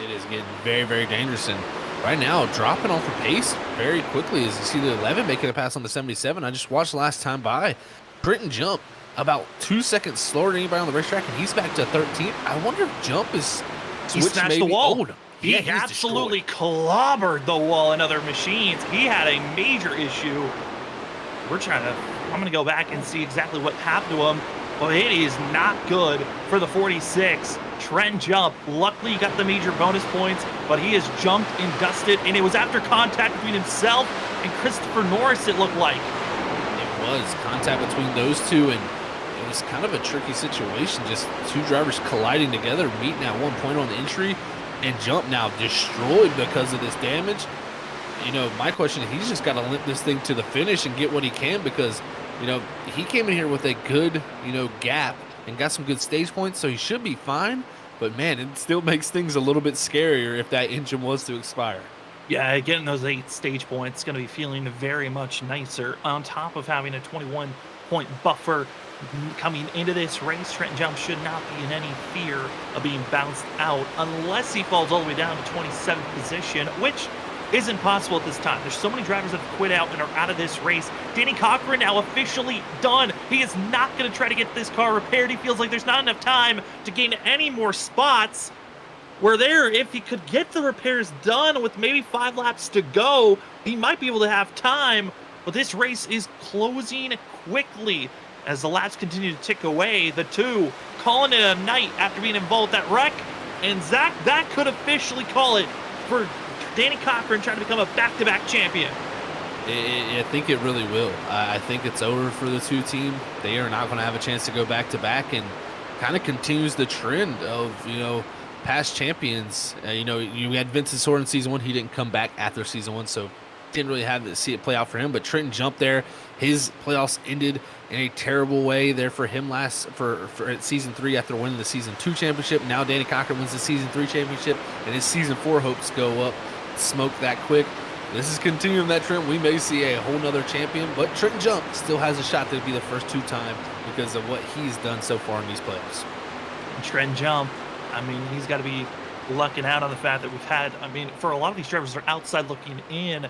It is getting very, very dangerous. And right now, dropping off the pace very quickly as you see the 11 making a pass on the 77. I just watched last time by. Britton Jump about 2 seconds slower than anybody on the racetrack, and he's back to 13th. I wonder if Jump is He switched smashed the wall. old. He absolutely clobbered the wall and other machines. He had a major issue. I'm going to go back and see exactly what happened to him. Well, it is not good for the 46. Trent Jump. Luckily, he got the major bonus points, but he has jumped and dusted, and it was after contact between himself and Christopher Norris, it looked like. It was contact between those two, and it was kind of a tricky situation. Just 2 drivers colliding together, meeting at one point on the entry. And Jump now destroyed because of this damage. My question is, he's just got to limp this thing to the finish and get what he can, because, he came in here with a good, gap and got some good stage points, so he should be fine. But, man, it still makes things a little bit scarier if that engine was to expire. Yeah, getting those 8 stage points, going to be feeling very much nicer. On top of having a 21-point buffer coming into this race, Trent Jump should not be in any fear of being bounced out unless he falls all the way down to 27th position, which isn't possible at this time. There's so many drivers that have quit out and are out of this race. Danny Cochran now officially done. He is not going to try to get this car repaired. He feels like there's not enough time to gain any more spots. If he could get the repairs done with maybe 5 laps to go, he might be able to have time. But this race is closing quickly. As the laps continue to tick away, the 2 calling it a night after being involved with that wreck. And Zach, that could officially call it for Danny Cochran trying to become a back-to-back champion. I think it really will. I think it's over for the 2 team. They are not going to have a chance to go back-to-back, and kind of continues the trend of, past champions. You had Vincent Sora in season 1. He didn't come back after season 1, so didn't really see it play out for him. But Trenton Jump there, his playoffs ended in a terrible way there for him for season 3 after winning the season 2 championship. Now Danny Cochran wins the season 3 championship, and his season 4 hopes go up smoke that quick. This is continuing that trend. We may see a whole nother champion, but Trenton Jump still has a shot to be the first 2-time because of what he's done so far in these playoffs. Trenton Jump, I mean, he's got to be lucking out on the fact that we've had, I mean, for a lot of these drivers that are outside looking in,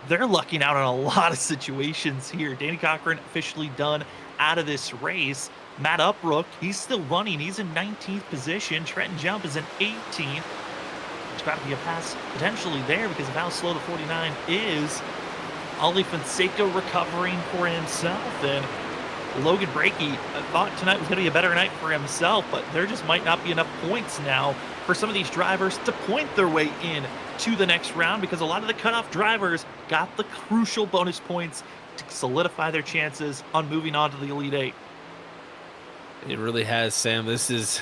they're lucking out on a lot of situations here. Danny Cochran officially done out of this race. Matt Upbrook, he's still running. He's in 19th position. Trenton Jump is in 18th. There's got to be a pass potentially there because of how slow the 49 is. Ollie Fonseca recovering for himself. And Logan Brakey, I thought tonight was going to be a better night for himself, but there just might not be enough points now for some of these drivers to point their way in to the next round because a lot of the cutoff drivers got the crucial bonus points to solidify their chances on moving on to the Elite Eight. It really has, Sam. This is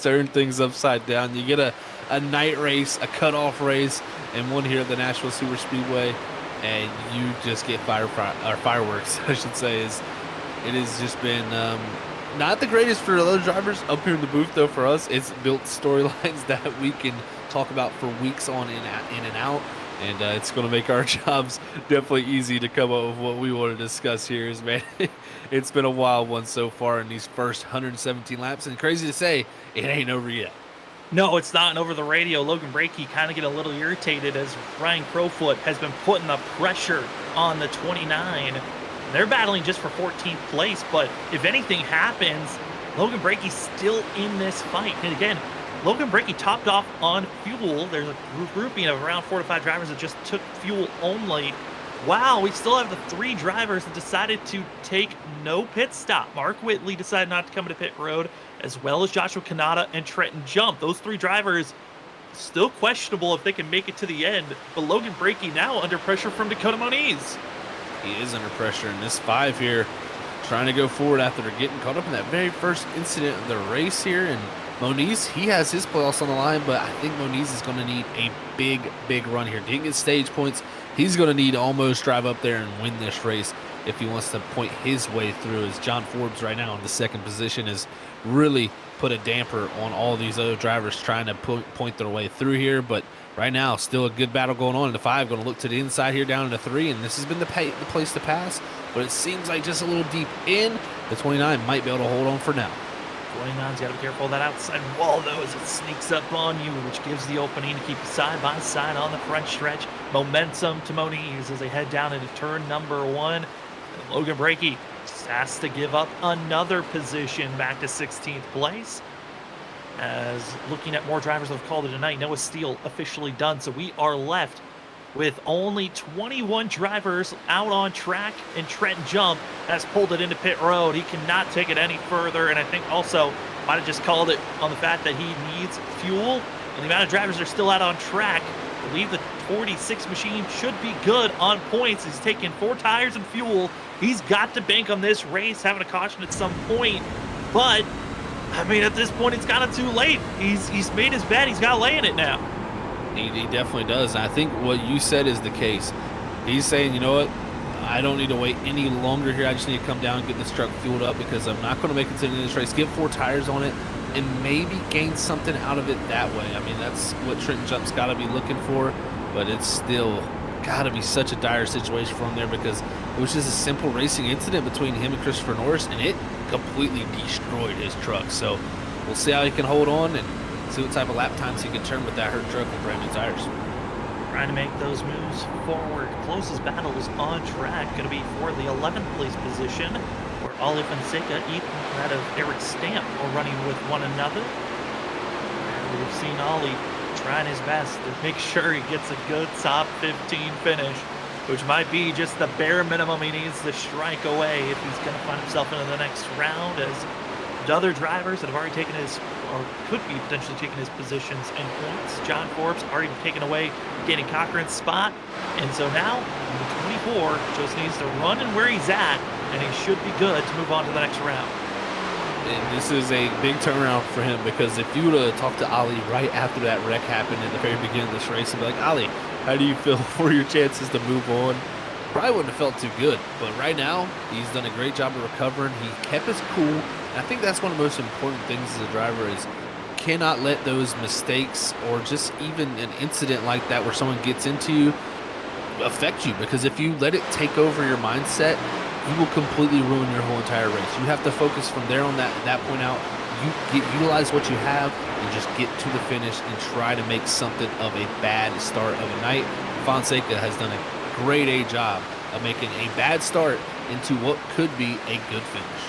turning things upside down. You get a night race, a cutoff race, and one here at the Nashville Super Speedway, and you just get fireworks, I should say. It has just been not the greatest for other drivers up here in the booth, though. For us, it's built storylines that we can talk about for weeks on in and out, and it's going to make our jobs definitely easy to come up with what we want to discuss here. Is, man, it's been a wild one so far in these first 117 laps, and crazy to say, it ain't over yet. No, it's not. And over the radio, Logan Brakey kind of get a little irritated as Ryan Crowfoot has been putting the pressure on the 29. They're battling just for 14th place, but if anything happens, Logan Brakey's still in this fight. And again, Logan Brakey topped off on fuel. There's a grouping of around 4 to 5 drivers that just took fuel only. Wow, we still have the 3 drivers that decided to take no pit stop. Mark Whitley decided not to come into pit road, as well as Joshua Kanata and Trenton Jump. Those 3 drivers still questionable if they can make it to the end. But Logan Brakey now under pressure from Dakota Moniz. He is under pressure in this 5 here, trying to go forward after getting caught up in that very first incident of the race here. And Moniz, he has his playoffs on the line, but I think Moniz is going to need a big run here. Didn't get stage points. He's going to need to almost drive up there and win this race if he wants to point his way through, as John Forbes right now in the 2nd position has really put a damper on all these other drivers trying to point their way through here. But right now, still a good battle going on in the 5. Going to look to the inside here down in the 3, and this has been the place to pass, but it seems like just a little deep in. The 29 might be able to hold on for now. 29's got to be careful of that outside wall, though, as it sneaks up on you, which gives the opening to keep you side by side on the front stretch. Momentum to Moniz as they head down into turn number 1. And Logan Brakey has to give up another position back to 16th place. As looking at more drivers that have called it tonight, Noah Steele officially done. So we are left with only 21 drivers out on track, and Trenton Jump has pulled it into pit road. He cannot take it any further, and I think also might have just called it on the fact that he needs fuel, and the amount of drivers that are still out on track. I believe the 46 machine should be good on points. He's taking 4 tires and fuel. He's got to bank on this race, having a caution at some point, but I mean, at this point, it's kind of too late. He's made his bet. He's got to lay in it now. He definitely does. And I think what you said is the case. He's saying, you know what, I don't need to wait any longer here. I just need to come down and get this truck fueled up because I'm not going to make it to the end of this race. Get 4 tires on it and maybe gain something out of it that way. I mean, that's what Trenton Jump's got to be looking for, but it's still got to be such a dire situation for him there because it was just a simple racing incident between him and Christopher Norris, and it completely destroyed his truck. So we'll see how he can hold on and see what type of lap times he can turn with that hurt truck with brand new tires. Trying to make those moves forward. Closest battles on track going to be for the 11th place position, where Ollie Fonseca, Ethan out of Eric Stamp are running with one another. And we've seen Ollie trying his best to make sure he gets a good top 15 finish, which might be just the bare minimum he needs to strike away if he's going to find himself into the next round, as the other drivers that have already taken his, or could be potentially taking his positions and points. John Forbes already taken away Danny Cochran's spot, and so now the 24 just needs to run in where he's at, and he should be good to move on to the next round. And this is a big turnaround for him, because if you would have talked to Ali right after that wreck happened at the very beginning of this race and be like, Ali, How do you feel for your chances to move on? Probably wouldn't have felt too good, but right now he's done a great job of recovering. He kept his cool, and I think that's one of the most important things as a driver is cannot let those mistakes or just even an incident like that where someone gets into you affect you, because if you let it take over your mindset, you will completely ruin your whole entire race. You have to focus from there on that point out. Utilize what you have and just get to the finish and try to make something of a bad start of a night. Fonseca has done a grade A job of making a bad start into what could be a good finish.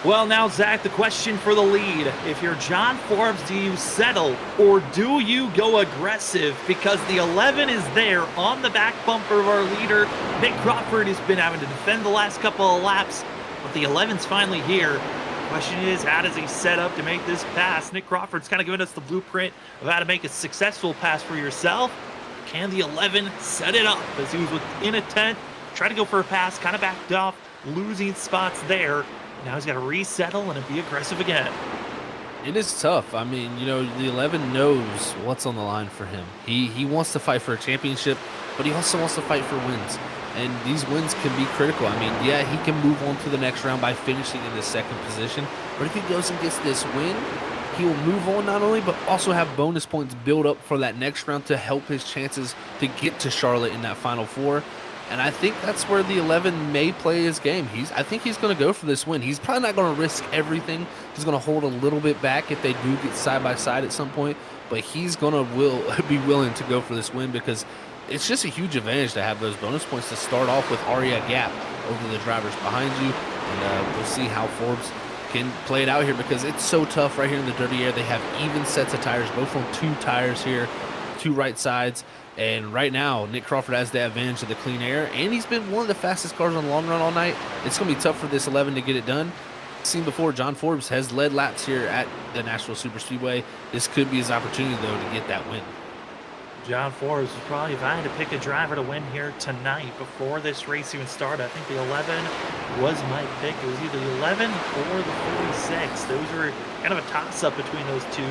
Well, now, Zach, the question for the lead. If you're John Forbes, do you settle or do you go aggressive? Because the 11 is there on the back bumper of our leader. Nick Crawford has been having to defend the last couple of laps, but the 11's finally here. The question is, how does he set up to make this pass? Nick Crawford's kind of giving us the blueprint of how to make a successful pass for yourself. Can the 11 set it up as he was within a tenth, tried to go for a pass, kind of backed off, losing spots there. Now he's got to resettle and be aggressive again. It is tough. I mean, you know, the 11 knows what's on the line for him. He wants to fight for a championship, but he also wants to fight for wins. And these wins can be critical. I mean, yeah, he can move on to the next round by finishing in the second position. But if he goes and gets this win, he will move on not only, but also have bonus points build up for that next round to help his chances to get to Charlotte in that Final Four. And I think that's where the 11 may play his game. I think he's going to go for this win. He's probably not going to risk everything. He's going to hold a little bit back if they do get side by side at some point. But he's going to be willing to go for this win because it's just a huge advantage to have those bonus points to start off with already a gap over the drivers behind you. And we'll see how Forbes can play it out here because it's so tough right here in the dirty air. They have even sets of tires, both on 2 tires here, 2 right sides. And right now, Nick Crawford has the advantage of the clean air, and he's been one of the fastest cars on the long run all night. It's going to be tough for this 11 to get it done. Seen before, John Forbes has led laps here at the Nashville Superspeedway. This could be his opportunity, though, to get that win. John Forbes was probably, if I had to pick a driver to win here tonight before this race even started, I think the 11 was my pick. It was either the 11 or the 46. Those were kind of a toss-up between those two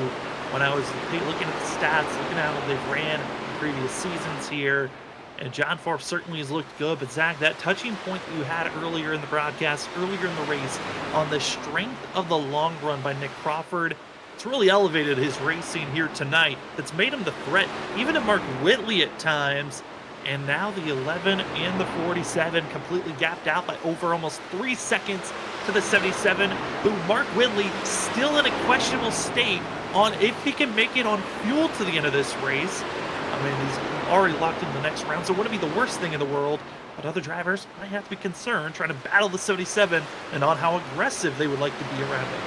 when I was looking at the stats, looking at how they've ran previous seasons here, and John Forbes certainly has looked good. But Zach, that touching point that you had earlier in the broadcast, earlier in the race, on the strength of the long run by Nick Crawford, it's really elevated his racing here tonight. That's made him the threat, even to Mark Whitley at times. And now the 11 and the 47 completely gapped out by over almost 3 seconds to the 77, who Mark Whitley still in a questionable state on if he can make it on fuel to the end of this race. I mean, he's already locked in the next round, so it wouldn't be the worst thing in the world. But other drivers might have to be concerned trying to battle the 77 and on how aggressive they would like to be around it.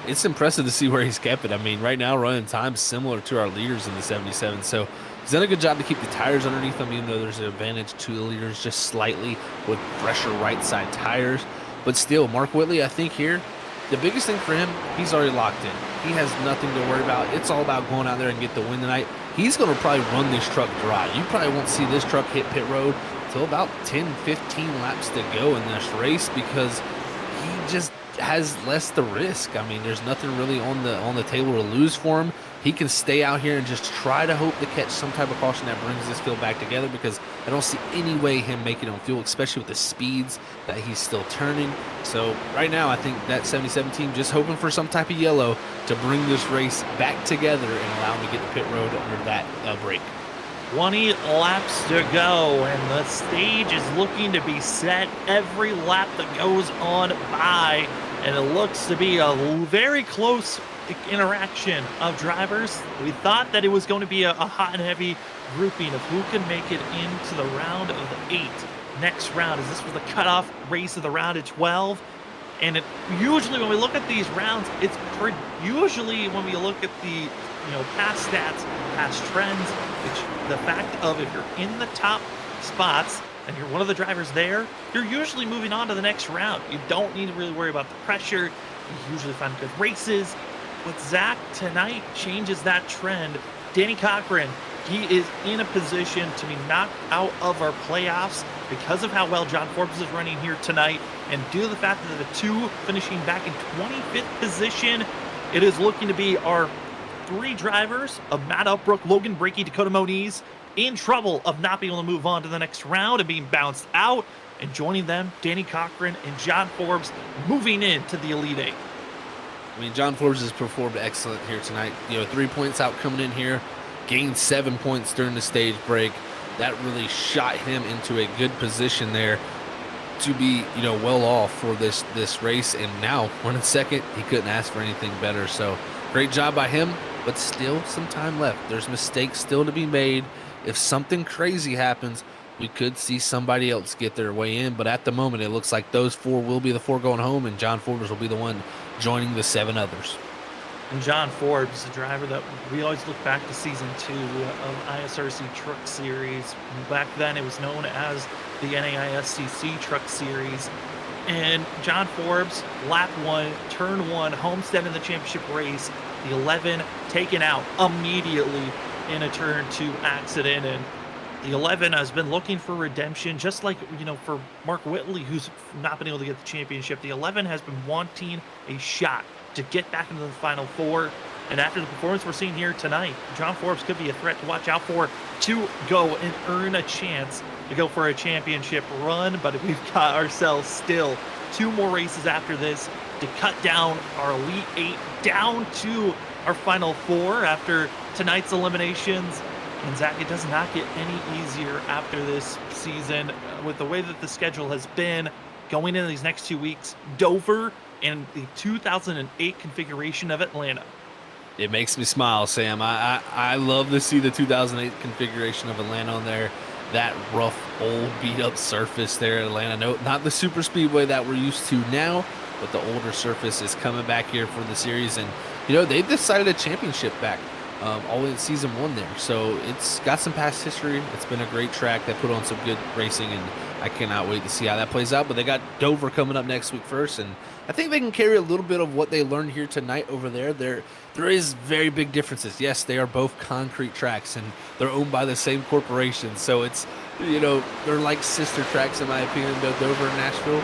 It's impressive to see where he's kept it. I mean, right now running times similar to our leaders in the 77. So he's done a good job to keep the tires underneath him, even though there's an advantage to the leaders just slightly with fresher right side tires. But still, Mark Whitley, I think here, the biggest thing for him, he's already locked in. He has nothing to worry about. It's all about going out there and get the win tonight. He's going to probably run this truck dry. You probably won't see this truck hit pit road until about 10, 15 laps to go in this race because he just has less to risk. I mean, there's nothing really on the table to lose for him. He can stay out here and just try to hope to catch some type of caution that brings this field back together because I don't see any way him making it on fuel, especially with the speeds that he's still turning. So right now, I think that 77 team just hoping for some type of yellow to bring this race back together and allow him to get the pit road under that break. 20 laps to go, and the stage is looking to be set every lap that goes on by, and it looks to be a very close interaction of drivers. We thought that it was going to be a hot and heavy grouping of who can make it into the round of 8 next round, as this was the cutoff race of the round of 12. And usually when we look at these rounds, usually when we look at the past stats, past trends, the fact of if you're in the top spots and you're one of the drivers there, you're usually moving on to the next round. You don't need to really worry about the pressure. You usually find good races. With Zach tonight changes that trend. Danny Cochran, he is in a position to be knocked out of our playoffs because of how well John Forbes is running here tonight, and due to the fact that the 2 finishing back in 25th position, it is looking to be our 3 drivers of Matt Upbrook, Logan Breakey, Dakota Moniz, in trouble of not being able to move on to the next round and being bounced out. And joining them, Danny Cochran and John Forbes moving into the Elite Eight. I mean, John Forbes has performed excellent here tonight. 3 points out coming in here, gained 7 points during the stage break. That really shot him into a good position there to be, well off for this race. And now, running second, he couldn't ask for anything better. So, great job by him, but still some time left. There's mistakes still to be made. If something crazy happens, we could see somebody else get their way in. But at the moment, it looks like those 4 will be the 4 going home, and John Forbes will be the one joining the 7 others. And John Forbes, the driver that we always look back to season 2 of ISRC Truck Series. Back then, it was known as the NAISCC Truck Series. And John Forbes, lap 1, turn 1, homestead in the championship race. The 11 taken out immediately in a turn 2 accident. And the 11 has been looking for redemption, just like, for Mark Whitley, who's not been able to get the championship. The 11 has been wanting a shot to get back into the Final Four. And after the performance we're seeing here tonight, John Forbes could be a threat to watch out for to go and earn a chance to go for a championship run. But we've got ourselves still 2 more races after this to cut down our Elite 8 down to our Final Four after tonight's eliminations. And Zach, it does not get any easier after this season with the way that the schedule has been going into these next 2 weeks. Dover and the 2008 configuration of Atlanta. It makes me smile, Sam. I love to see the 2008 configuration of Atlanta on there. That rough, old, beat-up surface there at Atlanta. No, not the super speedway that we're used to now, but the older surface is coming back here for the series. And, they've decided a championship back all in season 1 there. So it's got some past history. It's been a great track. They put on some good racing, and I cannot wait to see how that plays out. But they got Dover coming up next week first, and I think they can carry a little bit of what they learned here tonight over there. There is very big differences. Yes, they are both concrete tracks, and they're owned by the same corporation. So it's, they're like sister tracks, in my opinion, Dover and Nashville.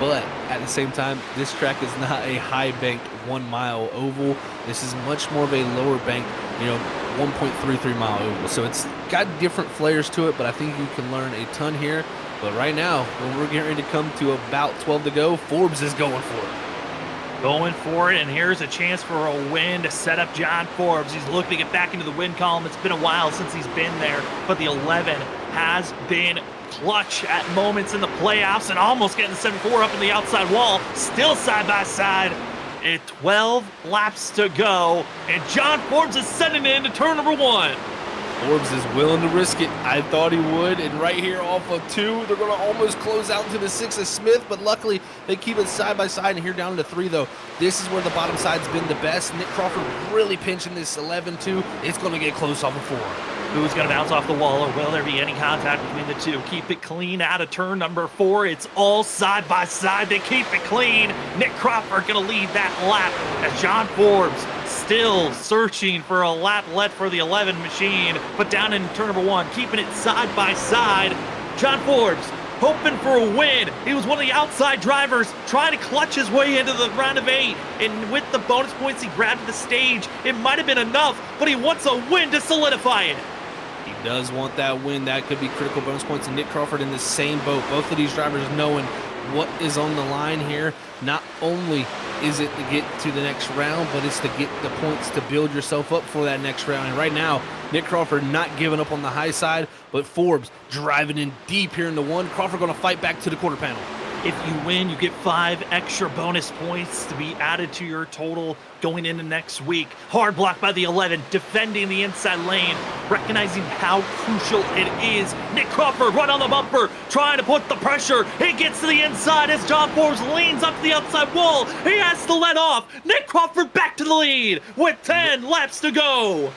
But at the same time, this track is not a high-banked 1-mile oval. This is much more of a lower-banked, 1.33-mile oval. So it's got different flares to it, but I think you can learn a ton here. But right now, when we're getting ready to come to about 12 to go, Forbes is going for it. Going for it, and here's a chance for a win to set up John Forbes. He's looking to get back into the win column. It's been a while since he's been there, but the 11 has been clutch at moments in the playoffs and almost getting the 74 up in the outside wall. Still side by side. 12 laps to go, and John Forbes is sending it into turn number 1. Forbes is willing to risk it. I thought he would, and right here off of 2, they're going to almost close out to the 6 of Smith, but luckily they keep it side by side, and here down to 3, though. This is where the bottom side's been the best. Nick Crawford really pinching this 11, too. It's going to get close off of 4. Who's going to bounce off the wall, or will there be any contact between the 2? Keep it clean out of turn number 4. It's all side by side. They keep it clean. Nick Crawford going to lead that lap as John Forbes still searching for a lap left for the 11 machine. But down in turn number 1, keeping it side by side. John Forbes hoping for a win. He was one of the outside drivers trying to clutch his way into the round of 8. And with the bonus points he grabbed at the stage, it might have been enough, but he wants a win to solidify it. He does want that win. That could be critical bonus points. And Nick Crawford in the same boat. Both of these drivers knowing what is on the line here. Not only is it to get to the next round, but it's to get the points to build yourself up for that next round. And right now, Nick Crawford not giving up on the high side, but Forbes driving in deep here in the 1. Crawford going to fight back to the quarter panel. If you win, you get 5 extra bonus points to be added to your total going into next week. Hard block by the 11, defending the inside lane, recognizing how crucial it is. Nick Crawford right on the bumper, trying to put the pressure. He gets to the inside as John Forbes leans up to the outside wall. He has to let off. Nick Crawford back to the lead with 10 laps to go.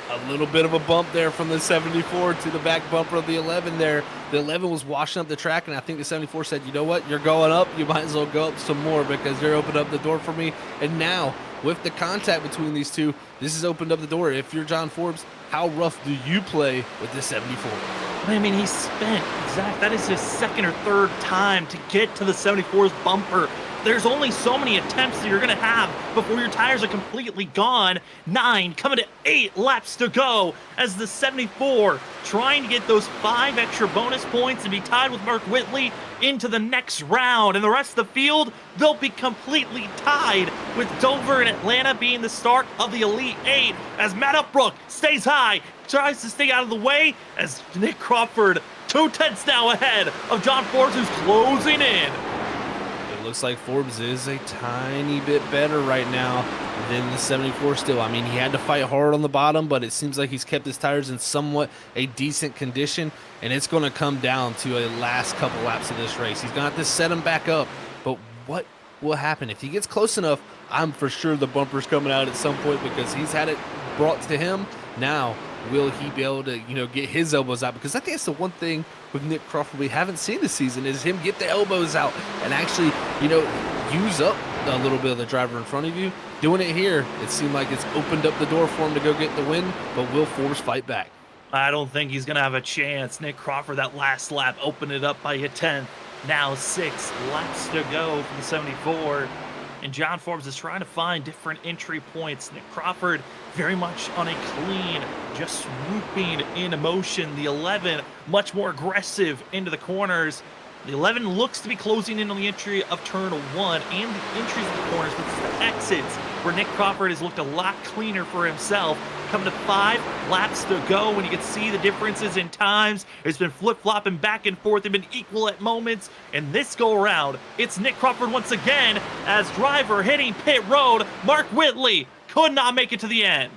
A little bit of a bump there from the 74 to the back bumper of the 11 there. The 11 was washing up the track, and I think the 74 said, you know what, you're going up. You might as well go up some more because you're opening up the door for me. And now, with the contact between these two, this has opened up the door. If you're John Forbes, how rough do you play with this 74? I mean, he's spent, Zach, that is his second or third time to get to the 74's bumper. there's only so many attempts that you're going to have before your tires are completely gone. 9 coming to 8 laps to go as the 74 trying to get those 5 extra bonus points and be tied with Mark Whitley into the next round. And the rest of the field, they'll be completely tied with Dover and Atlanta being the start of the Elite 8 as Matt Upbrook stays high, tries to stay out of the way as Nick Crawford 2/10 now ahead of John Forbes, who's closing in. It looks like Forbes is a tiny bit better right now than the 74 still. I mean, he had to fight hard on the bottom, but it seems like he's kept his tires in somewhat a decent condition, and it's going to come down to a last couple laps of this race. He's going to have to set him back up, but what will happen? If he gets close enough, I'm for sure the bumper's coming out at some point because he's had it brought to him. Now, will he be able to, get his elbows out? Because I think that's the one thing with Nick Crawford we haven't seen this season is him get the elbows out and actually, use up a little bit of the driver in front of you. Doing it here, it seemed like it's opened up the door for him to go get the win, but will Forbes fight back? I don't think he's going to have a chance. Nick Crawford, that last lap, opened it up by a 10th. Now 6 laps to go for the 74. And John Forbes is trying to find different entry points. Nick Crawford very much on a clean, just swooping in motion. The 11 much more aggressive into the corners. The 11 looks to be closing in on the entry of turn 1 and the entries of the corners, but it's the exits where Nick Crawford has looked a lot cleaner for himself. Coming to 5 laps to go, and you can see the differences in times. It's been flip-flopping back and forth. They've been equal at moments, and this go-around, it's Nick Crawford once again as driver hitting pit road. Mark Whitley could not make it to the end.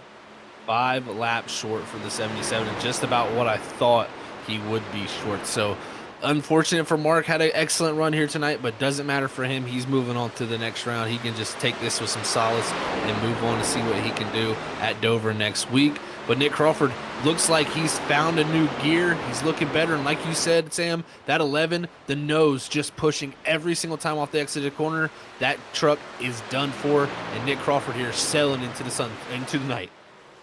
5 laps short for the 77, and just about what I thought he would be short. So unfortunate for Mark, had an excellent run here tonight, but doesn't matter for him. He's moving on to the next round. He can just take this with some solace and move on to see what he can do at Dover next week. But Nick Crawford looks like he's found a new gear. He's looking better, and like you said, Sam, that 11, the nose just pushing every single time off the exit corner. That truck is done for, and Nick Crawford here sailing into the sun, into the night.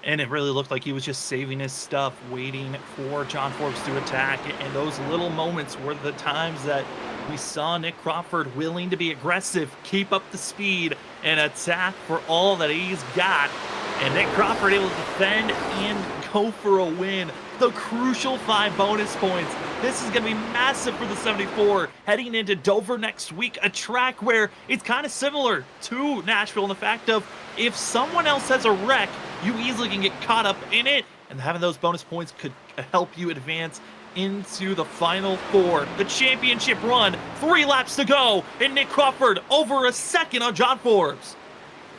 And it really looked like he was just saving his stuff, waiting for John Forbes to attack. And those little moments were the times that we saw Nick Crawford willing to be aggressive, keep up the speed, and attack for all that he's got. And Nick Crawford able to defend and go for a win. The crucial 5 bonus points. This is going to be massive for the 74 heading into Dover next week, a track where it's kind of similar to Nashville in the fact of if someone else has a wreck, you easily can get caught up in it, and having those bonus points could help you advance into the Final 4. The championship run, 3 laps to go, and Nick Crawford over a second on John Forbes.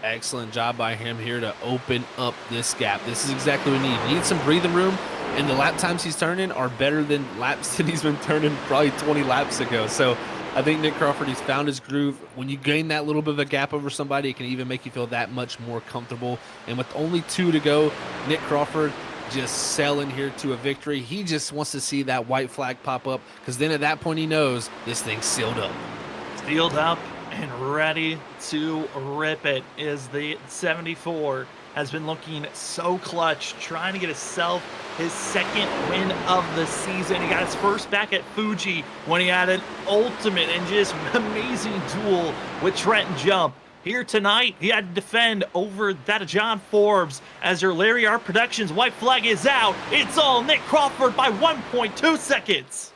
Excellent job by him here to open up this gap. This is exactly what we need. Need some breathing room, and the lap times he's turning are better than laps that he's been turning probably 20 laps ago. So I think Nick Crawford, he's found his groove. When you gain that little bit of a gap over somebody, it can even make you feel that much more comfortable. And with only 2 to go, Nick Crawford just sailing here to a victory. He just wants to see that white flag pop up, because then at that point he knows this thing's sealed up. Sealed up and ready to rip it is the 74. Has been looking so clutch, trying to get himself his 2nd win of the season. He got his first back at Fuji when he had an ultimate and just amazing duel with Trenton Jump. Here tonight, he had to defend over that of John Forbes as your Larry Art Productions white flag is out. It's all Nick Crawford by 1.2 seconds.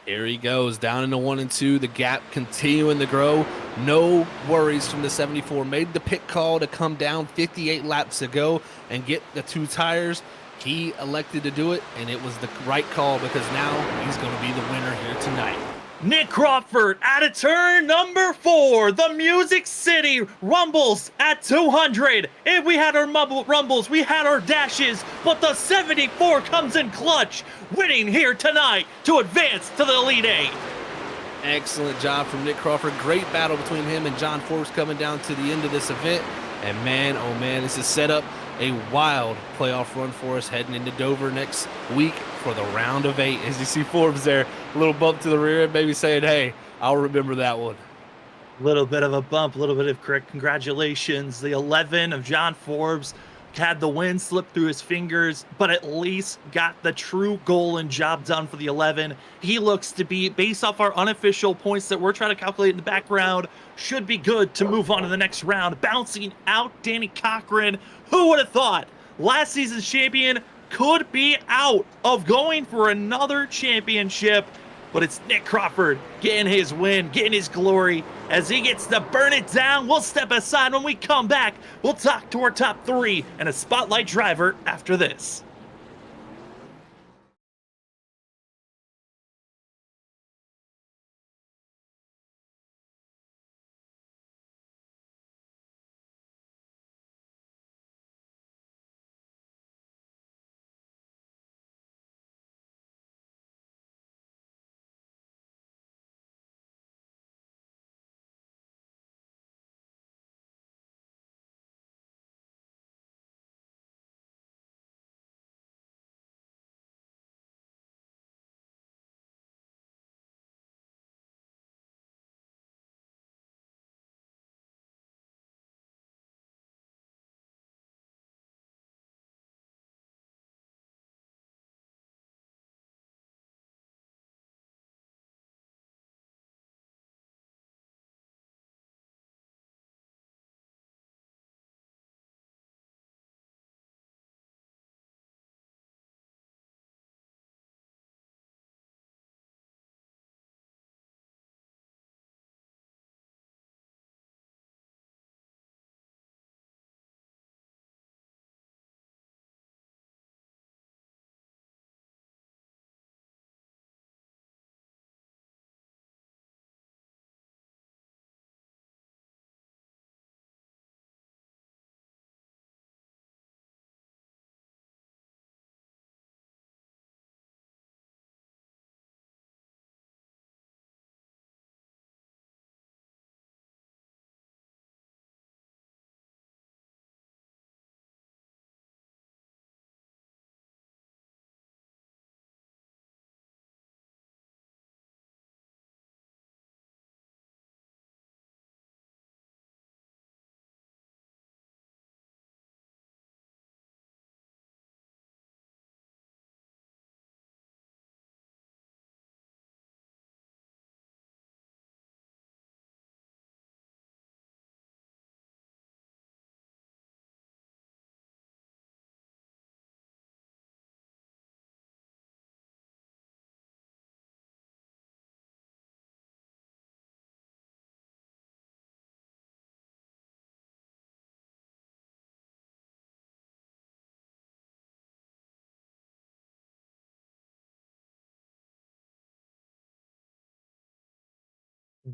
Here he goes, down into 1 and 2. The gap continuing to grow. No worries from the 74. Made the pit call to come down 58 laps ago and get the 2 tires. He elected to do it, and it was the right call because now he's going to be the winner here tonight. Nick Crawford out of turn number 4. The Music City rumbles at 200. If we had our rumbles, we had our dashes, but the 74 comes in clutch, winning here tonight to advance to the Elite 8. Excellent job from Nick Crawford. Great battle between him and John Forbes coming down to the end of this event. And man, oh man, this is set up a wild playoff run for us heading into Dover next week for the round of 8. As you see Forbes there, a little bump to the rear end, maybe saying, hey, I'll remember that one. A little bit of a bump, a little bit of congratulations. The 11 of John Forbes had the win slip through his fingers, but at least got the true goal and job done for the 11. He looks to be, based off our unofficial points that we're trying to calculate in the background, should be good to move on to the next round. Bouncing out Danny Cochran. Who would have thought last season's champion could be out of going for another championship? But it's Nick Crawford getting his win, getting his glory as he gets to burn it down. We'll step aside. When we come back, we'll talk to our top 3 and a spotlight driver after this.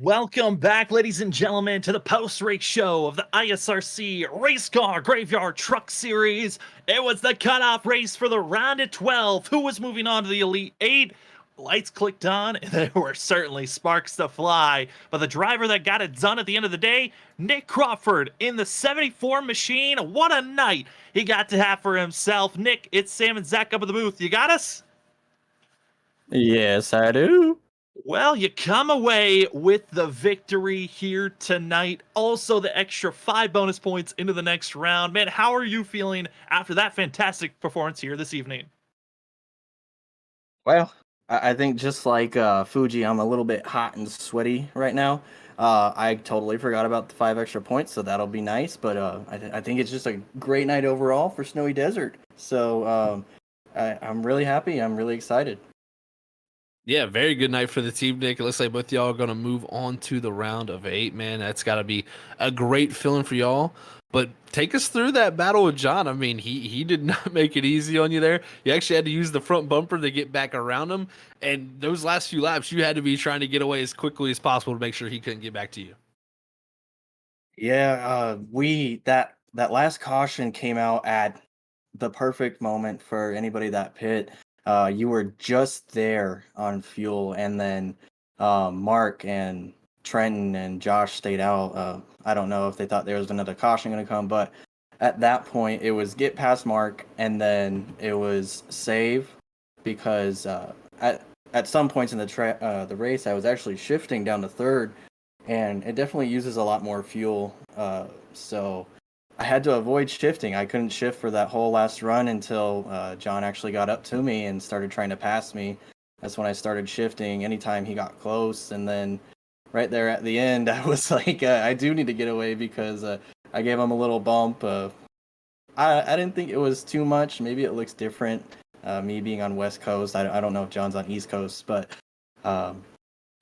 Welcome back, ladies and gentlemen, to the post-race show of the ISRC Race Car Graveyard Truck Series. It was the cutoff race for the round of 12. Who was moving on to the Elite 8? Lights clicked on, and there were certainly sparks to fly. But the driver that got it done at the end of the day, Nick Crawford in the 74 machine. What a night he got to have for himself. Nick, it's Sam and Zach up in the booth. You got us? Yes, I do. Well, you come away with the victory here tonight. Also, the extra 5 bonus points into the next round. Man, how are you feeling after that fantastic performance here this evening? Well, I think just like Fuji, I'm a little bit hot and sweaty right now. I totally forgot about the 5 extra points, so that'll be nice. But I think it's just a great night overall for Snowy Desert. So I'm really happy. I'm really excited. Yeah, very good night for the team, Nick. It looks like both y'all are going to move on to the round of 8, man. That's got to be a great feeling for y'all. But take us through that battle with John. I mean, he did not make it easy on you there. You actually had to use the front bumper to get back around him. And those last few laps, you had to be trying to get away as quickly as possible to make sure he couldn't get back to you. Yeah, that last caution came out at the perfect moment for anybody that pit. You were just there on fuel, and then Mark and Trenton and Josh stayed out. I don't know if they thought there was another caution going to come, but at that point, it was get past Mark, and then it was save, because at some points in the race, I was actually shifting down to third, and it definitely uses a lot more fuel. So I had to avoid shifting. I couldn't shift for that whole last run until John actually got up to me and started trying to pass me. That's when I started shifting anytime he got close. And then right there at the end, I was like, I do need to get away because I gave him a little bump. I didn't think it was too much. Maybe it looks different. Me being on West Coast, I don't know if John's on East Coast, but on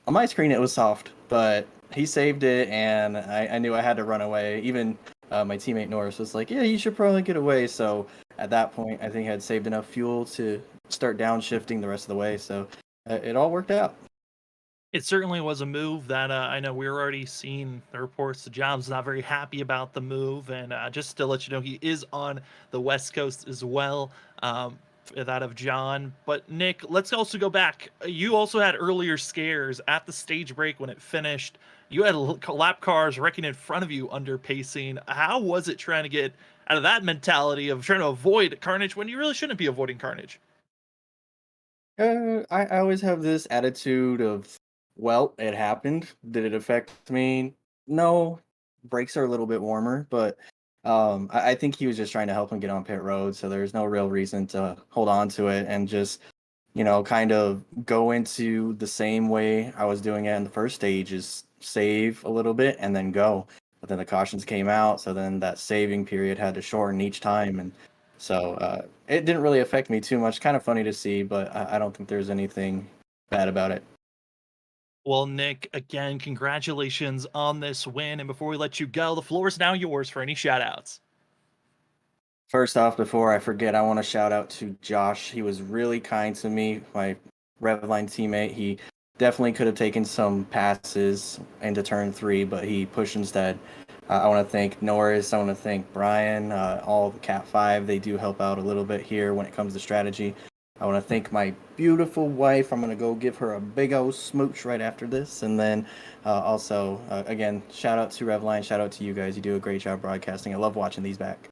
my screen it was soft. But he saved it, and I knew I had to run away. Even my teammate Norris was like, "Yeah, you should probably get away." So at that point, I think I had saved enough fuel to start downshifting the rest of the way. So it all worked out. It certainly was a move that I know we were already seeing the reports. The John's not very happy about the move, and just to let you know, he is on the West Coast as well. That of John. But Nick, let's also go back. You also had earlier scares at the stage break when it finished. You had lap cars wrecking in front of you under pacing. How was it trying to get out of that mentality of trying to avoid carnage when you really shouldn't be avoiding carnage? I always have this attitude of, well, it happened. Did it affect me? No. Brakes are a little bit warmer, but I think he was just trying to help him get on pit road, so there's no real reason to hold on to it and just, kind of go into the same way I was doing it in the first stage, is save a little bit and then go. But then the cautions came out, so then that saving period had to shorten each time, and so it didn't really affect me too much. Kind of funny to see, but I don't think there's anything bad about it. Well, Nick, again, congratulations on this win. And before we let you go, the floor is now yours for any shout outs. First off, before I forget, I want to shout out to Josh. He was really kind to me, my Revline teammate. He definitely could have taken some passes into turn 3, but he pushed instead. I want to thank Norris. I want to thank Brian, all the Cat 5. They do help out a little bit here when it comes to strategy. I want to thank my beautiful wife. I'm going to go give her a big old smooch right after this. And then also, again, shout out to Revline. Shout out to you guys. You do a great job broadcasting. I love watching these back.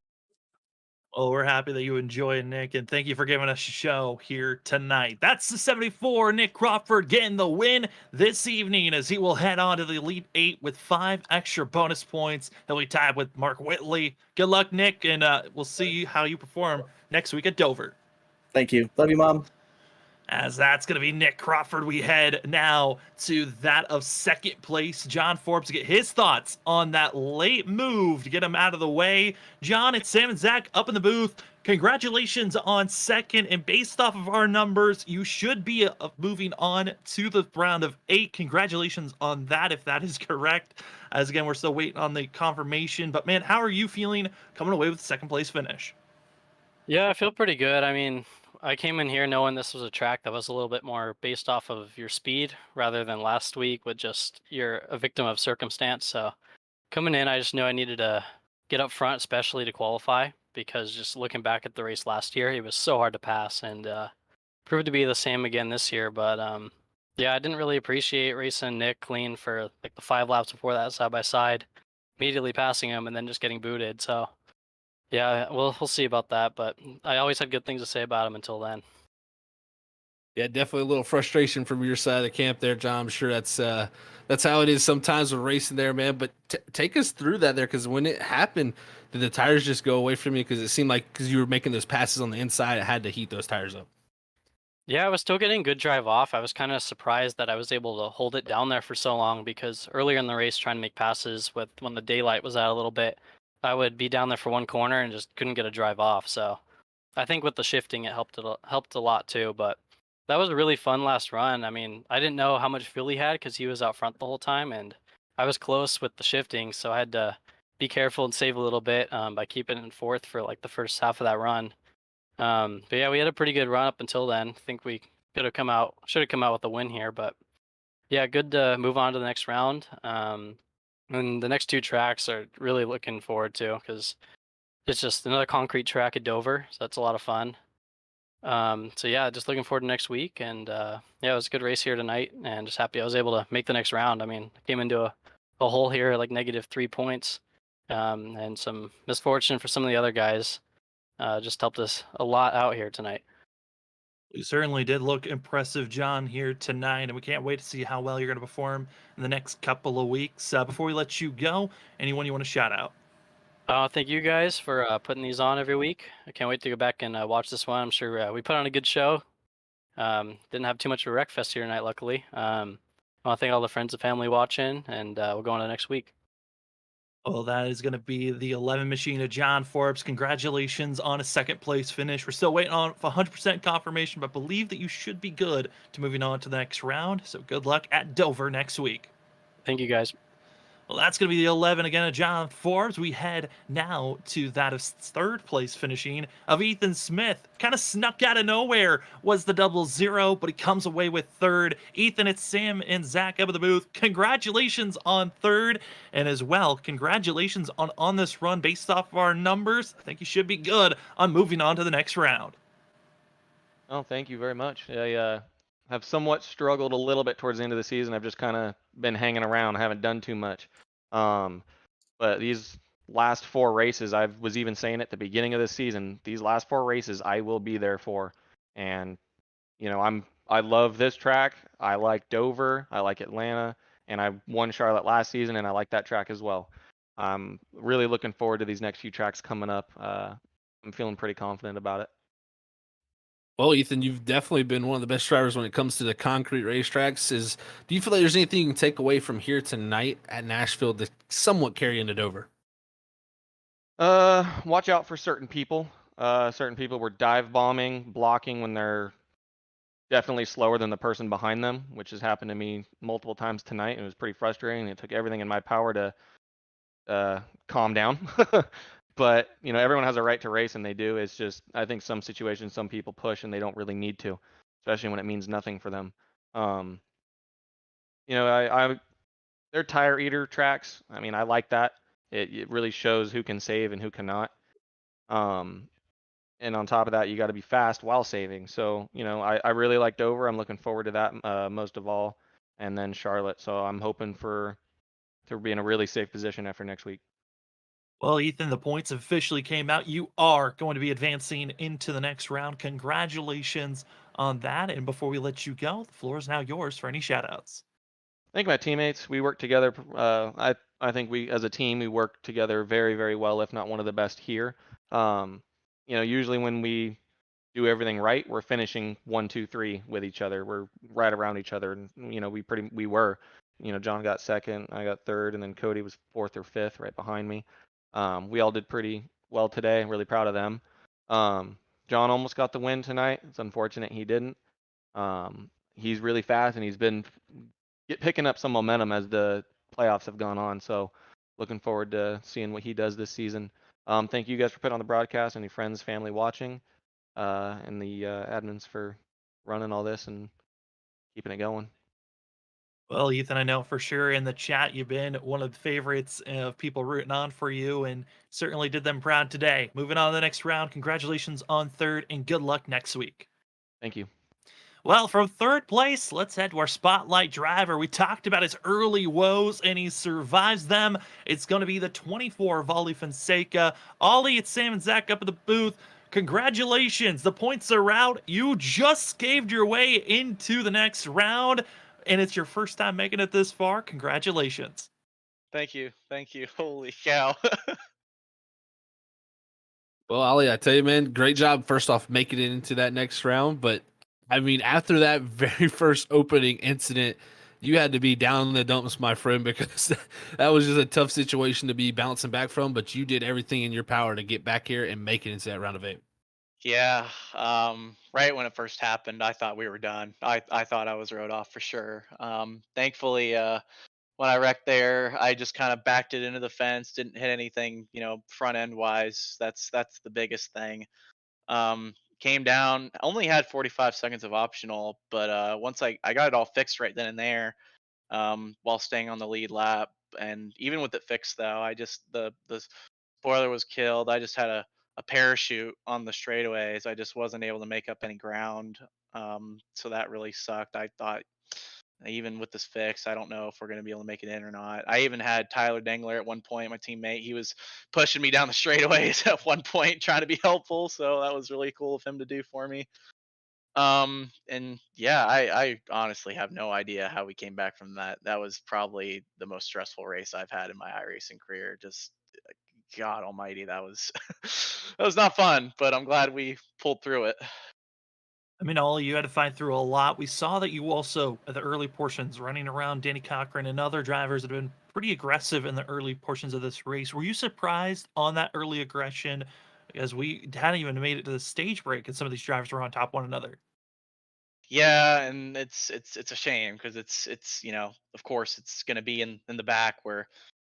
Well, we're happy that you enjoy it, Nick, and thank you for giving us a show here tonight. That's the 74, Nick Crawford, getting the win this evening as he will head on to the Elite 8 with 5 extra bonus points. He'll be tied with Mark Whitley. Good luck, Nick, and we'll see how you perform next week at Dover. Thank you. Love you, Mom. As that's going to be Nick Crawford, we head now to that of second place, John Forbes, to get his thoughts on that late move to get him out of the way. John, it's Sam and Zach up in the booth. Congratulations on second, and based off of our numbers, you should be moving on to the round of 8. Congratulations on that, if that is correct. As again, we're still waiting on the confirmation. But man, how are you feeling coming away with second place finish? Yeah, I feel pretty good. I mean, I came in here knowing this was a track that was a little bit more based off of your speed rather than last week with just you're a victim of circumstance. So coming in, I just knew I needed to get up front, especially to qualify, because just looking back at the race last year, it was so hard to pass, and proved to be the same again this year. But yeah, I didn't really appreciate racing Nick clean for like the 5 laps before that side by side, immediately passing him and then just getting booted. So yeah, we'll see about that, but I always had good things to say about him until then. Yeah, definitely a little frustration from your side of the camp there, John. I'm sure that's how it is sometimes with racing there, man. But take us through that there, because when it happened, did the tires just go away from you? Because it seemed like because you were making those passes on the inside, it had to heat those tires up. Yeah, I was still getting good drive off. I was kind of surprised that I was able to hold it down there for so long, because earlier in the race, trying to make passes with when the daylight was out a little bit, I would be down there for one corner and just couldn't get a drive off. So I think with the shifting, it helped a lot too. But that was a really fun last run. I mean, I didn't know how much fuel he had because he was out front the whole time, and I was close with the shifting, so I had to be careful and save a little bit by keeping it in fourth for like the first half of that run. But yeah, we had a pretty good run up until then. I think we should have come out with a win here, but yeah, good to move on to the next round. And the next 2 tracks are really looking forward to, because it's just another concrete track at Dover, so that's a lot of fun. So yeah, just looking forward to next week, and yeah, it was a good race here tonight, and just happy I was able to make the next round. I mean, I came into a hole here like -3 points, and some misfortune for some of the other guys. Just helped us a lot out here tonight. You certainly did look impressive, John, here tonight, and we can't wait to see how well you're going to perform in the next couple of weeks. Before we let you go, anyone you want to shout out? Thank you guys for putting these on every week. I can't wait to go back and watch this one. I'm sure we put on a good show. Didn't have too much of a wreck fest here tonight, luckily. I want to thank all the friends and family watching, and we'll go on to next week. Well, that is going to be the 11 machine of John Forbes. Congratulations on a second place finish. We're still waiting on 100% confirmation, but believe that you should be good to moving on to the next round. So good luck at Dover next week. Thank you guys. Well, that's going to be the 11 again of John Forbes. We head now to that of third place finishing of Ethan Smith. Kind of snuck out of nowhere was the 00, but he comes away with third. Ethan, it's Sam and Zach up at the booth. Congratulations on third. And as well, congratulations on this run based off of our numbers. I think you should be good on moving on to the next round. Oh, thank you very much. I have somewhat struggled a little bit towards the end of the season. I've just kind of been hanging around. I haven't done too much. But these last 4 races, I was even saying at the beginning of the season, these last 4 races I will be there for. And I love this track. I like Dover, I like Atlanta, and I won Charlotte last season, and I like that track as well. I'm really looking forward to these next few tracks coming up. I'm feeling pretty confident about it. Well, Ethan, you've definitely been one of the best drivers when it comes to the concrete racetracks. Do you feel like there's anything you can take away from here tonight at Nashville to somewhat carry into Dover? Watch out for certain people. Certain people were dive bombing, blocking when they're definitely slower than the person behind them, which has happened to me multiple times tonight. It was pretty frustrating. It took everything in my power to calm down. But everyone has a right to race, and they do. It's just I think some situations, some people push, and they don't really need to, especially when it means nothing for them. They're tire eater tracks. I mean, I like that. It really shows who can save and who cannot. And on top of that, you got to be fast while saving. So I really like Dover. I'm looking forward to that most of all, and then Charlotte. So I'm hoping to be in a really safe position after next week. Well, Ethan, the points officially came out. You are going to be advancing into the next round. Congratulations on that. And before we let you go, the floor is now yours for any shoutouts. Thank my teammates. We work together. I think we as a team we work together very, very well, if not one of the best here. Usually when we do everything right, we're finishing 1, 2, 3 with each other. We're right around each other, and we were. John got second, I got third, and then Cody was fourth or fifth right behind me. We all did pretty well today. I'm really proud of them. John almost got the win tonight. It's unfortunate he didn't. He's really fast, and he's been picking up some momentum as the playoffs have gone on. So looking forward to seeing what he does this season. Thank you guys for putting on the broadcast, any friends, family watching, and the admins for running all this and keeping it going. Well, Ethan, I know for sure in the chat you've been one of the favorites of people rooting on for you and certainly did them proud today. Moving on to the next round, congratulations on third and good luck next week. Thank you. Well, from third place, let's head to our spotlight driver. We talked about his early woes, and he survives them. It's going to be the 24 of Ollie Fonseca. Ollie, it's Sam and Zach up at the booth. Congratulations. The points are out. You just scaved your way into the next round, and it's your first time making it this far. Congratulations. Thank you. Holy cow. Well, Ali, I tell you, man, great job. First off, making it into that next round. But I mean, after that very first opening incident, you had to be down in the dumps, my friend, because that was just a tough situation to be bouncing back from. But you did everything in your power to get back here and make it into that round of 8. Yeah. Right when it first happened, I thought we were done. I thought I was rode off for sure. Thankfully, when I wrecked there, I just kind of backed it into the fence, didn't hit anything, front end wise. That's the biggest thing. Came down, only had 45 seconds of optional, but once I got it all fixed right then and there, while staying on the lead lap. And even with it fixed though, I just the spoiler was killed. I just had a parachute on the straightaways. I just wasn't able to make up any ground. So that really sucked. I thought even with this fix, I don't know if we're going to be able to make it in or not. I even had Tyler Dengler at one point, my teammate. He was pushing me down the straightaways at one point, trying to be helpful. So that was really cool of him to do for me. And yeah, I honestly have no idea how we came back from that. That was probably the most stressful race I've had in my iRacing career. Just God almighty, that was that was not fun, but I'm glad we pulled through it. I mean, Ollie, you had to fight through a lot. We saw that you also, at the early portions, running around Danny Cochran and other drivers that have been pretty aggressive in the early portions of this race. Were you surprised on that early aggression? As we hadn't even made it to the stage break, and some of these drivers were on top of one another. Yeah, and it's a shame because it's of course it's going to be in the back where, in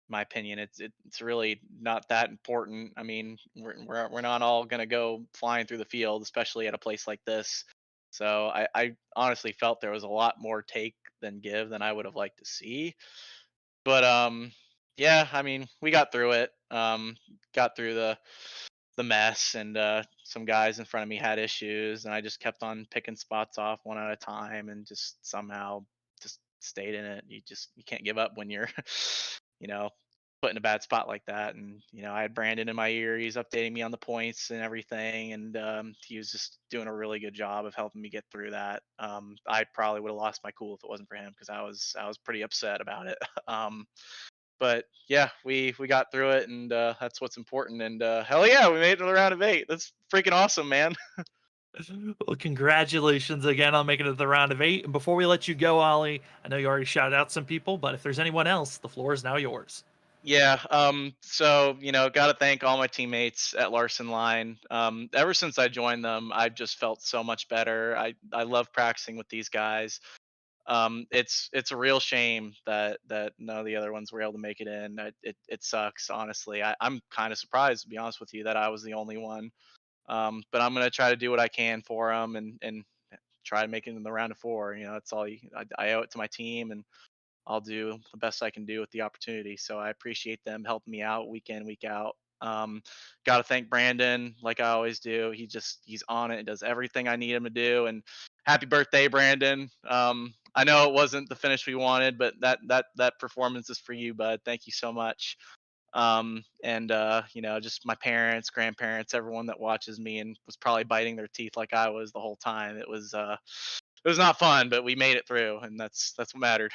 my opinion, it's really not that important. I mean, we're not all going to go flying through the field, especially at a place like this. So I honestly felt there was a lot more take than give than I would have liked to see. But yeah, I mean, we got through it. Got through the mess, and some guys in front of me had issues, and I just kept on picking spots off one at a time and just somehow just stayed in it. You can't give up when you're you know put in a bad spot like that. And I had Brandon in my ear. He's updating me on the points and everything, and he was just doing a really good job of helping me get through that. I probably would have lost my cool if it wasn't for him, because I was pretty upset about it. But yeah, we got through it, and that's what's important. And hell yeah, we made it to the round of 8. That's freaking awesome, man. Well, congratulations again on making it to the round of 8. And before we let you go, Ollie, I know you already shouted out some people, but if there's anyone else, the floor is now yours. Yeah, so got to thank all my teammates at Larson Line. Ever since I joined them, I've just felt so much better. I love practicing with these guys. It's a real shame that none of the other ones were able to make it in. It sucks, honestly. I'm kind of surprised, to be honest with you, that I was the only one. But I'm gonna try to do what I can for them, and try to make it in the round of 4. That's all I owe it to my team, and I'll do the best I can do with the opportunity. So I appreciate them helping me out week in, week out. Got to thank Brandon, like I always do. He's on it and does everything I need him to do. And happy birthday, Brandon. I know it wasn't the finish we wanted, but that performance is for you, bud. Thank you so much. And just my parents, grandparents, everyone that watches me and was probably biting their teeth like I was the whole time. It was not fun, but we made it through, and that's what mattered.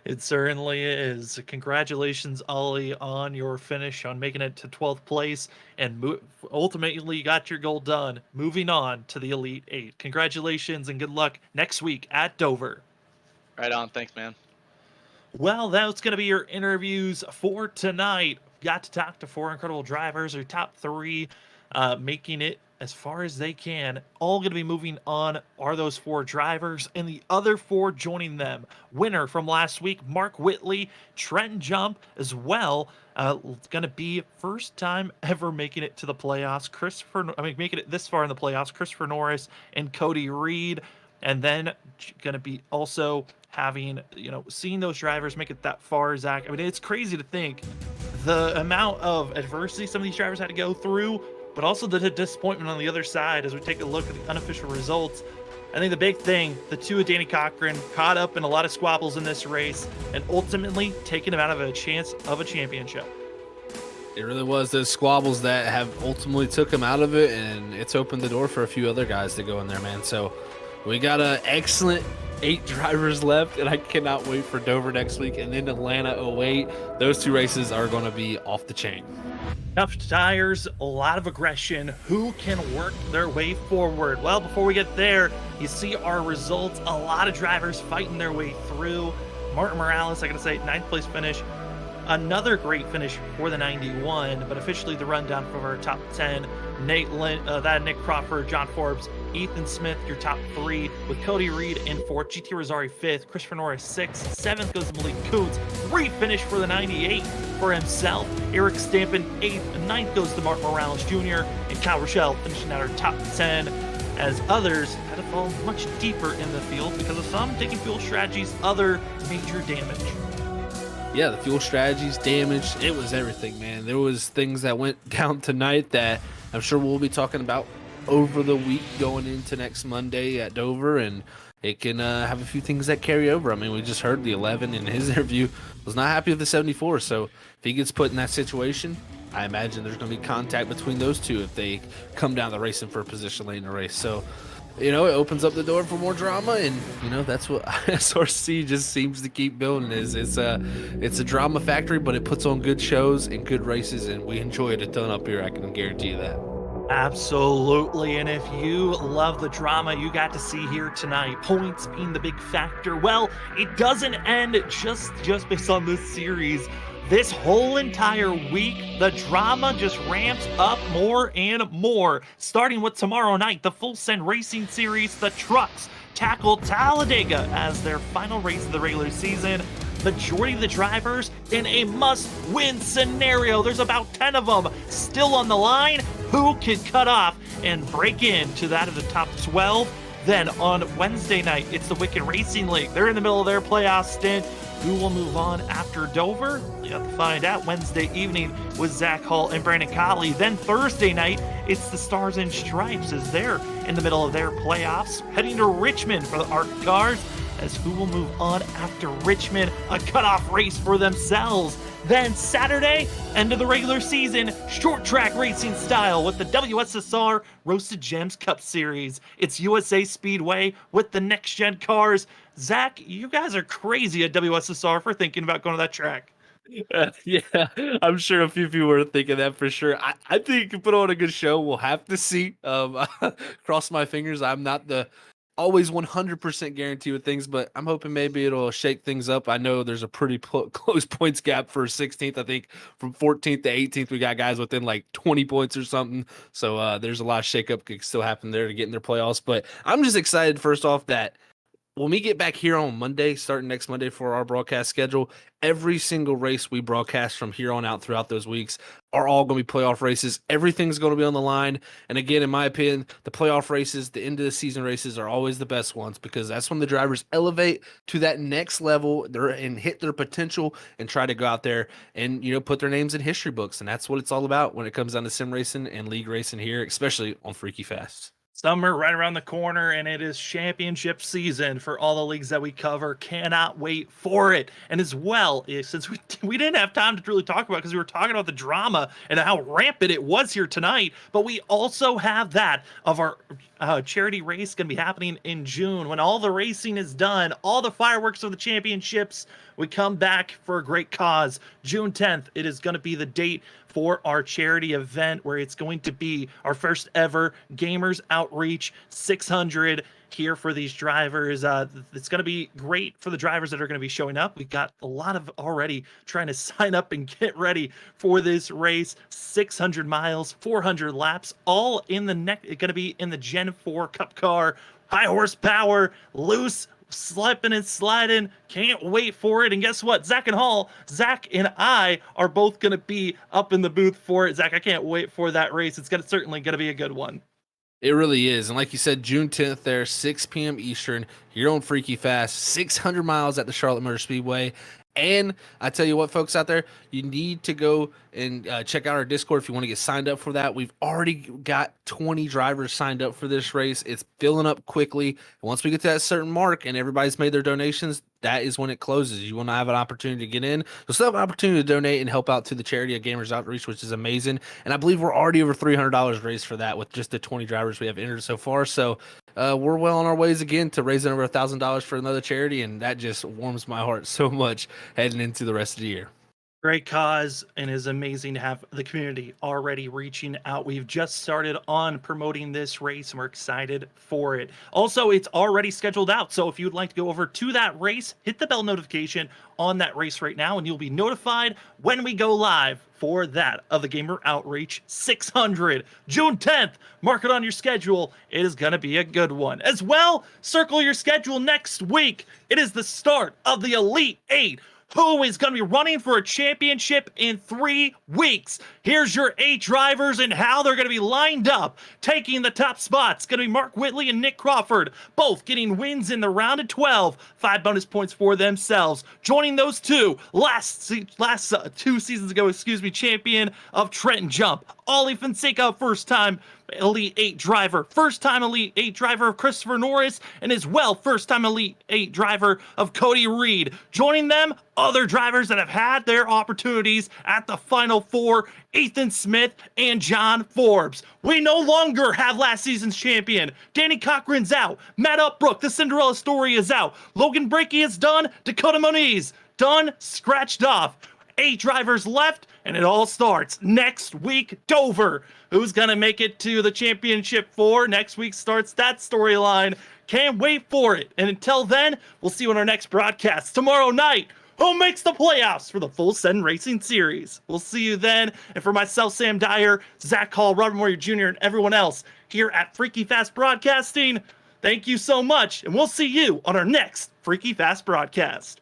It certainly is. Congratulations, Ollie, on your finish, on making it to 12th place, and ultimately you got your goal done. Moving on to the Elite 8. Congratulations and good luck next week at Dover. Right on. Thanks, man. Well, that's going to be your interviews for tonight. Got to talk to 4 incredible drivers, or top 3, making it as far as they can. All going to be moving on are those 4 drivers, and the other 4 joining them. Winner from last week, Mark Whitley, Trenton Jump as well. It's going to be first time ever making it to the playoffs. Making it this far in the playoffs. Christopher Norris and Cody Reed. And then going to be also having, seeing those drivers make it that far, Zach. I mean, it's crazy to think the amount of adversity some of these drivers had to go through, but also the disappointment on the other side as we take a look at the unofficial results. I think the big thing, the 2 of Danny Cochran caught up in a lot of squabbles in this race and ultimately taking him out of a chance of a championship. It really was those squabbles that have ultimately took him out of it, and it's opened the door for a few other guys to go in there, man. So we got an excellent 8 drivers left, and I cannot wait for Dover next week and then Atlanta 08. Those 2 races are going to be off the chain. Tough tires, a lot of aggression. Who can work their way forward? Well, before we get there, you see our results. A lot of drivers fighting their way through. Martin Morales, I gotta say, 9th place finish. Another great finish for the 91, but officially the rundown from our top 10. Nick Crawford, John Forbes, Ethan Smith, your top 3, with Cody Reed in 4th, GT Rosari 5th, Christopher Norris 6th, 7th goes to Malik Kuntz, great finish for the 98 for himself, Eric Stampin 8th, 9th goes to Mark Morales Jr., and Kyle Rochelle finishing out our top 10, as others had to fall much deeper in the field because of some taking fuel strategies, other major damage. Yeah, the fuel strategies, damage, it was everything, man. There was things that went down tonight that I'm sure we'll be talking about over the week going into next Monday at Dover, and it can have a few things that carry over. I mean, we just heard the 11 in his interview was not happy with the 74, so if he gets put in that situation, I imagine there's going to be contact between those 2 if they come down the racing for a position late in the race. So you know, it opens up the door for more drama, and you know that's what ISRC just seems to keep building. It's a drama factory, but it puts on good shows and good races, and we enjoy it a ton up here. I can guarantee you that. Absolutely. And if you love the drama you got to see here tonight, points being the big factor, well, it doesn't end just based on this series. This whole entire week, the drama just ramps up more and more. Starting with tomorrow night, the Full Send Racing Series, the Trucks tackle Talladega as their final race of the regular season. Majority of the drivers in a must-win scenario. There's about 10 of them still on the line. Who can cut off and break into that of the top 12? Then on Wednesday night, it's the Wicked Racing League. They're in the middle of their playoff stint. Who will move on after Dover? You have to find out Wednesday evening with Zach Hall and Brandon Cotley. Then Thursday night, it's the Stars and Stripes as they're in the middle of their playoffs, heading to Richmond for the ARC cars. As who will move on after Richmond, a cutoff race for themselves. Then Saturday, end of the regular season, short track racing style with the WSSR Roasted Gems Cup Series. It's USA Speedway with the next gen cars. Zach, you guys are crazy at WSSR for thinking about going to that track. Yeah, I'm sure a few people were thinking that for sure. I think you can put on a good show. We'll have to see. Cross my fingers. I'm not the always 100% guarantee with things, but I'm hoping maybe it'll shake things up. I know there's a pretty close points gap for 16th. I think from 14th to 18th, we got guys within like 20 points or something. So there's a lot of shakeup could still happen there to get in their playoffs. But I'm just excited, first off, that when we get back here on Monday, starting next Monday for our broadcast schedule, every single race we broadcast from here on out throughout those weeks are all going to be playoff races. Everything's going to be on the line. And again, in my opinion, the playoff races, the end of the season races are always the best ones because that's when the drivers elevate to that next level and hit their potential and try to go out there and, you know, put their names in history books. And that's what it's all about when it comes down to sim racing and league racing here, especially on Freaky Fast. Summer right around the corner, and it is championship season for all the leagues that we cover. Cannot wait for it. And as well, since we didn't have time to really talk about it because we were talking about the drama and how rampant it was here tonight, but we also have that of our charity race going to be happening in June. When all the racing is done, all the fireworks of the championships, we come back for a great cause. June 10th, it is going to be the date for our charity event where it's going to be our first ever Gamers Outreach 600 here for these drivers. It's going to be great for the drivers that are going to be showing up. We've got a lot of already trying to sign up and get ready for this race. 600 miles, 400 laps, all in the going to be in the Gen 4 Cup car. High horsepower, loose, slipping and sliding. Can't wait for it. And guess what? Zach and I are both going to be up in the booth for it. Zach, I can't wait for that race. It's certainly going to be a good one. It really is. And like you said, June 10th there, 6 p.m. Eastern, here on Freaky Fast, 600 miles at the Charlotte Motor Speedway. And I tell you what, folks out there, you need to go and check out our Discord if you want to get signed up for that. We've already got 20 drivers signed up for this race. It's filling up quickly. Once we get to that certain mark and everybody's made their donations, that is when it closes. You will not have an opportunity to get in. You'll still have an opportunity to donate and help out to the charity of Gamers Outreach, which is amazing. And I believe we're already over $300 raised for that with just the 20 drivers we have entered so far. So we're well on our ways again to raising over $1,000 for another charity, and that just warms my heart so much heading into the rest of the year. Great cause, and is amazing to have the community already reaching out. We've just started on promoting this race, and we're excited for it. Also, it's already scheduled out, so if you'd like to go over to that race, hit the bell notification on that race right now, and you'll be notified when we go live for that of the Gamer Outreach 600. June 10th, mark it on your schedule. It is going to be a good one. As well, circle your schedule next week. It is the start of the Elite 8. Who is going to be running for a championship in 3 weeks? Here's your 8 drivers and how they're going to be lined up. Taking the top spots, going to be Mark Whitley and Nick Crawford, both getting wins in the round of 12. 5 bonus points for themselves. Joining those two, last 2 seasons ago, champion of Trenton Jump, Ollie Fonseca, first-time Elite 8 driver, first-time Elite 8 driver of Christopher Norris, and as well first-time Elite 8 driver of Cody Reed. Joining them, other drivers that have had their opportunities at the Final Four, Ethan Smith and John Forbes. We no longer have last season's champion. Danny Cochran's out. Matt Upbrook, the Cinderella story is out. Logan Breakey is done. Dakota Moniz, done, scratched off. 8 drivers left, and it all starts next week. Dover, who's gonna make it to the championship 4? Next week starts that storyline. Can't wait for it. And until then, we'll see you on our next broadcast tomorrow night. Who makes the playoffs for the Full Send Racing Series? We'll see you then. And for myself, Sam Dyer, Zach Hall, Robert Moyer Jr., and everyone else here at Freaky Fast Broadcasting, thank you so much, and we'll see you on our next Freaky Fast broadcast.